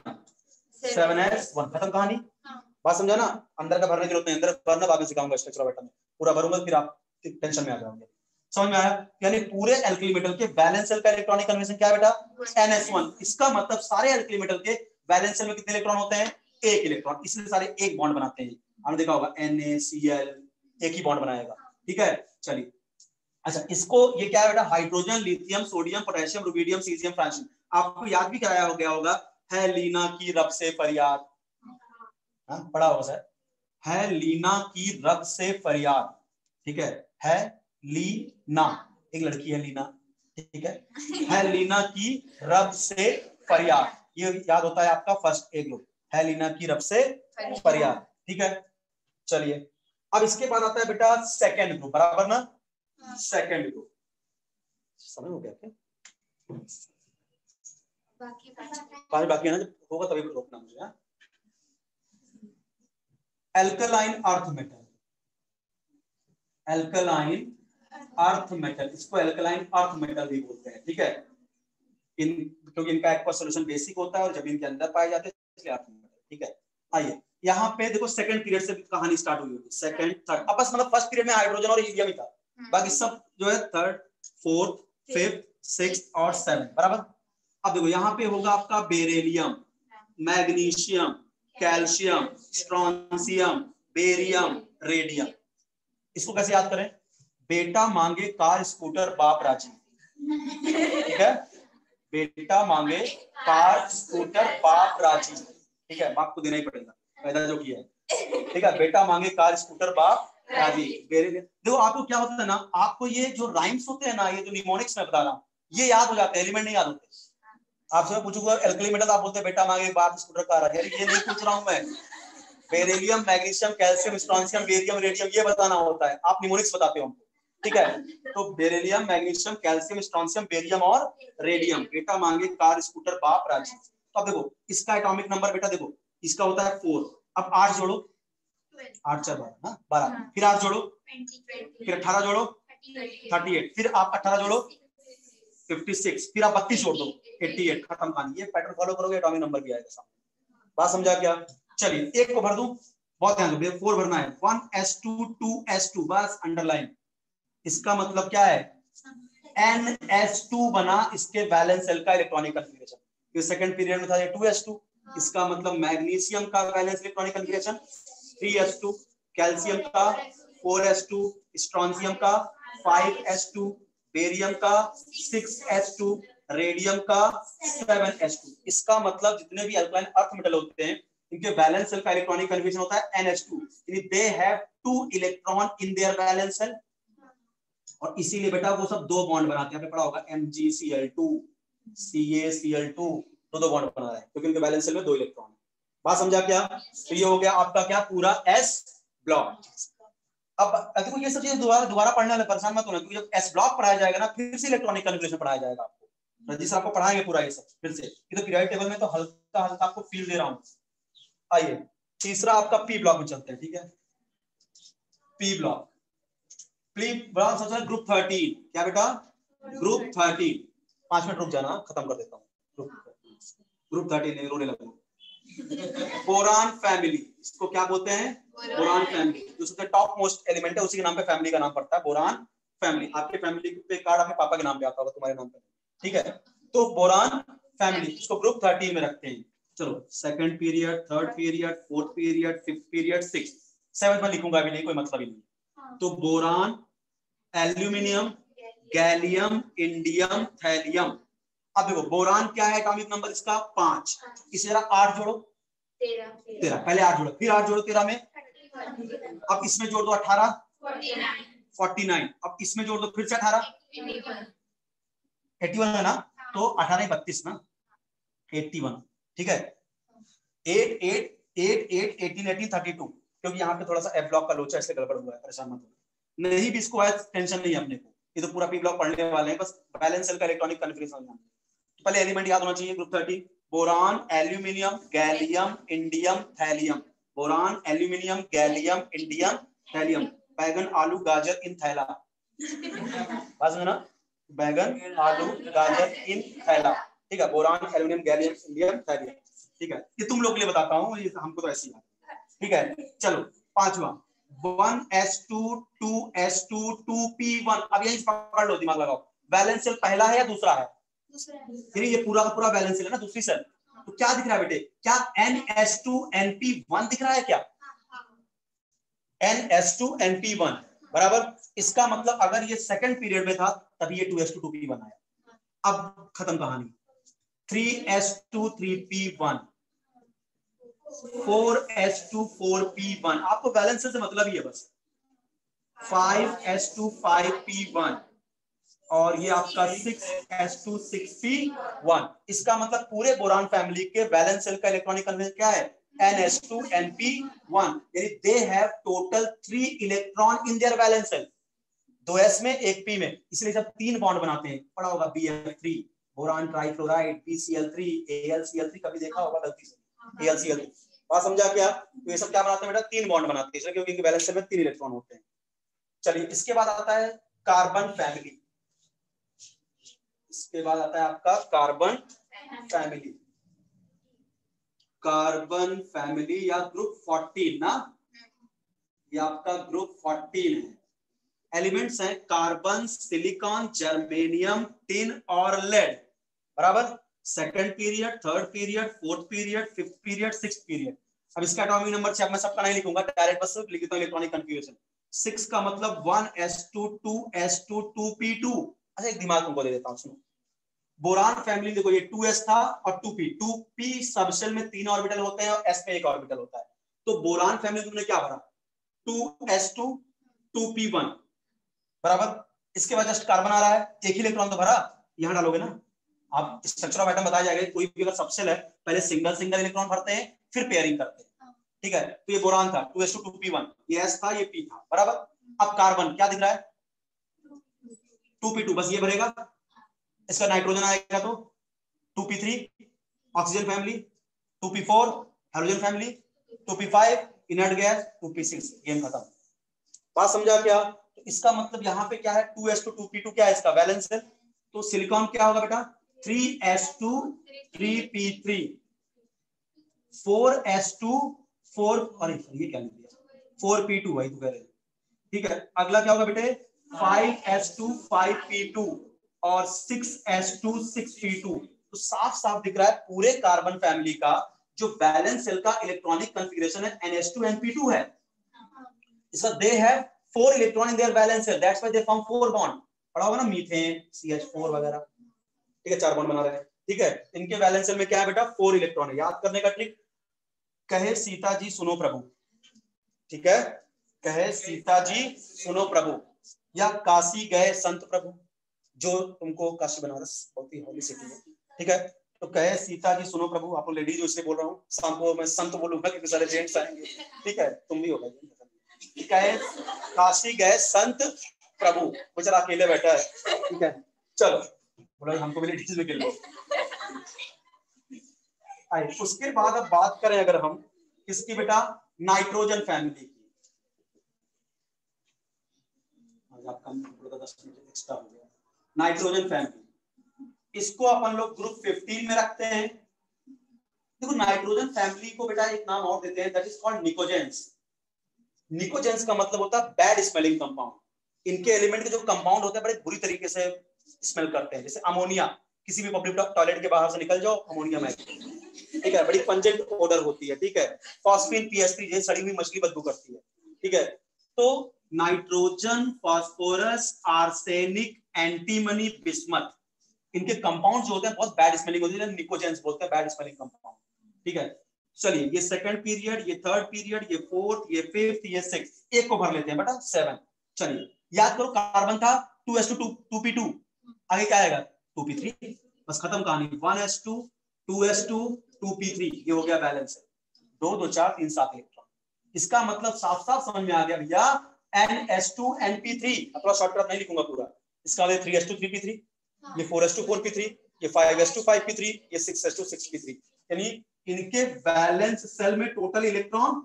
7s1, खत्म कहानी। बात समझा ना? अंदर का भरने की जरूरत नहीं, अंदर भरना बाद में सिखाऊंगा स्ट्रक्चर में, पूरा भरूंगा फिर आप टेंशन में आ जाओगे। समझ में आया? यानी पूरे एल्कली मेटल के वैलेंस सेल का इलेक्ट्रॉनिक कन्फर्मेशन क्या है बेटा? ns1। इसका मतलब सारे एल्कली मेटल के वैलेंस सेल में कितने इलेक्ट्रॉन होते हैं? 1 इलेक्ट्रॉन, इसलिए सारे एक बॉन्ड बनाते हैं। आपने देखा होगा NaCl, एक ही बॉन्ड बनाएगा, ठीक है। चलिए अच्छा, इसको ये क्या है बेटा, hydrogen, lithium, sodium, potassium, rubidium, caesium, francium. आपको याद भी कराया हो गया होगा, है लीना की रब से फरियाद, पढ़ा होगा सर, है लीना की रब से फरियाद, ठीक है लीना, एक लड़की है लीना, ठीक है लीना की रब से फरियाद, ये याद होता है आपका फर्स्ट एक लोग, है लीना की रब से फरियाद, ठीक है। चलिए अब इसके बाद आता है बेटा सेकेंड ग्रुप, बराबर ना, सेकेंड ग्रुप, समय हो गया क्या, बाकी है ना, जब होगा तभी रोकना मुझे। Alkaline earth metal, alkaline earth metal, इसको एल्कलाइन अर्थ मेटल भी बोलते हैं, ठीक है। क्योंकि इनका एक्वा सॉल्यूशन बेसिक होता है और जमीन के अंदर पाए जाते हैं, इसलिए अर्थ मेटल, ठीक है। आइए यहाँ पे देखो सेकंड पीरियड से कहानी स्टार्ट हुई होगी, सेकंड थर्ड, अब बस मतलब फर्स्ट पीरियड में हाइड्रोजन और हीलियम ही था, बाकी सब जो है थर्ड, फोर्थ, फिफ्थ, सिक्स्थ और सेवन, बराबर। अब देखो यहाँ पे होगा आपका beryllium, magnesium, calcium, strontium, barium, radium. इसको कैसे याद करें, बेटा मांगे कार स्कूटर बाप राजी, ठीक है, बेटा मांगे कार स्कूटर बाप राजी, ठीक है, बाप को देना ही पड़ेगा, पैदा जो किया है, ठीक है, बेटा मांगे कार स्कूटर बाप राजी। देखो आपको क्या होता है ना, आपको ये जो राइम्स होते हैं ना, ये जो निमोनिक्स में बता रहा हूँ, ये याद हो जाते हैं, एलिमेंट नहीं याद होते। आपसे मैं पूछूंगा एल्कली मेटल, आप बोलते हैं बेटा मांगे बाप स्कूटर कार राजी, ये नहीं पूछ रहा हूं मैं, beryllium, magnesium, calcium, strontium, barium, radium, ये बताना होता है, आप निमोनिक्स बताते हो, ठीक है। तो beryllium, magnesium, calcium, strontium, barium और रेडियम, बेटा मांगे कार स्कूटर बाप राजी। तो अब देखो इसका एटॉमिक नंबर बेटा देखो, इसका होता है 4, अब 8 जोड़ो, 8 4 12, 12, फिर 8 जोड़ो, फिर 18 जोड़ो 38, फिर आप 18 जोड़ो 56, फिर आप 32 जोड़ दो 88, खत्म कहानी। ये पैटर्न फॉलो करोगे एटॉमिक नंबर भी आएगा सामने, बात समझा क्या। चलिए एक को भर दूं, बहुत ध्यान दो, 4 भरना है, 1s2 2s2, बस अंडरलाइन। इसका मतलब क्या है, NS2 बना, इसके वैलेंस सेल का इलेक्ट्रॉनिक कॉन्फ़िगरेशन, ये सेकंड पीरियड में था ये 2s2, इसका मतलब मैग्नीशियम का valence electronic configuration 3s2, calcium का 4s2, स्ट्रोंशियम का 5s2, बेरियम का 6s2, रेडियम का 7s2। इसका मतलब जितने भी अल्कालाइन अर्थ मेटल होते हैं, इनके वैलेंस सेल का इलेक्ट्रॉनिक कॉन्फ़िगरेशन होता है NH2, यानी they have 2 electron in their valence shell, और इसीलिए बेटा वो सब 2 बॉन्ड बनाते हैं, आपने पढ़ा होगा MgCl2, CaCl2, दो बॉन्ड बना रहे हैं क्योंकि इनके वैलेंस सेल में 2 इलेक्ट्रॉन है, बात समझा क्या। तो ये हो गया आपका क्या, पूरा S ब्लॉक। अब देखो ये सब चीजें दोबारा पढ़ने वाले परेशान मत होना, क्योंकि जब S ब्लॉक पढ़ाया जाएगा ना, फिर से इलेक्ट्रॉनिक कॉन्फ़िगरेशन पढ़ाया जाएगा आपको, रजिस्टर आपको पढ़ाएंगे पूरा ये सब फिर से, ये तो पीरियोडिक टेबल में तो हल्का हल्का आपको फील दे रहा हूं। आइए तीसरा आपका P ब्लॉक में चलते हैं, ठीक है, P ब्लॉक, ग्रुप 13, क्या बेटा, ग्रुप 13, 5 मिनट रुक जाना, खत्म कर देता हूँ, ग्रुप 13 नहीं रोने लगा। बोरान फैमिली, इसको क्या बोलते हैं, बोरान फैमिली, जो सबसे टॉप मोस्ट एलिमेंट है, उसी के नाम पे फैमिली का नाम पड़ता है, बोरान फैमिली। आपके फैमिली पे कार्ड आपके पापा के नाम पे आता होगा, तुम्हारे नाम पे, ठीक है। तो बोरान फैमिली, इसको ग्रुप 13 में रखते हैं। चलो second period, third period, fourth period, fifth period, sixth, seventh में लिखूंगा भी नहीं, कोई मतलब ही नहीं। तो boron, aluminium, gallium, indium, thallium. अब देखो बोरान क्या है, एटॉमिक नंबर इसका 5, इसे जरा 8 जोड़ो, 13, पहले 8 जोड़ो, फिर 8 जोड़ो 13 में, अब इसमें जोड़ दो 18, 49, अब इसमें जोड़ दो फिर से 18, 81 है ना, तो 18 32 ना, 81, ठीक है। 8 8 8 8 18 18 32, क्योंकि यहाँ पे थोड़ा सा एफ ब्लॉक का लोचा इसलिए गड़बड़ हुआ है, परेशान मत हो, नहीं भी इसको है टेंशन नहीं है अपने को, ये तो पूरा पी ब्लॉक पढ़ने वाले हैं, बस बैलेंस सेल का इलेक्ट्रॉनिक कॉन्फ़िगरेशन। तो पहले एलिमेंट याद होना चाहिए, group 13, boron, aluminium, gallium, indium, thallium, boron, aluminium, gallium, indium, thallium, बैगन, आलू, गाजर इन थैला, बात समझना, बैगन, आलू, गाजर इन थैला, ठीक है, boron, aluminium, gallium, indium, thallium, ठीक है। ये तुम लोग के लिए बताता हूँ, ये हमको तो ऐसी है, ठीक है। चलो पांचवा, 1s2 2s2 2p1, अब यही पकड़ लो, दिमाग लगाओ, वैलेंस सेल पहला है या दूसरा है, फिर ये पूरा का पूरा वैलेंस सेल है ना, दूसरी सेल, तो क्या दिख रहा है बेटे, क्या NS2 NP1 दिख रहा है क्या, NH2NP1 बराबर। इसका मतलब अगर ये सेकंड पीरियड में था तभी ये 2S2 2P1 आया। अब खत्म कहानी। 3S2 3P1 4S2 4P1 आपको बैलेंस से मतलब ही है बस। 5S2 5P1 और ये आपका 6S2 6P1। इसका मतलब पूरे बोरान फैमिली के वैलेंस शेल का इलेक्ट्रॉनिक कन्फिगरेशन क्या है? NH2NP1। यानी they have total 3 electron in their valence shell, 2s में एक p में, इसलिए जब 3 बॉन्ड बनाते हैं पढ़ा होगा BF3 boron trifluoride BCl3 AlCl3 कभी देखा होगा गलती से AlCl3। बात समझा क्या? तो ये सब क्या बनाते हैं बेटा? 3 बॉन्ड बनाते हैं इसलिए क्योंकि इनके वैलेंस शेल में 3 इलेक्ट्रॉन होते हैं। चलिए इसके बाद आता है कार्बन फैमिली। इसके बाद आता है आपका कार्बन फैमिली। कार्बन फैमिली या ग्रुप 14 ना, ये आपका ग्रुप 14 है। एलिमेंट्स हैं कार्बन, सिलिकॉन, जर्मेनियम, टिन और लेड बराबर। Second period, third period, fourth period, fifth period, sixth period. अब इसका एटॉमिक नंबर मैं सबका नहीं लिखूंगा, डायरेक्ट बस लिख देता हूं इलेक्ट्रॉनिक कन्फिगरेशन। 6 का मतलब 1s2 2s2 2p2। अच्छा एक दिमाग तुमको दे देता हूं, सुनो। बोरान फैमिली देखो ये 2s था और 2p। 2p सबशेल में 3 ऑर्बिटल होते हैं और s में 1 ऑर्बिटल होता है। तो बोरान फैमिली तुमने क्या भरा? 2s2 2p1 बराबर। इसके बाद जस्ट कार्बन आ रहा है, एक ही इलेक्ट्रॉन तो भरा, यहां डालोगे ना। आप स्ट्रक्चर ऑफ एटम बताया जाएगा, कोई भी अगर सबसेल है पहले सिंगल सिंगल इलेक्ट्रॉन भरते हैं फिर पेयरिंग करते हैं, ठीक है। तो ये बोरान था 2s2 2p1, ये s था ये p था बराबर। अब कार्बन क्या दिख रहा है? 2p2 बस ये भरेगा। इसका नाइट्रोजन आएगा तो 2p3 oxygen family, 2p4 hydrogen family, 2p5 inert gas, 2p6 game खत्म। बात समझा क्या? तो इसका मतलब यहाँ पे क्या है? 2s2 2p2 क्या है इसका वैलेंस है? तो सिलिकॉन क्या होगा बेटा? 3s2 3p3 4s2 4 अरे ये क्या लिख दिया 4p2 वही तो कह रहे हैं, ठीक है। अगला क्या होगा बेटे? 5s2 5p2 और 6s2 6p2। तो साफ साफ दिख रहा है पूरे कार्बन फैमिली का जो बैलेंस सेल का इलेक्ट्रॉनिक कॉन्फ़िगरेशन है NH2NP2 है। इसका they have 4 electron in their valence shell, that's why they form 4 bond. पढ़ा होगा ना मीथेन CH4 वगैरह, ठीक है 4 बॉन्ड बना रहे हैं, ठीक है। इनके बैलेंस सेल में क्या है बेटा? 4 इलेक्ट्रॉन है। याद करने का ट्रिक, कहे सीता जी सुनो प्रभु, ठीक है। कहे सीता जी सुनो प्रभु या काशी गए संत प्रभु, जो तुमको काशी बनारस बहुत ही होली सिटी है, ठीक है। तो कहे सीता जी सुनो प्रभु, आप लेडीज जो इसलिए बोल रहा हूँ, शाम को मैं संत बोलूंगा क्योंकि सारे जेंट्स आएंगे, ठीक है। तुम भी होगा। कहे काशी गए संत प्रभु, बेचारा अकेले बैठा है, ठीक है। चलो बोला हमको भी लेडीज में खेल लो। उसके बाद अब बात करें अगर हम किसकी बेटा? नाइट्रोजन फैमिली की। आपका 10 मिनट एक्स्ट्रा हो गया। नाइट्रोजन फैमिली, इसको अपन लोग ग्रुप 15 में रखते हैं। देखो नाइट्रोजन फैमिली को बेटा एक नाम और देते हैं, that is called pnictogens. Pnictogens का मतलब होता है बैड स्मेलिंग कंपाउंड। इनके एलिमेंट के जो कंपाउंड होते हैं बड़े बुरी तरीके से स्मेल करते हैं, जैसे अमोनिया, किसी भी पब्लिक टॉयलेट के बाहर से निकल जाओ अमोनिया में, ठीक है, बड़ी पंजेंट ओडर होती है, ठीक है। फॉस्फीन PS3 जैसे सड़ी हुई मछली बदबू करती है, ठीक है। तो nitrogen, phosphorus, arsenic, antimony, bismuth, इनके कंपाउंड जो होते हैं बहुत बैड स्मेलिंग होती है, निकोजेंस बोलते हैं, बैड स्मेलिंग कंपाउंड, ठीक है। चलिए ये सेकंड पीरियड, ये थर्ड पीरियड, ये फोर्थ, ये फिफ्थ, ये सिक्स्थ, एक को भर लेते हैं बेटा 7। चलिए याद करो कार्बन था 2s2 2p2, आगे क्या आएगा? 2p3, बस खत्म कहानी। 1s2 2s2 2p3, ये हो गया बैलेंस है। 2 2 4 3 7 इलेक्ट्रॉन। इसका मतलब साफ साफ समझ में आ गया भैया, NH2NP3, थोड़ा शॉर्टकट नहीं लिखूंगा पूरा। इसका 3s2 3p3, ये 4s2 4p3, ये 5s2 5p3, ये 6s2 6p3। यानी इनके बैलेंस सेल में टोटल इलेक्ट्रॉन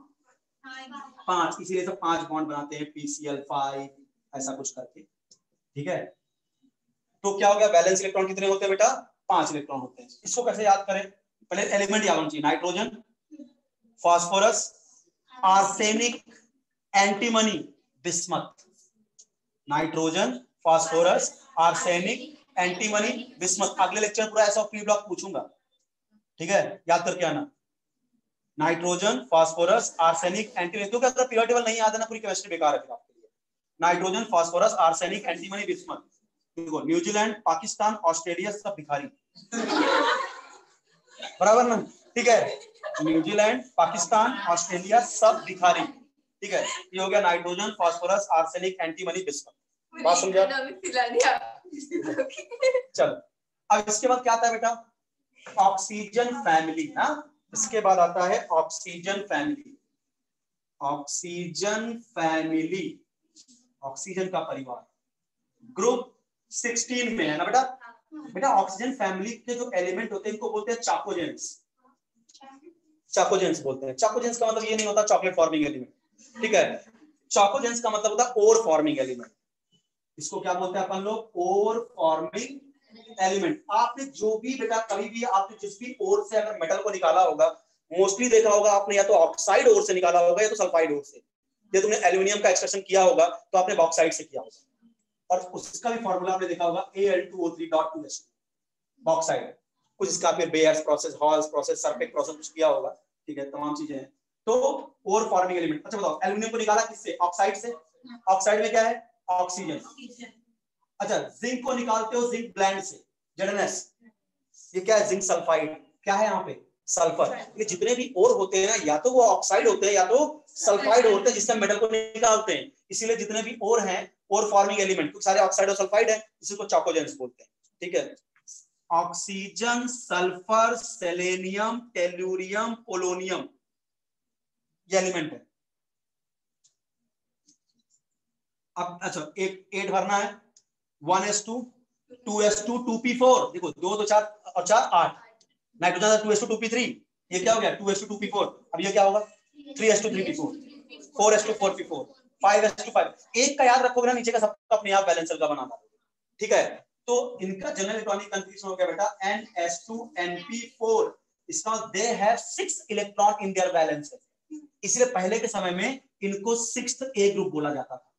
5, इसीलिए सब 5 बॉन्ड बनाते हैं PCl5 ऐसा कुछ करके, ठीक है। तो क्या हो गया? बैलेंस इलेक्ट्रॉन कितने होते हैं बेटा? 5 इलेक्ट्रॉन होते हैं। इसको कैसे याद करें? पहले एलिमेंट याद होना चाहिए, nitrogen, phosphorus, arsenic, antimony, bismuth. Nitrogen, phosphorus, arsenic, antimony, bismuth. अगले लेक्चर पूरा ऐसा प्री ब्लॉक पूछूंगा, ठीक है, याद करके आना। Nitrogen, phosphorus, arsenic, antimony. तो क्या पीरियड टेबल नहीं आता ना, पूरी केमिस्ट्री बेकार है फिर आपके लिए। Nitrogen, phosphorus, arsenic, antimony, bismuth. देखो न्यूजीलैंड, पाकिस्तान, ऑस्ट्रेलिया सब भिखारी बराबर ना, ठीक है। न्यूजीलैंड, पाकिस्तान, ऑस्ट्रेलिया सब भिखारी, ठीक है। ये हो गया nitrogen, phosphorus, arsenic, antimony, bismuth. बात समझा? चलो अब इसके बाद क्या आता है बेटा, ऑक्सीजन फैमिली ना। इसके बाद आता है oxygen family. Oxygen family, oxygen का परिवार, ग्रुप 16 में है ना बेटा। बेटा ऑक्सीजन फैमिली के जो एलिमेंट होते हैं इनको बोलते हैं चाकोजेंस। चाकोजेंस बोलते हैं। चाकोजेंस का मतलब ये नहीं होता चॉकलेट फॉर्मिंग एलिमेंट, ठीक है। चाकोजेंस का मतलब होता है ओर फॉर्मिंग एलिमेंट। इसको क्या बोलते हैं अपन लोग, ओर फॉर्मिंग एलिमेंट। आपने जो भी बेटा कभी भी आपने जिस भी ओर से अगर मेटल को निकाला होगा, मोस्टली देखा होगा आपने या तो ऑक्साइड ओर से निकाला होगा या तो सल्फाइड ओर से। या तुमने एल्यूमिनियम का एक्सट्रैक्शन किया होगा तो आपने बॉक्साइड से किया होगा, और उसका भी फॉर्मूला आपने देखा होगा Al2O3.2H2, बॉक्साइड। कुछ इसका फिर Bayer's process, Hall's process, Serpeck process कुछ किया होगा, ठीक है, तमाम चीजें हैं। तो ओर फॉर्मिंग एलिमेंट। अच्छा बताओ एल्यूमिनियम को निकाला किससे, ऑक्साइड से। ऑक्साइड में क्या है, ऑक्सीजन। अच्छा जिंक को निकालते हो जिंक ब्लेंड से, ZnS। ये क्या है, जिंक सल्फाइड। क्या है यहाँ पे, सल्फर। ये जितने भी ओर होते हैं ना, या तो वो ऑक्साइड होते हैं या तो सल्फाइड होते हैं जिससे मेटल को निकालते हैं। इसीलिए जितने भी ओर हैं, ओर फॉर्मिंग एलिमेंट, क्योंकि सारे ऑक्साइड और सल्फाइड है, इसको चाकोजेंस बोलते हैं, ठीक है। Oxygen, sulphur, selenium, tellurium, polonium, ये एलिमेंट है। अब अच्छा एक 8 भरना है, 1s2 2s2 2p4। देखो 2 2 4 और 4 8। नाइट्रोजन 2s2 2p3, ये क्या हो गया 2s2 2p4। अब ये क्या होगा 3s2 3p4, 4s2 4p4, 5s2 5। एक का याद रखोगे ना, नीचे का सबका अपने आप बैलेंस का बनाना, ठीक है। तो इनका जनरल इलेक्ट्रॉनिक कंफीग्रेशन हो गया बेटा NS2NP4। इसका they have 6 electron in their balance. इसलिए पहले के समय में इनको 6th A ग्रुप बोला जाता था,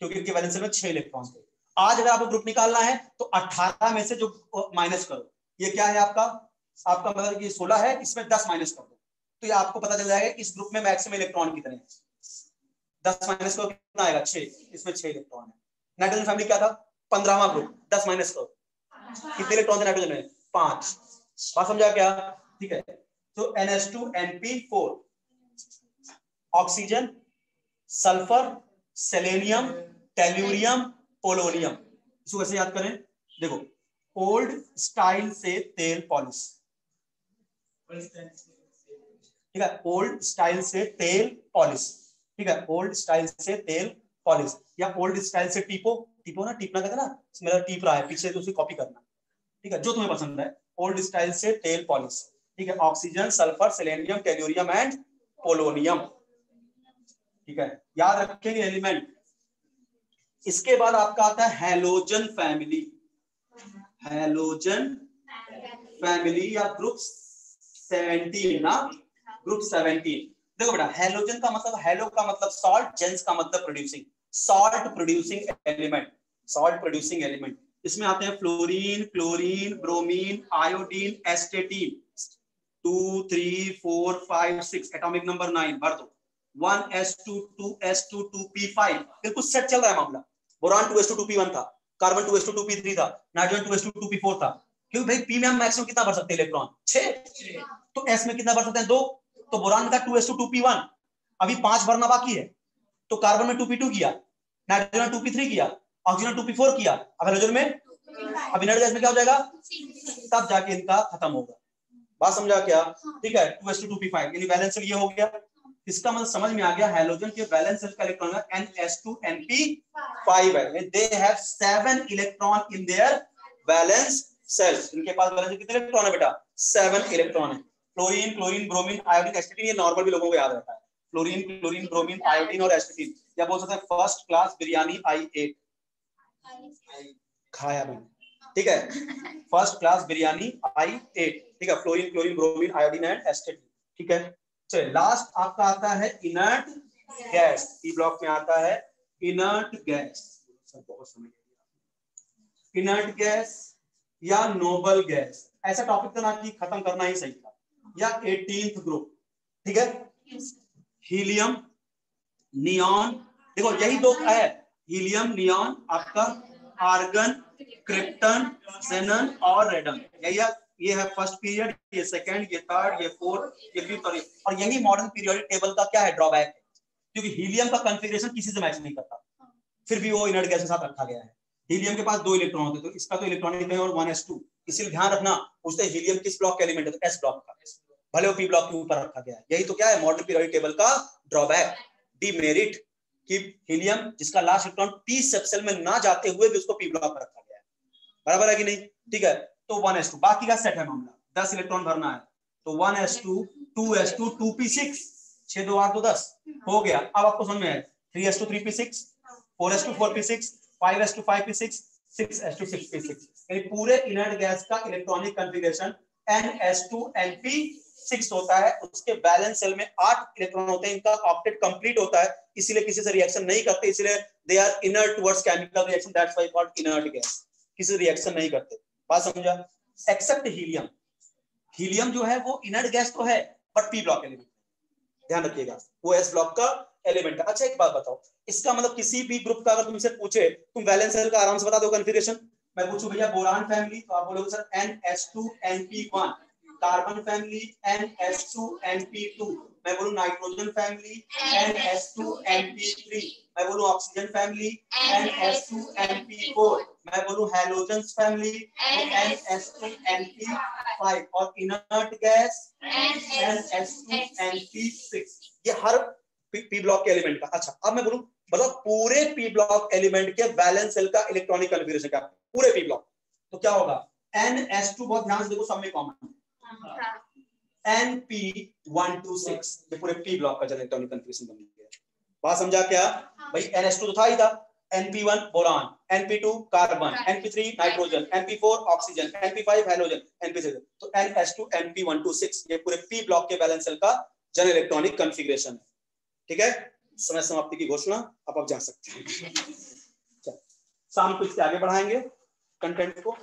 क्योंकि इनके बैलेंस में 6 इलेक्ट्रॉन थे। आज अगर आपको ग्रुप निकालना है तो 18 में से जो माइनस करो, ये क्या है आपका मतलब कि 16 है, इसमें 10 माइनस कर दो, तो ये आपको पता चल जाएगा इस ग्रुप में मैक्सिमम इलेक्ट्रॉन कितने हैं। 10 माइनस करो कितना आएगा 6, इसमें 6 इलेक्ट्रॉन है। नाइट्रोजन फैमिली क्या था, 15वां ग्रुप, 10 माइनस करो कितने इलेक्ट्रॉन थे नाइट्रोजन में, 5। बात समझा क्या, ठीक है। तो NS2NP4, oxygen, sulphur, selenium, tellurium, polonium. इसको कैसे याद करें, देखो ओल्ड स्टाइल से तेल पॉलिश, ठीक है, ओल्ड स्टाइल से तेल पॉलिश, ठीक है, ओल्ड स्टाइल से तेल पॉलिश, या ओल्ड स्टाइल से टीपो। टीपो ना, टीपना कहते हैं ना, मेरा टीप रहा है पीछे, तो उसे कॉपी करना, ठीक है, जो तुम्हें पसंद है। ओल्ड स्टाइल से तेल पॉलिश, ठीक है, oxygen, sulphur, selenium, tellurium and polonium, ठीक है, याद रखेंगे एलिमेंट। इसके बाद आपका आता है हैलोजन फैमिली। हैलोजन फैमिली या ग्रुप 17 ना, ग्रुप 17। देखो बेटा हैलोजन का मतलब, हैलो का मतलब सॉल्ट, जेंस का मतलब producing, salt producing element, salt producing element. इसमें आते हैं fluorine, chlorine, bromine, iodine, एस्टेटीन। 2 3 4 5 6 atomic number 9 भर दो। 1s2 2s2 2p5, बिल्कुल सेट चल रहा है मामला। बोरान 2s2 2p1 था, कार्बन 2s2 2p3 था, नाइट्रोजन 2s2 2p4 था। क्योंकि भाई पी में हम मैक्सिमम कितना भर सकते हैं इलेक्ट्रॉन, 6। तो एस में कितना भर सकते हैं, 2। तो बोरान में था 2s2 2p1, अभी 5 भरना बाकी है। तो कार्बन में 2p2 किया, नाइट्रोजन 2p3 किया, ऑक्सीजन 2p4 किया, अब हाइड्रोजन में, अब इनर्ट गैस में क्या हो जाएगा, तब जाके इनका खत्म होगा। बात समझा क्या, ठीक है। 2s2 2p5 यानी बैलेंस सेल ये हो गया। इसका मतलब समझ में आ गया, हैलोजन के बैलेंस सेल का इलेक्ट्रॉन है NS2NP5 है। They have 7 electron in their valence shells. इनके पास बैलेंस कितने इलेक्ट्रॉन है बेटा, 7 इलेक्ट्रॉन है। फ्लोरीन, क्लोरीन, ब्रोमीन, आयोडीन, एस्टेटीन, ये नॉर्मल भी लोगों को याद रहता है। फ्लोरीन, क्लोरीन, ब्रोमीन, आयोडीन और एस्टेटीन, या बोल सकते हैं फर्स्ट क्लास बिरयानी I8 खाया मैंने, ठीक है, फर्स्ट क्लास बिरयानी I8, ठीक है। Fluorine, chlorine, bromine, iodine and astatine, ठीक है। चलिए लास्ट आपका आता है इनर्ट गैस। ई ब्लॉक में आता है इनर्ट गैस। बहुत समय इनर्ट गैस या नोबल गैस, ऐसा टॉपिक था ना कि खत्म करना ही सही था। या 18th ग्रुप, ठीक है। हीलियम, नियॉन, देखो यही दो है, हीलियम, नियॉन, आपका आर्गन, क्रिप्टन, xenon और रेडन, यही है। ये है फर्स्ट पीरियड, ये सेकंड, ये थर्ड, ये फोर्थ, ये फिफ्थ और यही मॉडर्न पीरियोडिक टेबल का क्या है ड्रॉबैक, क्योंकि हीलियम का कॉन्फ़िगरेशन किसी से मैच नहीं करता, फिर भी वो इनर्ट गैस के साथ रखा गया है। हीलियम के पास 2 इलेक्ट्रॉन होते, तो इसका तो इलेक्ट्रॉनिक है और 1s2, इसलिए ध्यान रखना पूछते हीलियम किस ब्लॉक का एलिमेंट है, तो s ब्लॉक का, भले वो p ब्लॉक के ऊपर रखा गया है। यही तो क्या है मॉडर्न पीरियोडिक टेबल का ड्रॉबैक, डिमेरिट, कि हीलियम जिसका लास्ट इलेक्ट्रॉन p सबसेल में ना जाते हुए भी उसको p ब्लॉक पर रखा गया है, बराबर है कि नहीं, ठीक है। तो 1s2 बाकी का सेट है मामला, 10 इलेक्ट्रॉन भरना है, तो 1s2 2s2 2p6, 6 2 8 2 10 हो गया। अब आपको समझ में आया, 3s2 3p6, 4s2 4p6, 5s2 5p6, 6s2 6p6, यानी पूरे इनर्ट गैस का इलेक्ट्रॉनिक कॉन्फ़िगरेशन ns2 np6 होता है। उसके बैलेंस सेल में 8 इलेक्ट्रॉन होते हैं, इनका ऑक्टेट कंप्लीट होता है, इसीलिए किसी से रिएक्शन नहीं करते, इसलिए they are inert towards chemical reaction, that's why called inert gas, किसी रिएक्शन नहीं करते, बात समझा। एक्सेप्ट हीलियम, हीलियम जो है वो इनर्ट गैस तो है बट p ब्लॉक एलिमेंट, ध्यान रखिएगा वो s ब्लॉक का एलिमेंट है। अच्छा एक बात बताओ, इसका मतलब किसी भी ग्रुप का अगर तुमसे पूछे, तुम वैलेंस शेल का आराम से बता दो कॉन्फ़िगरेशन। मैं पूछूं भैया बोरान फैमिली, तो आप बोलोगे sir ns2 np1, carbon family ns2 np2, मैं बोलूं नाइट्रोजन फैमिली ns2 np3, मैं बोलूं ऑक्सीजन फैमिली ns2 np4, मैं बोलूं हैलोजन्स फैमिली ns2 np5 और इनर्ट गैस ns2 np6, ये हर p ब्लॉक के एलिमेंट का। अच्छा अब मैं बोलूं मतलब पूरे p ब्लॉक एलिमेंट के वैलेंस शेल का इलेक्ट्रॉनिक कॉन्फ़िगरेशन क्या, पूरे p ब्लॉक, तो क्या होगा ns2, बहुत ध्यान से देखो सब में कॉमन, np126, ये पूरे p ब्लॉक का इलेक्ट्रॉनिक कॉन्फ़िगरेशन बन गया। बात समझा क्या भाई, ns2 तो था ही था, np1 boron, np2 carbon, np3 nitrogen, np4 oxygen, np5 halogen, np6, तो ns2 np126 ये पूरे p ब्लॉक के वैलेंस सेल का जन इलेक्ट्रॉनिक कॉन्फ़िगरेशन है, ठीक है। समय समाप्ति की घोषणा आप जा सकते हैं। शाम को इससे आगे बढ़ाएंगे कंटेंट को।